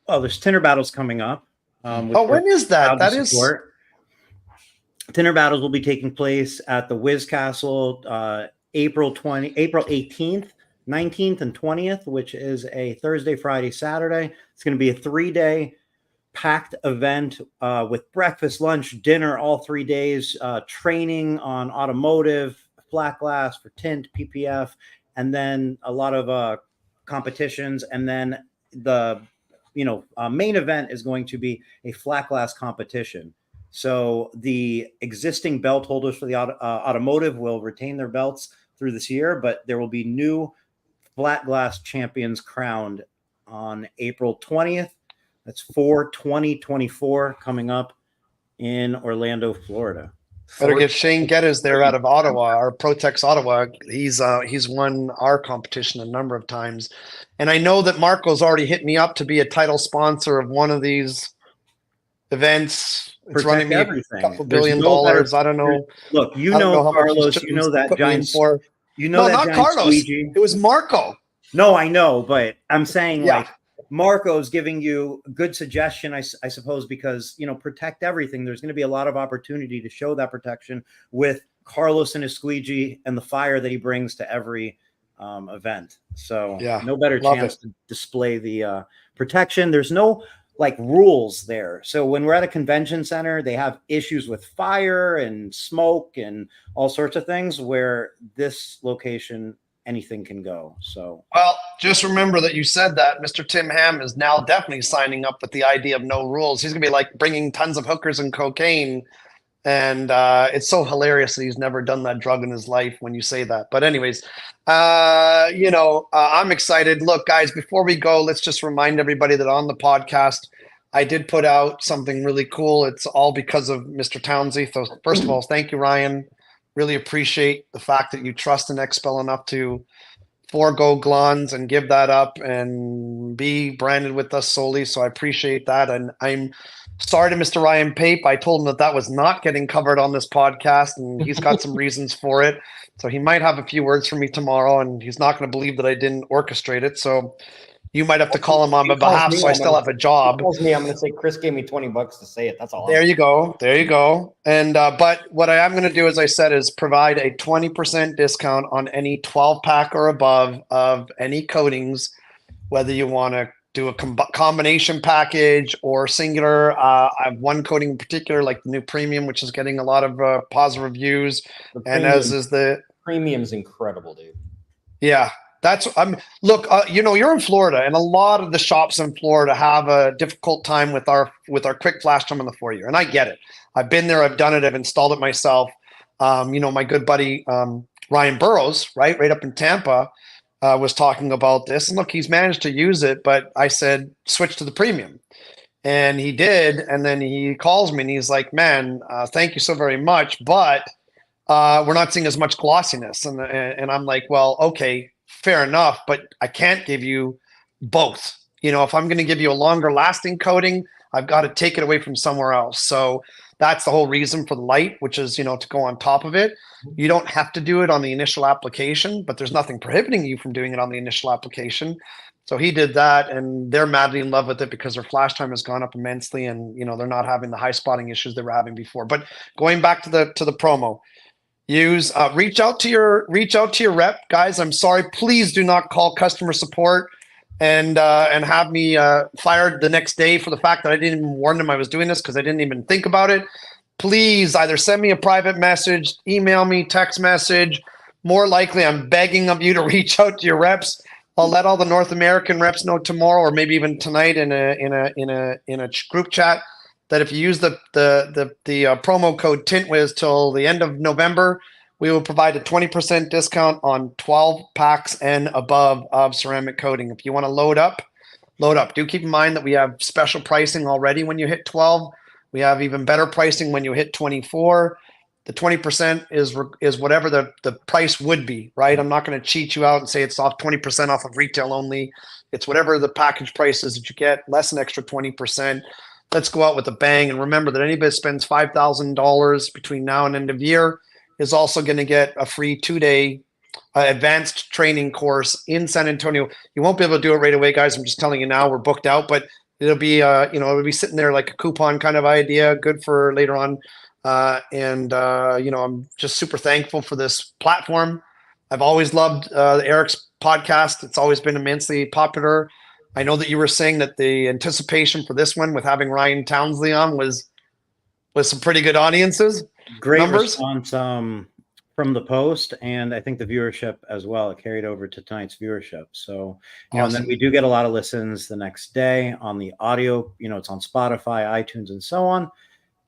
Oh, there's Tinter Battles coming up. When is that? That is. Tinter Battles will be taking place at the Wiz Castle, April 18th, 19th, and 20th, which is a Thursday, Friday, Saturday. It's going to be a 3-day packed event with breakfast, lunch, dinner, all 3 days, training on automotive, flat glass for tint, PPF, and then a lot of competitions. And then the main event is going to be a flat glass competition. So the existing belt holders for the automotive will retain their belts through this year, but there will be new flat glass champions crowned on April 20th. That's 4/20/24 coming up in Orlando, Florida. Better get Shane Geddes there out of Ottawa, our Protex Ottawa. He's won our competition a number of times. And I know that Marco's already hit me up to be a title sponsor of one of these events. It's running me everything. a couple billion dollars. I don't know. Look, Carlos, you know that giant for. You know, no, not Carlos. Squeegee. It was Marco. No, I know, but I'm saying like Marco's giving you a good suggestion, I suppose, because, protect everything. There's going to be a lot of opportunity to show that protection with Carlos and his squeegee and the fire that he brings to every event. So no better chance to display the protection. There's no rules there. So when we're at a convention center, they have issues with fire and smoke and all sorts of things, where this location, anything can go. So, well, just remember that you said that Mr. Tim Ham is now definitely signing up with the idea of no rules. He's gonna be like bringing tons of hookers and cocaine, and it's so hilarious that he's never done that drug in his life when you say that. But anyways, I'm excited. Look, guys, before we go, let's just remind everybody that on the podcast, I did put out something really cool. It's all because of Mr. Tounsley. So first of all, thank you, Ryan. Really appreciate the fact that you trust in XPEL enough to forego Glons and give that up and be branded with us solely. So I appreciate that. And I'm sorry to Mr. Ryan Pape. I told him that was not getting covered on this podcast, and he's got some reasons for it. So he might have a few words for me tomorrow, and he's not going to believe that I didn't orchestrate it. So you might have to call him on my behalf, so I still have a job. He calls me, I'm going to say, Chris gave me $20 to say it. That's all. There you go. There you go. And but what I am going to do, as I said, is provide a 20% discount on any 12-pack or above of any coatings, whether you want to do a combination package or singular. I have one coating in particular, like the new premium, which is getting a lot of positive reviews. And as is the premium's incredible, dude. Yeah. That's look, you're in Florida, and a lot of the shops in Florida have a difficult time with our quick flash drum in the 4-year, and I get it. I've been there, I've done it, I've installed it myself. My good buddy Ryan Burrows, right up in Tampa, was talking about this, and look, he's managed to use it. But I said switch to the premium, and he did, and then he calls me and he's like, "Man, thank you so very much, but we're not seeing as much glossiness." And I'm like, "Well, okay. Fair enough, but I can't give you both. If I'm going to give you a longer lasting coating, I've got to take it away from somewhere else. So that's the whole reason for the light, which is, to go on top of it. You don't have to do it on the initial application, but there's nothing prohibiting you from doing it on the initial application. So he did that, and they're madly in love with it because their flash time has gone up immensely, and they're not having the high spotting issues they were having before. But going back to the promo, use reach out to your rep, guys. I'm sorry, please do not call customer support and have me fired the next day for the fact that I didn't even warn them I was doing this, because I didn't even think about it. Please either send me a private message, email me, text message. More likely, I'm begging of you to reach out to your reps. I'll let all the North American reps know tomorrow, or maybe even tonight in a group chat, that if you use the promo code TintWiz till the end of November, we will provide a 20% discount on 12 packs and above of ceramic coating. If you want to load up. Do keep in mind that we have special pricing already when you hit 12. We have even better pricing when you hit 24. The 20% is whatever the price would be, right? I'm not going to cheat you out and say it's off 20% off of retail only. It's whatever the package price is that you get, less an extra 20%. Let's go out with a bang. And remember that anybody that spends $5,000 between now and end of year is also going to get a free 2-day advanced training course in San Antonio. You won't be able to do it right away, guys. I'm just telling you now, we're booked out, but it'll be, it'll be sitting there like a coupon kind of idea, good for later on. I'm just super thankful for this platform. I've always loved Eric's podcast. It's always been immensely popular. I know that you were saying that the anticipation for this one with having Ryan Tounsley on was some pretty good audiences. Great numbers. Response from the post, and I think the viewership as well. It carried over to tonight's viewership. So, Awesome. And then we do get a lot of listens the next day on the audio. It's on Spotify, iTunes, and so on.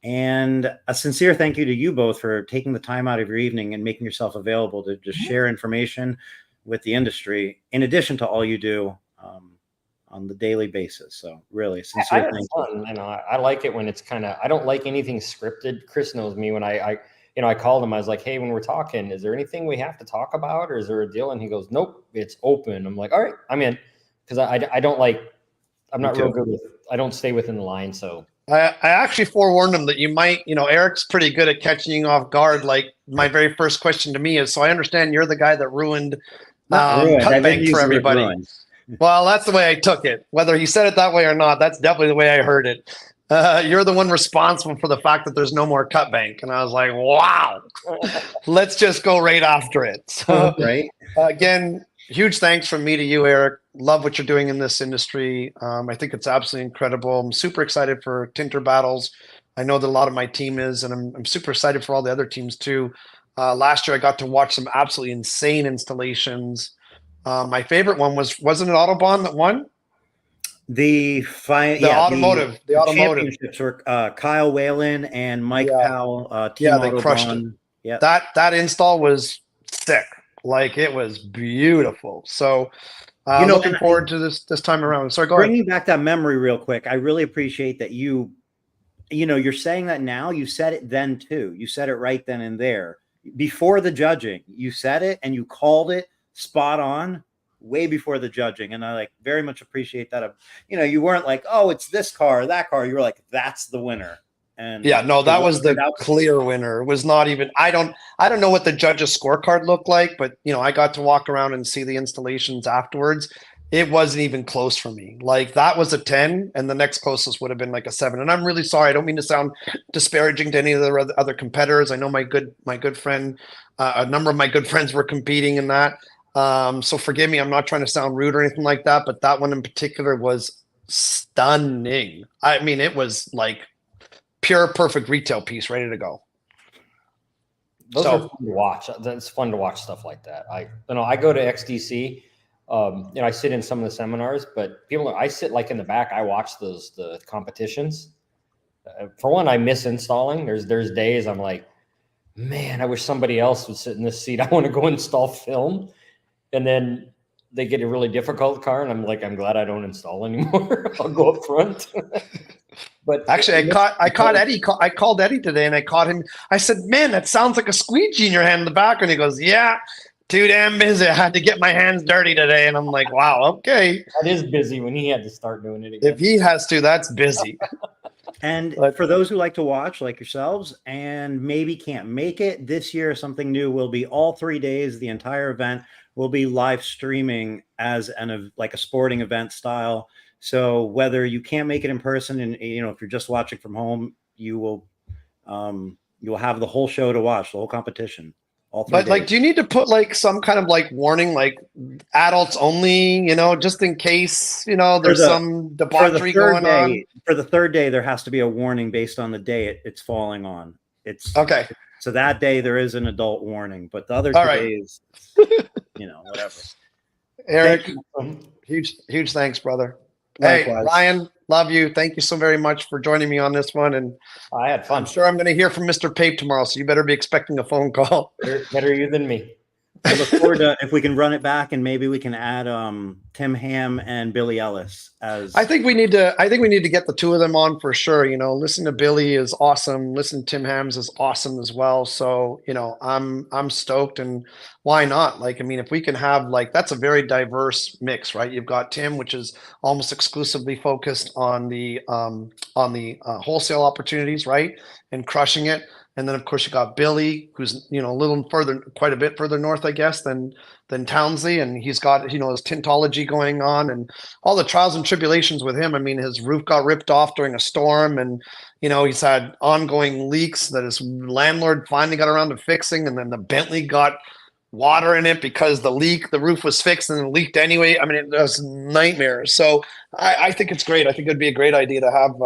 And a sincere thank you to you both for taking the time out of your evening and making yourself available to just share information with the industry, in addition to all you do on the daily basis. So really sincere thank you. I like it when it's I don't like anything scripted. Chris knows me. When I called him, I was like, hey, when we're talking, is there anything we have to talk about, or is there a deal? And he goes, nope, it's open. I'm like, all right, I'm in. Because I don't I'm not real good with, I don't stay within the line. So I actually forewarned him that you might, Eric's pretty good at catching you off guard. Like, my very first question to me is, so I understand you're the guy that ruined cut bank for everybody. Well, that's the way I took it. Whether he said it that way or not, that's definitely the way I heard it. You're the one responsible for the fact that there's no more cut bank. And I was like, wow, let's just go right after it. So, right. Again, huge thanks from me to you, Eric. Love what you're doing in this industry. I think it's absolutely incredible. I'm super excited for Tinter Battles. I know that a lot of my team is, and I'm super excited for all the other teams too. Last year, I got to watch some absolutely insane installations. My favorite one wasn't it Autobahn that won? The automotive championships were Kyle Whalen and Mike Powell. Team they Autobahn. crushed it. Yeah, that install was sick. Like, it was beautiful. So looking forward to this time around. Sorry, go ahead. Bringing back that memory real quick, I really appreciate that you're saying that now. You said it then too. You said it right then and there. Before the judging, you said it and you called it spot on way before the judging. And I very much appreciate that. You weren't like, oh, it's this car or that car. You were like, that's the winner. And yeah, no, that was the clear winner. It was not even, I don't know what the judge's scorecard looked like, but I got to walk around and see the installations afterwards. It wasn't even close for me. Like, that was a 10 and the next closest would have been like a 7. And I'm really sorry. I don't mean to sound disparaging to any of the other competitors. I know my good friend, a number of my good friends were competing in that. So forgive me. I'm not trying to sound rude or anything like that, but that one in particular was stunning. I mean, it was like pure perfect retail piece ready to go. Those are fun to watch. It's fun to watch stuff like that. I go to XDC. I sit in some of the seminars, but I sit in the back. I watch the competitions. For one, I miss installing. There's days I'm like, man, I wish somebody else would sit in this seat. I want to go install film. And then they get a really difficult car, and I'm like, I'm glad I don't install anymore. I'll go up front. But actually, I caught Eddie. I called Eddie today, and I caught him. I said, "Man, that sounds like a squeegee in your hand in the back." And he goes, "Yeah, too damn busy. I had to get my hands dirty today. And I'm like, wow, okay. That is busy when he had to start doing it again. If he has to, that's busy. And But- for those who like to watch, like yourselves, and maybe can't make it this year, something new will be all 3 days. The entire event will be live streaming as like a sporting event style. So whether you can't make it in person, and if you're just watching from home, you will have the whole show to watch, the whole competition. All 3 But days. like, do you need to put like some kind of like warning, like adults only, just in case, there's some debauchery going on? For the third day, there has to be a warning based on the day it's falling on. It's Okay. So that day there is an adult warning, but the other 2 All right. days, whatever. Eric, Thank huge thanks, brother. Likewise. Hey, Ryan, love you. Thank you so very much for joining me on this one. And I had fun. I'm sure I'm going to hear from Mr. Pape tomorrow, so you better be expecting a phone call. Better you than me. I look forward to if we can run it back, and maybe we can add Tim Ham and Billy Ellis as. I think we need to get the two of them on for sure. Listening to Billy is awesome. Listening to Tim Hams is awesome as well. So, I'm stoked, and why not? Like, I mean, if we can have that's a very diverse mix, right? You've got Tim, which is almost exclusively focused on the wholesale opportunities, right? And crushing it. And then of course you got Billy, who's quite a bit further north, I guess, than Tounsley, and he's got his tintology going on and all the trials and tribulations with him. I mean, his roof got ripped off during a storm, and he's had ongoing leaks that his landlord finally got around to fixing, and then the Bentley got water in it because the roof was fixed and it leaked anyway. I mean, it was nightmares. So I think it's great. I think it'd be a great idea to have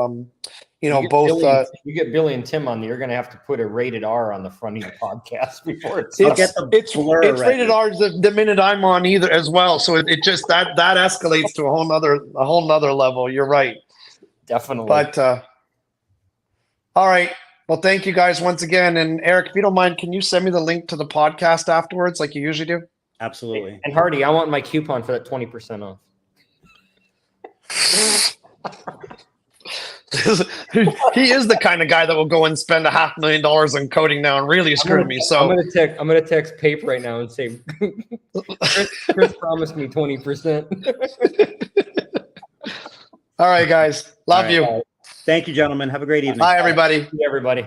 both. You get Billy and Tim on, you're going to have to put a rated R on the front of your podcast before it's It's rated R the minute I'm on either as well. So it just that escalates to a whole nother level. You're right. Definitely. But all right. Well, thank you guys once again. And Eric, if you don't mind, can you send me the link to the podcast afterwards, like you usually do? Absolutely. And Hardy, I want my coupon for that 20% off. He is the kind of guy that will go and spend $500,000 on coding now and really screw me. So I'm gonna text Pape right now and say, Chris promised me 20%. All right, guys. Love you. Thank you, gentlemen. Have a great evening. Bye, everybody. See everybody.